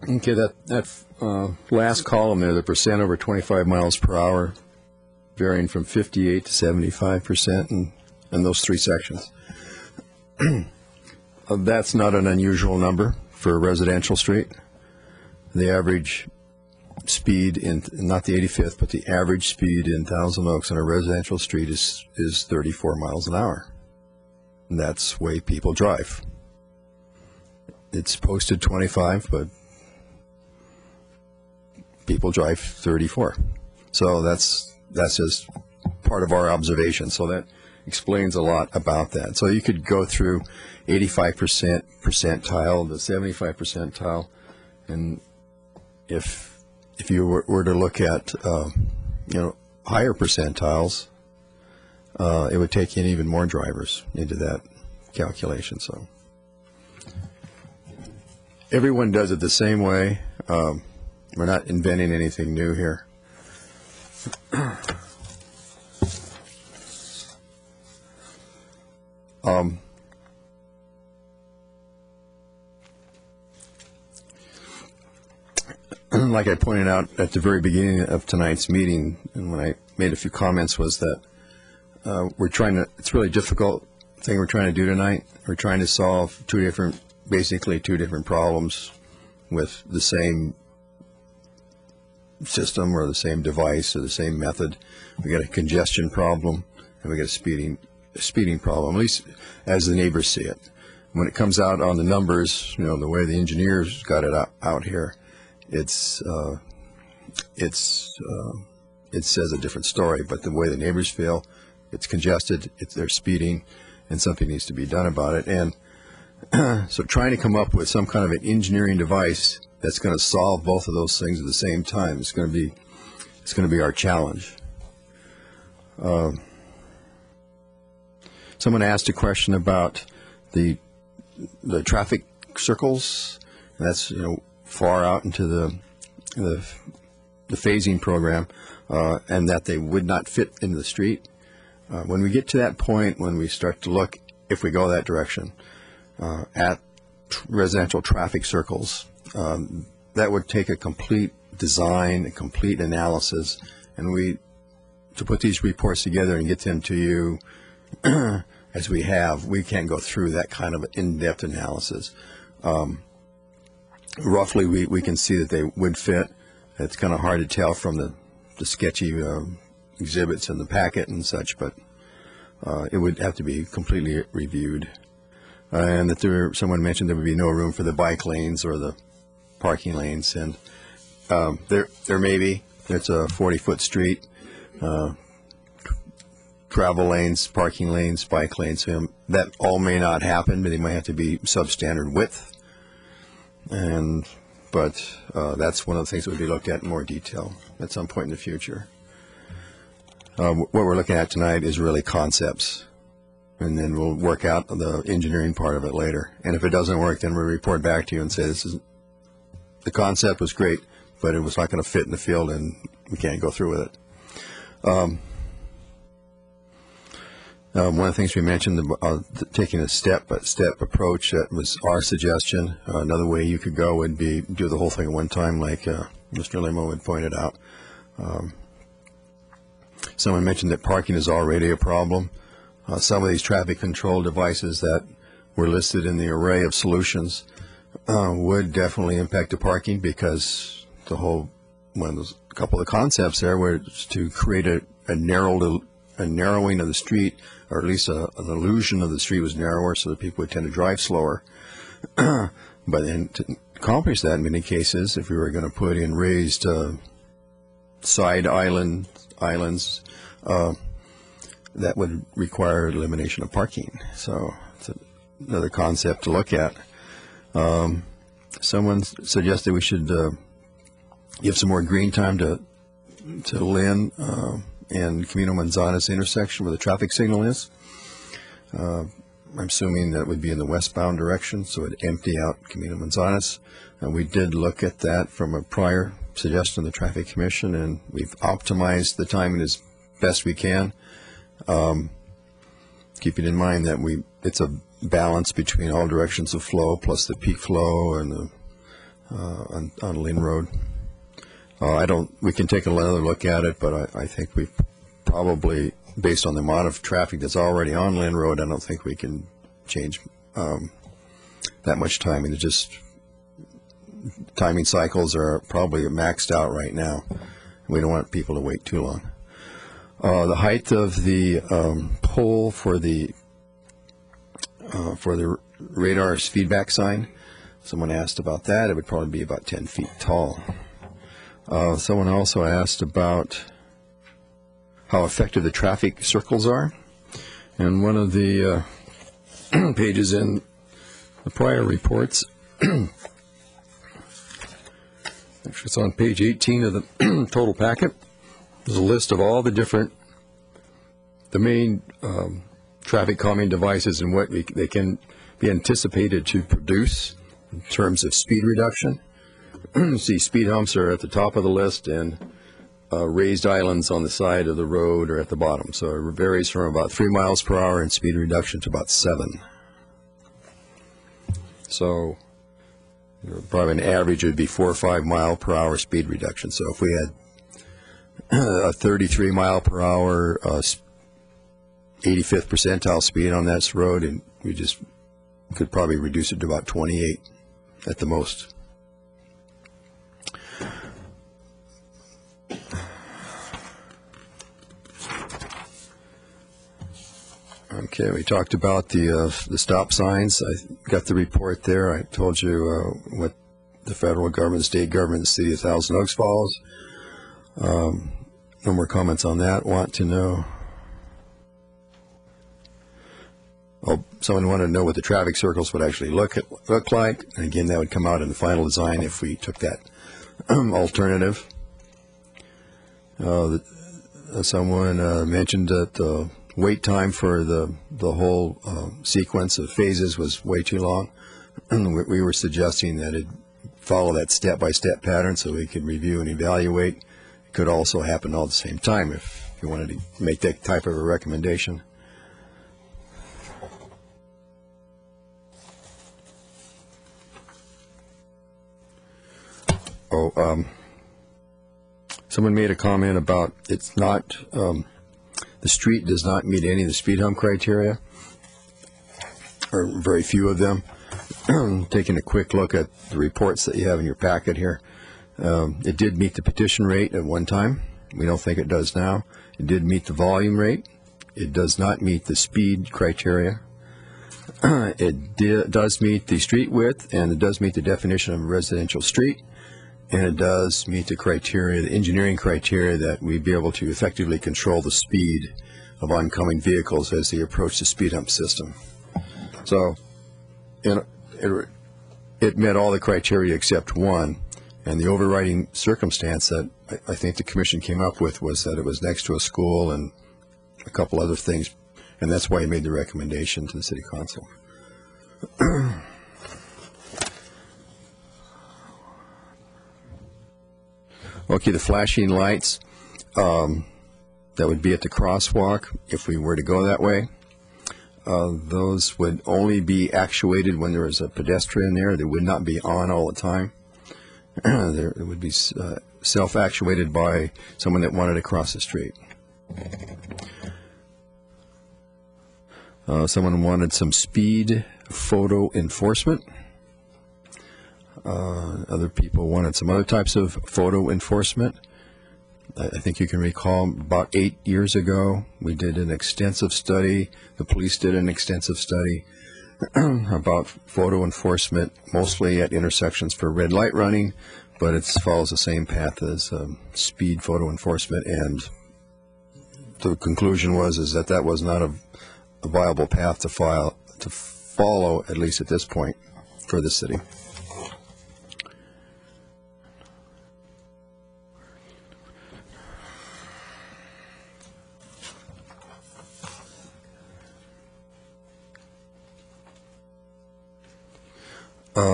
Okay, that last column there, the percent over 25 miles per hour, varying from 58 to 75% in those three sections. That's not an unusual number for a residential street. The average speed in, not the 85th, but the average speed in Thousand Oaks on a residential street is 34 miles an hour. And that's the way people drive. It's posted 25, but people drive 34. So that's just part of our observation. So that explains a lot about that. So you could go through 85% percentile to 75 percentile, and if you were to look at higher percentiles, it would take in even more drivers into that calculation. So everyone does it the same way. We're not inventing anything new here. Like I pointed out at the very beginning of tonight's meeting, and when I made a few comments, was that it's really difficult thing we're trying to do tonight. We're trying to solve basically two different problems with the same system or the same device or the same method. We got a congestion problem and we got a speeding problem, at least as the neighbors see it. When it comes out on the numbers, the way the engineers got it out here, it says a different story. But the way the neighbors feel, it's congested, they're speeding, and something needs to be done about it. And so trying to come up with some kind of an engineering device that's going to solve both of those things at the same time is going to be our challenge. Someone asked a question about the traffic circles. That's far out into the phasing program, and that they would not fit into the street. When we get to that point, when we start to look, if we go that direction, at residential traffic circles, that would take a complete design, a complete analysis, and to put these reports together and get them to you as we can't go through that kind of in-depth analysis. Roughly, we can see that they would fit. It's kind of hard to tell from the sketchy exhibits in the packet and such, but it would have to be completely reviewed. And that someone mentioned there would be no room for the bike lanes or the parking lanes, and There may be. It's a 40-foot street. Travel lanes, parking lanes, bike lanes. That all may not happen, but they might have to be substandard width. But that's one of the things that would be looked at in more detail at some point in the future. What we're looking at tonight is really concepts, and then we'll work out the engineering part of it later. And if it doesn't work, then we'll report back to you and say the concept was great, but it was not going to fit in the field, and we can't go through with it. One of the things we mentioned, taking a step-by-step approach, that was our suggestion. Another way you could go would be do the whole thing at one time, like Mr. Limo had pointed out. Someone mentioned that parking is already a problem. Some of these traffic control devices that were listed in the array of solutions would definitely impact the parking, because a couple of the concepts there were to create a narrowing of the street, or at least an illusion of the street was narrower so that people would tend to drive slower. But then to accomplish that, in many cases, if we were going to put in raised side islands, that would require elimination of parking. So it's another concept to look at. Someone suggested we should give some more green time to Lynn and Camino Manzanas intersection where the traffic signal is. I'm assuming that would be in the westbound direction, so it would empty out Camino Manzanas. We did look at that from a prior suggestion of the Traffic Commission, and we've optimized the timing as best we can, keeping in mind that it's a balance between all directions of flow plus the peak flow and the on Lynn Road. We can take another look at it, but I think we've probably, based on the amount of traffic that's already on Lynn Road, I don't think we can change that much timing. It's just timing cycles are probably maxed out right now. We don't want people to wait too long. The height of the pole for the radar's feedback sign, someone asked about that. It would probably be about 10 feet tall. Someone also asked about how effective the traffic circles are. And one of the pages in the prior reports, actually it's on page 18 of the total packet, there's a list of all the main traffic calming devices and what they can be anticipated to produce in terms of speed reduction. See, speed humps are at the top of the list, and raised islands on the side of the road are at the bottom. So it varies from about 3 miles per hour in speed reduction to about 7. So probably an average would be 4 or 5 mile per hour speed reduction. So if we had a 33 mile per hour 85th percentile speed on that road, and we just could probably reduce it to about 28 at the most. Okay, we talked about the stop signs. I got the report there. I told you what the federal government, state government, the city of Thousand Oaks follows. No more comments on that. Want to know? Oh, someone wanted to know what the traffic circles would actually look like. And again, that would come out in the final design if we took that alternative. Someone mentioned that the wait time for the whole sequence of phases was way too long. We were suggesting that it follow that step-by-step pattern so we could review and evaluate. It could also happen all at the same time if you wanted to make that type of a recommendation. Someone made a comment about it's not, the street does not meet any of the speed hump criteria, or very few of them. Taking a quick look at the reports that you have in your packet here, it did meet the petition rate at one time. We don't think it does now. It did meet the volume rate. It does not meet the speed criteria. It does meet the street width, and it does meet the definition of a residential street. and it does meet the criteria, the engineering criteria, that we be able to effectively control the speed of oncoming vehicles as they approach the speed hump system. So it met all the criteria except one, and the overriding circumstance that I think the commission came up with was that it was next to a school and a couple other things, and that's why he made the recommendation to the city council. Okay, the flashing lights, that would be at the crosswalk if we were to go that way. Those would only be actuated when there is a pedestrian there. They would not be on all the time. It would be self-actuated by someone that wanted to cross the street. Someone wanted some speed photo enforcement. Other people wanted some other types of photo enforcement. I think you can recall about 8 years ago, we did an extensive study, the police did an extensive study about photo enforcement, mostly at intersections for red light running, but it follows the same path as speed photo enforcement, and the conclusion was that that was not a viable path to follow, at least at this point, for the city.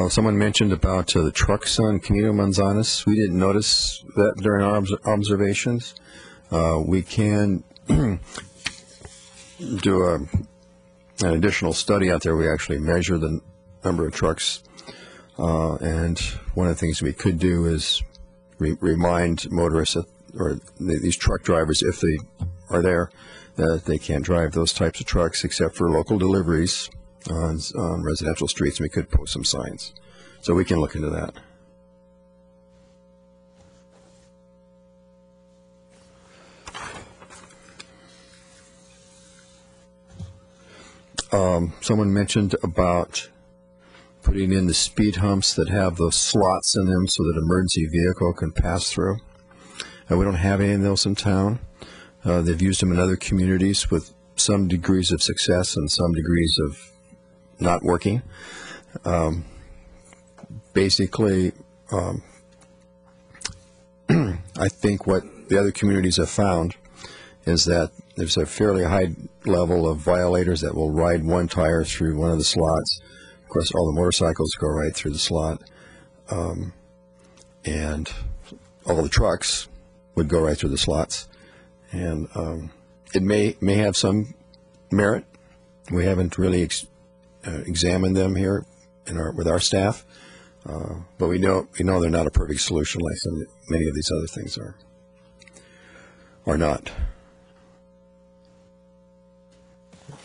Someone mentioned about the trucks on Camino Manzanas. We didn't notice that during our observations. We can do an additional study out there. We actually measure the number of trucks, and one of the things we could do is remind motorists or these truck drivers, if they are there, that they can't drive those types of trucks except for local deliveries on residential streets, and we could post some signs. So we can look into that. Someone mentioned about putting in the speed humps that have those slots in them so that an emergency vehicle can pass through. We don't have any of those in town. They've used them in other communities with some degrees of success and some degrees of not working. Basically, I think what the other communities have found is that there's a fairly high level of violators that will ride one tire through one of the slots. Of course, all the motorcycles go right through the slot, and all the trucks would go right through the slots. And it may have some merit. We haven't really examined them here with our staff, but we know they're not a perfect solution like many of these other things are not.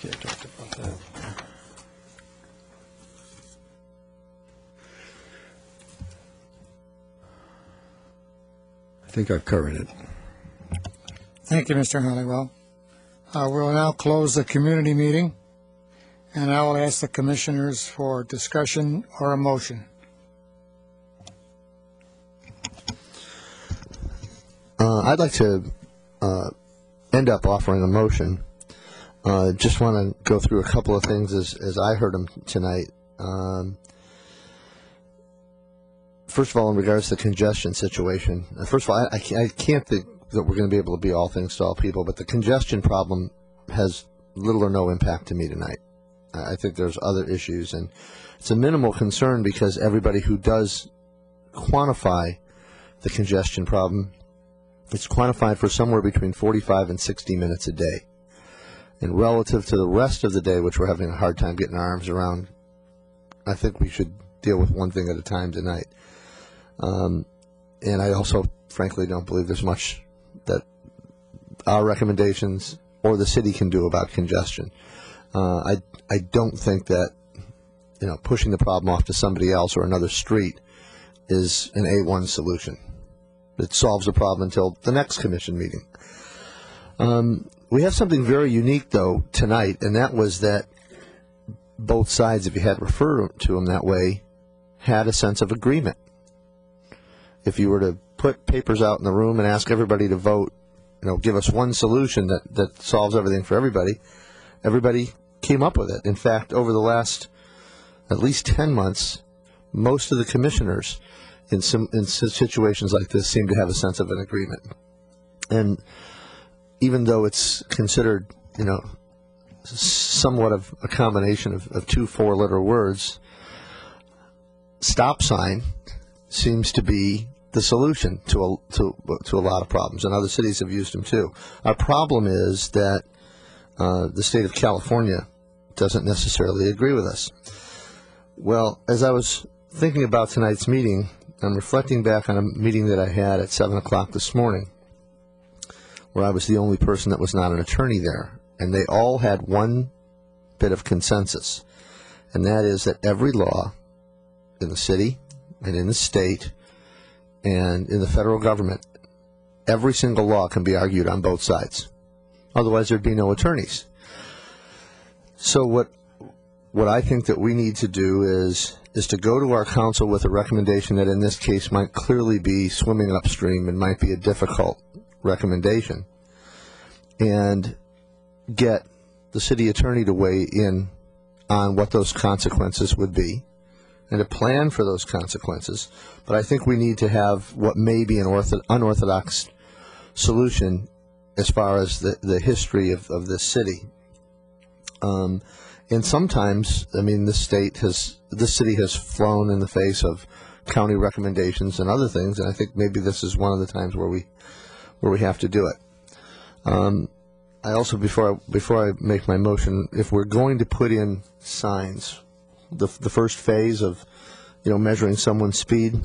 Okay, I talked about that. I think I've covered it. Thank you, Mr. Honeywell. We'll now close the community meeting, and I will ask the commissioners for discussion or a motion. I'd like to end up offering a motion. Just want to go through a couple of things as I heard them tonight. First of all, in regards to the congestion situation, first of all, I can't think that we're going to be able to be all things to all people, but the congestion problem has little or no impact to me tonight. I think there's other issues, and it's a minimal concern because everybody who does quantify the congestion problem, it's quantified for somewhere between 45 and 60 minutes a day. And relative to the rest of the day, which we're having a hard time getting our arms around, I think we should deal with one thing at a time tonight. And I also, frankly, don't believe there's much that our recommendations or the city can do about congestion. I don't think that pushing the problem off to somebody else or another street is an A1 solution. It solves the problem until the next commission meeting. We have something very unique, though, tonight, and that was that both sides, if you had referred to them that way, had a sense of agreement. if you were to put papers out in the room and ask everybody to vote, give us one solution that solves everything for everybody, everybody came up with it. In fact, over the last at least 10 months, most of the commissioners in situations like this seem to have a sense of an agreement. And even though it's considered, somewhat of a combination of two four-letter words, stop sign seems to be the solution to a lot of problems, and other cities have used them too. Our problem is that the state of California doesn't necessarily agree with us. Well, as I was thinking about tonight's meeting, I'm reflecting back on a meeting that I had at 7 o'clock this morning, where I was the only person that was not an attorney there, and they all had one bit of consensus, and that is that every law in the city and in the state and in the federal government, every single law can be argued on both sides. Otherwise, there'd be no attorneys. So what I think that we need to do is to go to our council with a recommendation that in this case might clearly be swimming upstream and might be a difficult recommendation, and get the city attorney to weigh in on what those consequences would be and to plan for those consequences. But I think we need to have what may be an unorthodox solution as far as the history of this city. And sometimes, this city has flown in the face of county recommendations and other things, and I think maybe this is one of the times where we have to do it. I also, before I make my motion, if we're going to put in signs, the first phase of measuring someone's speed,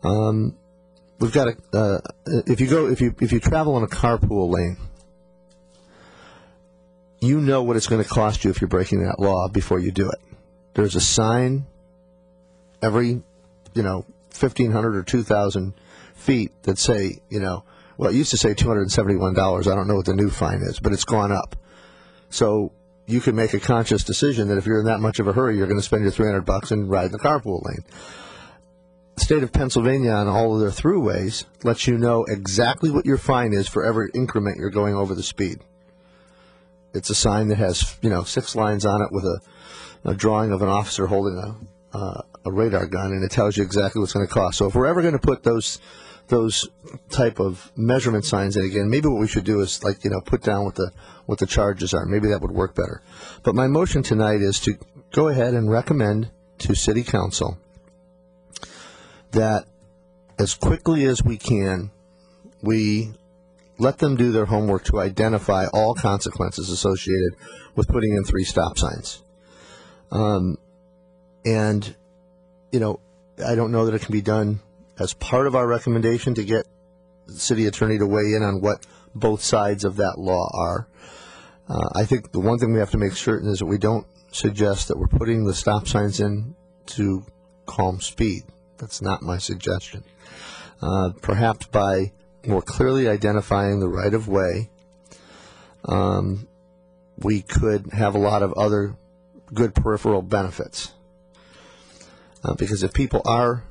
we've got to if you travel in a carpool lane, you know what it's going to cost you if you're breaking that law before you do it. There's a sign every 1,500 or 2,000 feet that say, well, it used to say $271. I don't know what the new fine is, but it's gone up. So you can make a conscious decision that if you're in that much of a hurry, you're going to spend your $300 and ride in the carpool lane. The state of Pennsylvania on all of their throughways lets you know exactly what your fine is for every increment you're going over the speed. It's a sign that has 6 lines on it with a drawing of an officer holding a radar gun, and it tells you exactly what's going to cost. So if we're ever going to put those type of measurement signs in again, maybe what we should do is put down what the charges are. Maybe that would work better. But my motion tonight is to go ahead and recommend to City Council that as quickly as we can, we let them do their homework to identify all consequences associated with putting in 3 stop signs. And I don't know that it can be done as part of our recommendation to get the city attorney to weigh in on what both sides of that law are. I think the one thing we have to make certain is that we don't suggest that we're putting the stop signs in to calm speed. That's not my suggestion. Perhaps by more clearly identifying the right-of-way, we could have a lot of other good peripheral benefits. Because if people are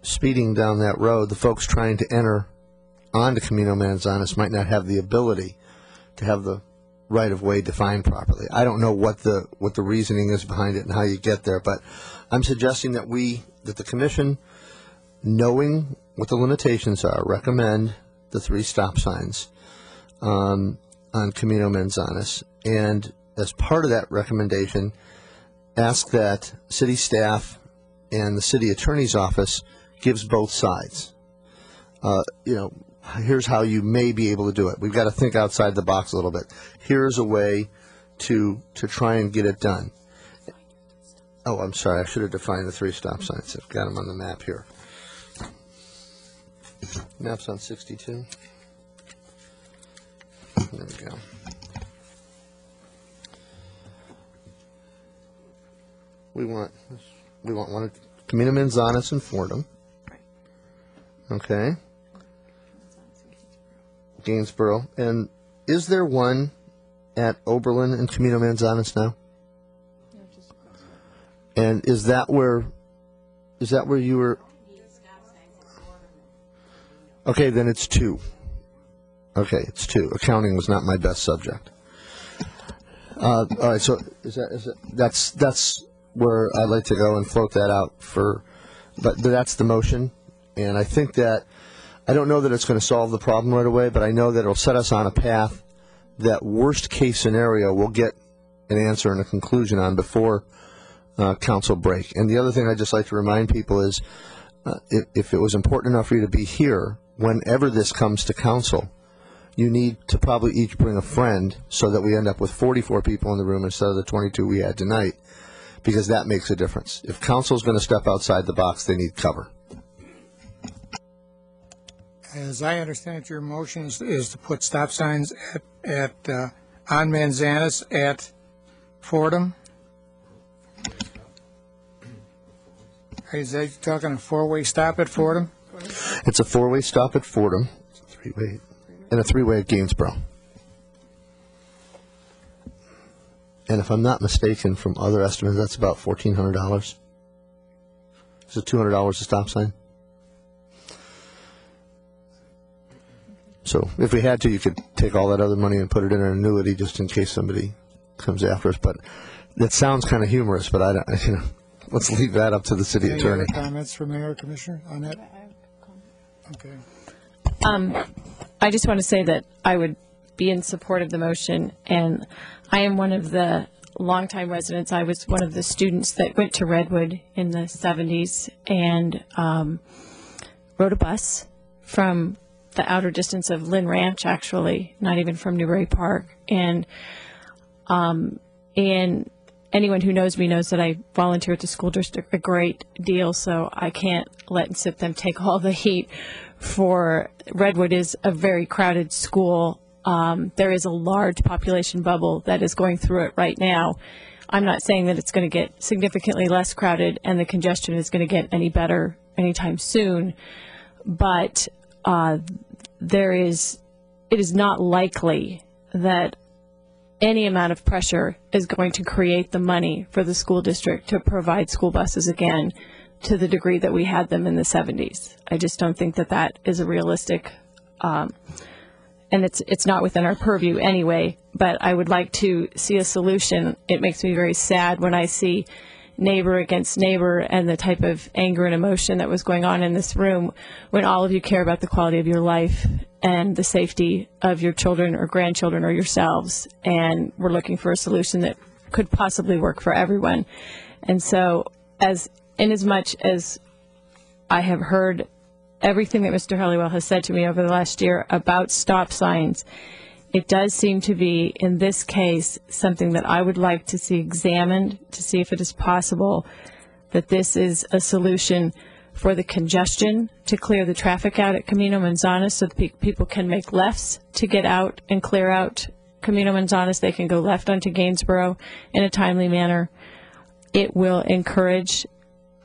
speeding down that road, the folks trying to enter onto Camino Manzanas might not have the ability to have the right-of-way defined properly. I don't know what the reasoning is behind it and how you get there, but I'm suggesting that the commission, knowing what the limitations are, recommend the 3 stop signs on Camino Manzanas, and as part of that recommendation, ask that city staff and the city attorney's office gives both sides. Here's how you may be able to do it. We've got to think outside the box a little bit. Here's a way to try and get it done. Oh, I'm sorry. I should have defined the 3 stop signs. I've got them on the map here. Map's on 62. There we go. We want one at Camino Manzanas and Fordham. Okay. Gainsborough. And is there one at Oberlin and Camino Manzanas now? And is that where you were? Okay, then it's 2. Okay, it's 2. Accounting was not my best subject. All right, so that's where I'd like to go and float that out but that's the motion, and I think that I don't know that it's going to solve the problem right away, but I know that it'll set us on a path that worst case scenario we'll get an answer and a conclusion on before council break. And the other thing I'd just like to remind people is if it was important enough for you to be here, whenever this comes to council, you need to probably each bring a friend so that we end up with 44 people in the room instead of the 22 we had tonight, because that makes a difference. If council's going to step outside the box, they need cover. As I understand it, your motion is to put stop signs on Manzanas at Fordham. Is that talking a 4-way stop at Fordham? It's a 4-way stop at Fordham, it's a 3-way, and a 3-way at Gainsborough. And if I'm not mistaken, from other estimates, that's about $1,400. Is it $200 a stop sign? So if we had to, you could take all that other money and put it in an annuity just in case somebody comes after us. But that sounds kind of humorous, but I don't, let's leave that up to the city attorney. Any other comments from Mayor or Commissioner on that? Okay. I just want to say that I would be in support of the motion, and I am one of the longtime residents. I was one of the students that went to Redwood in the 70s and rode a bus from the outer distance of Lynn Ranch, actually, not even from Newbury Park. And anyone who knows me knows that I volunteer at the school district a great deal, so I can't let and sit them take all the heat for Redwood is a very crowded school. There is a large population bubble that is going through it right now. I'm not saying that it's going to get significantly less crowded and the congestion is going to get any better anytime soon, but it is not likely that any amount of pressure is going to create the money for the school district to provide school buses again to the degree that we had them in the 70s. I just don't think that that is a realistic, and it's not within our purview anyway, but I would like to see a solution. It makes me very sad when I see neighbor against neighbor and the type of anger and emotion that was going on in this room when all of you care about the quality of your life and the safety of your children or grandchildren or yourselves, and we're looking for a solution that could possibly work for everyone. And so inasmuch as I have heard everything that Mr. Helliwell has said to me over the last year about stop signs, it does seem to be, in this case, something that I would like to see examined to see if it is possible that this is a solution for the congestion, to clear the traffic out at Camino Manzanas so that people can make lefts to get out and clear out Camino Manzanas. They can go left onto Gainsborough in a timely manner. It will encourage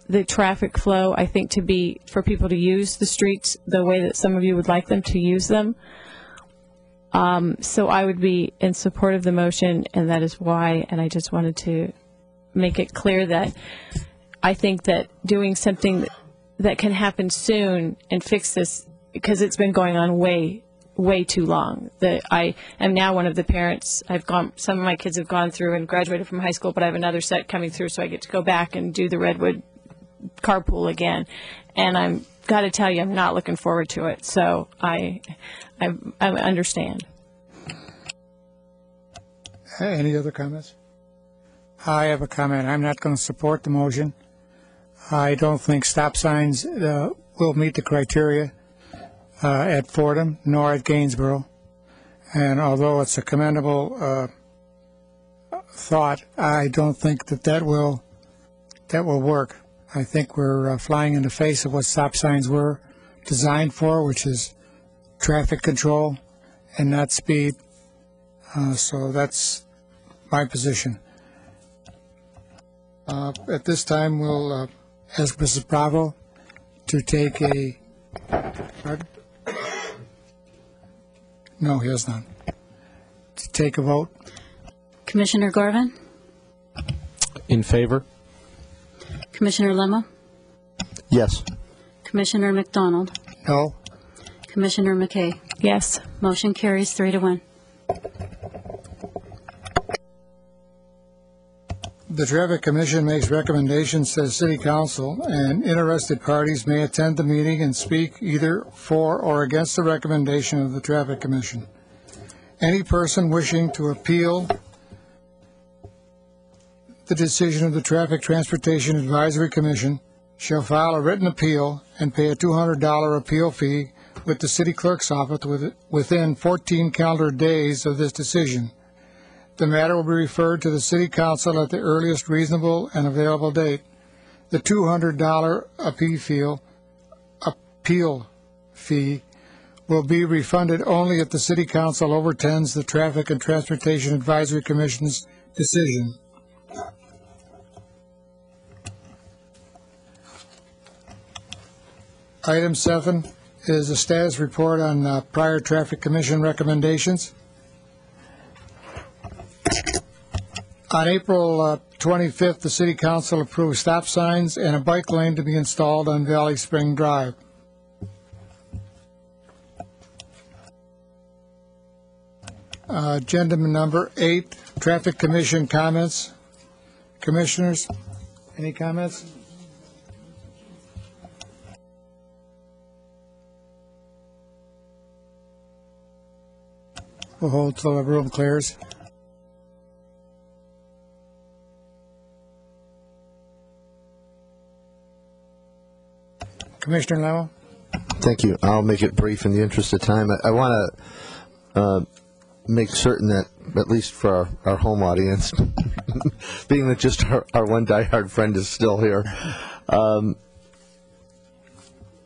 the traffic flow, I think, to be for people to use the streets the way that some of you would like them to use them. So I would be in support of the motion, and that is why, and I just wanted to make it clear that I think that doing something that can happen soon and fix this, because it's been going on way too long. I am now one of the parents. Some of my kids have gone through and graduated from high school, but I have another set coming through, so I get to go back and do the Redwood carpool again. And I'm got to tell you, I'm not looking forward to it. So I understand. Any other comments? I have a comment. I'm not going to support the motion. I don't think stop signs will meet the criteria at Fordham nor at Gainsborough. And although it's a commendable thought, I don't think that will work. I think we're flying in the face of what stop signs were designed for, which is traffic control and not speed. So that's my position. At this time, we'll ask Mrs. Bravo to take a... Pardon? No, he has none. To take a vote. Commissioner Garvin? In favor. Commissioner Lemma? Yes. Commissioner McDonald? No. Commissioner McKay. Yes. Motion carries 3-1. The Traffic Commission makes recommendations to the City Council, and interested parties may attend the meeting and speak either for or against the recommendation of the Traffic Commission. Any person wishing to appeal the decision of the Traffic Transportation Advisory Commission shall file a written appeal and pay a $200 appeal fee with the City Clerk's office within 14 calendar days of this decision. The matter will be referred to the City Council at the earliest reasonable and available date. The $200 appeal fee will be refunded only if the City Council overturns the Traffic and Transportation Advisory Commission's decision. Item 7 is a status report on prior Traffic Commission recommendations. On April 25th, the City Council approved stop signs and a bike lane to be installed on Valley Spring Drive. Agenda number 8, Traffic Commission comments. Commissioners, any comments? We'll hold till the room clears. Commissioner Lemo? Thank you. I'll make it brief in the interest of time. I want to make certain that, at least for our home audience, being that just our one diehard friend is still here,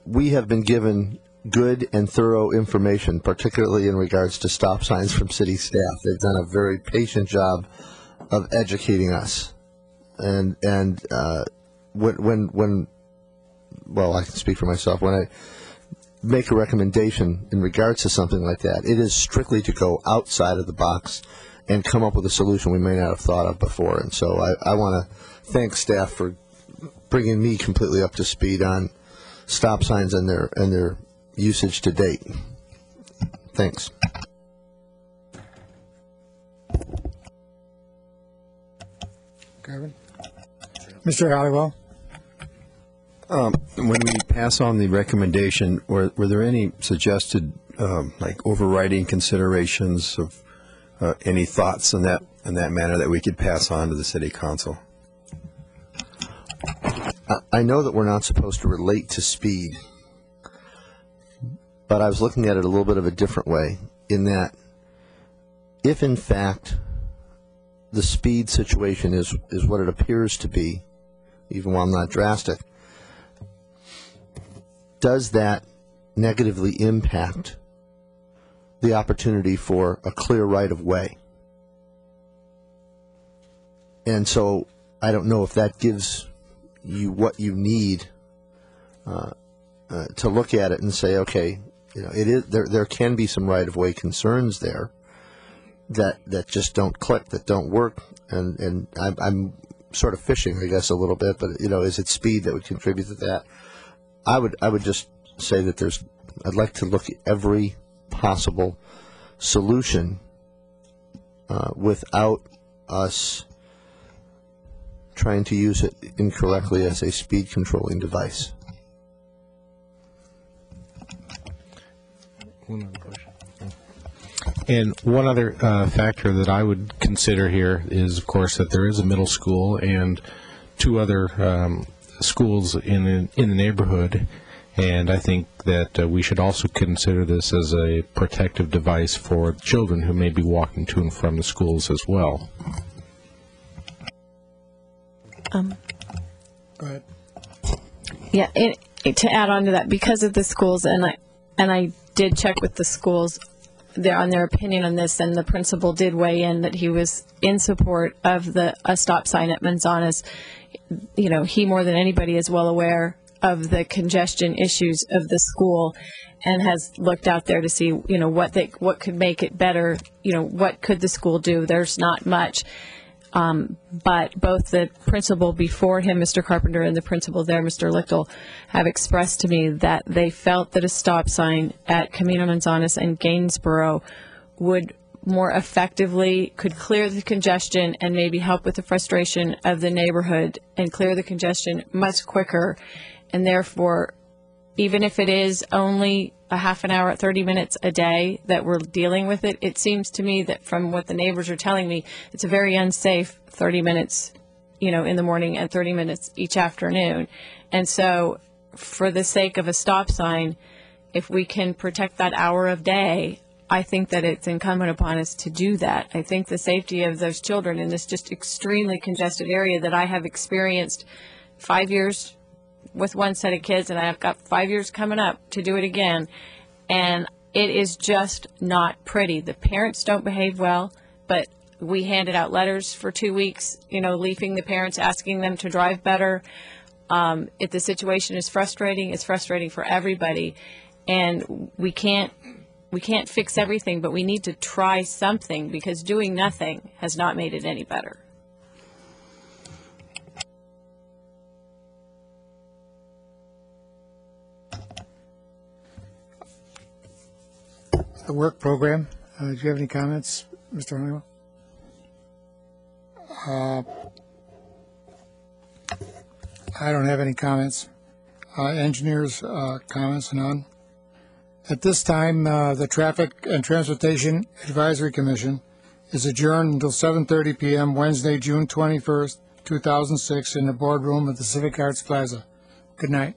we have been given good and thorough information, particularly in regards to stop signs from city staff. They've done a very patient job of educating us. And when well, I can speak for myself. When I make a recommendation in regards to something like that, it is strictly to go outside of the box and come up with a solution we may not have thought of before. And so I want to thank staff for bringing me completely up to speed on stop signs and their usage to date. Thanks. Kevin? Mr. Halliwell? When we pass on the recommendation, were there any suggested like overriding considerations of any thoughts in that manner that we could pass on to the City Council? I know that we're not supposed to relate to speed, but I was looking at it a little bit of a different way, in that if in fact the speed situation is what it appears to be, even while not drastic, does that negatively impact the opportunity for a clear right of way? And so I don't know if that gives you what you need to look at it and say, okay, you know, it is there can be some right of way concerns there that just don't click, that don't work, and I'm sort of fishing, I guess, a little bit, but you know, is it speed that would contribute to that? I would just say that I'd like to look at every possible solution without us trying to use it incorrectly as a speed controlling device. One other question. And one other factor that I would consider here is, of course, that there is a middle school and two other schools in the neighborhood, and I think that we should also consider this as a protective device for children who may be walking to and from the schools as well. Go ahead. Yeah, to add on to that, because of the schools, and I did check with the schools on their opinion on this, and the principal did weigh in that he was in support of a stop sign at Manzanas. You know, he more than anybody is well aware of the congestion issues of the school, and has looked out there to see, you know, what could make it better. You know, what could the school do? There's not much. But both the principal before him, Mr. Carpenter, and the principal there, Mr. Lichtel, have expressed to me that they felt that a stop sign at Camino Manzanas and Gainsborough would more effectively, could clear the congestion and maybe help with the frustration of the neighborhood and clear the congestion much quicker. And therefore, even if it is only a half an hour, 30 minutes a day that we're dealing with it, it seems to me that from what the neighbors are telling me, it's a very unsafe 30 minutes, in the morning and 30 minutes each afternoon. And so for the sake of a stop sign, if we can protect that hour of day, I think that it's incumbent upon us to do that. I think the safety of those children in this just extremely congested area that I have experienced 5 years with one set of kids, and I've got 5 years coming up to do it again, and it is just not pretty. The parents don't behave well, but we handed out letters for 2 weeks, leafing the parents, asking them to drive better. If the situation is frustrating, it's frustrating for everybody, and we can't fix everything, but we need to try something, because doing nothing has not made it any better. The work program, do you have any comments, Mr. Honeywell? I don't have any comments. Engineers, comments, none. At this time, the Traffic and Transportation Advisory Commission is adjourned until 7:30 p.m. Wednesday, June 21st, 2006, in the boardroom of the Civic Arts Plaza. Good night.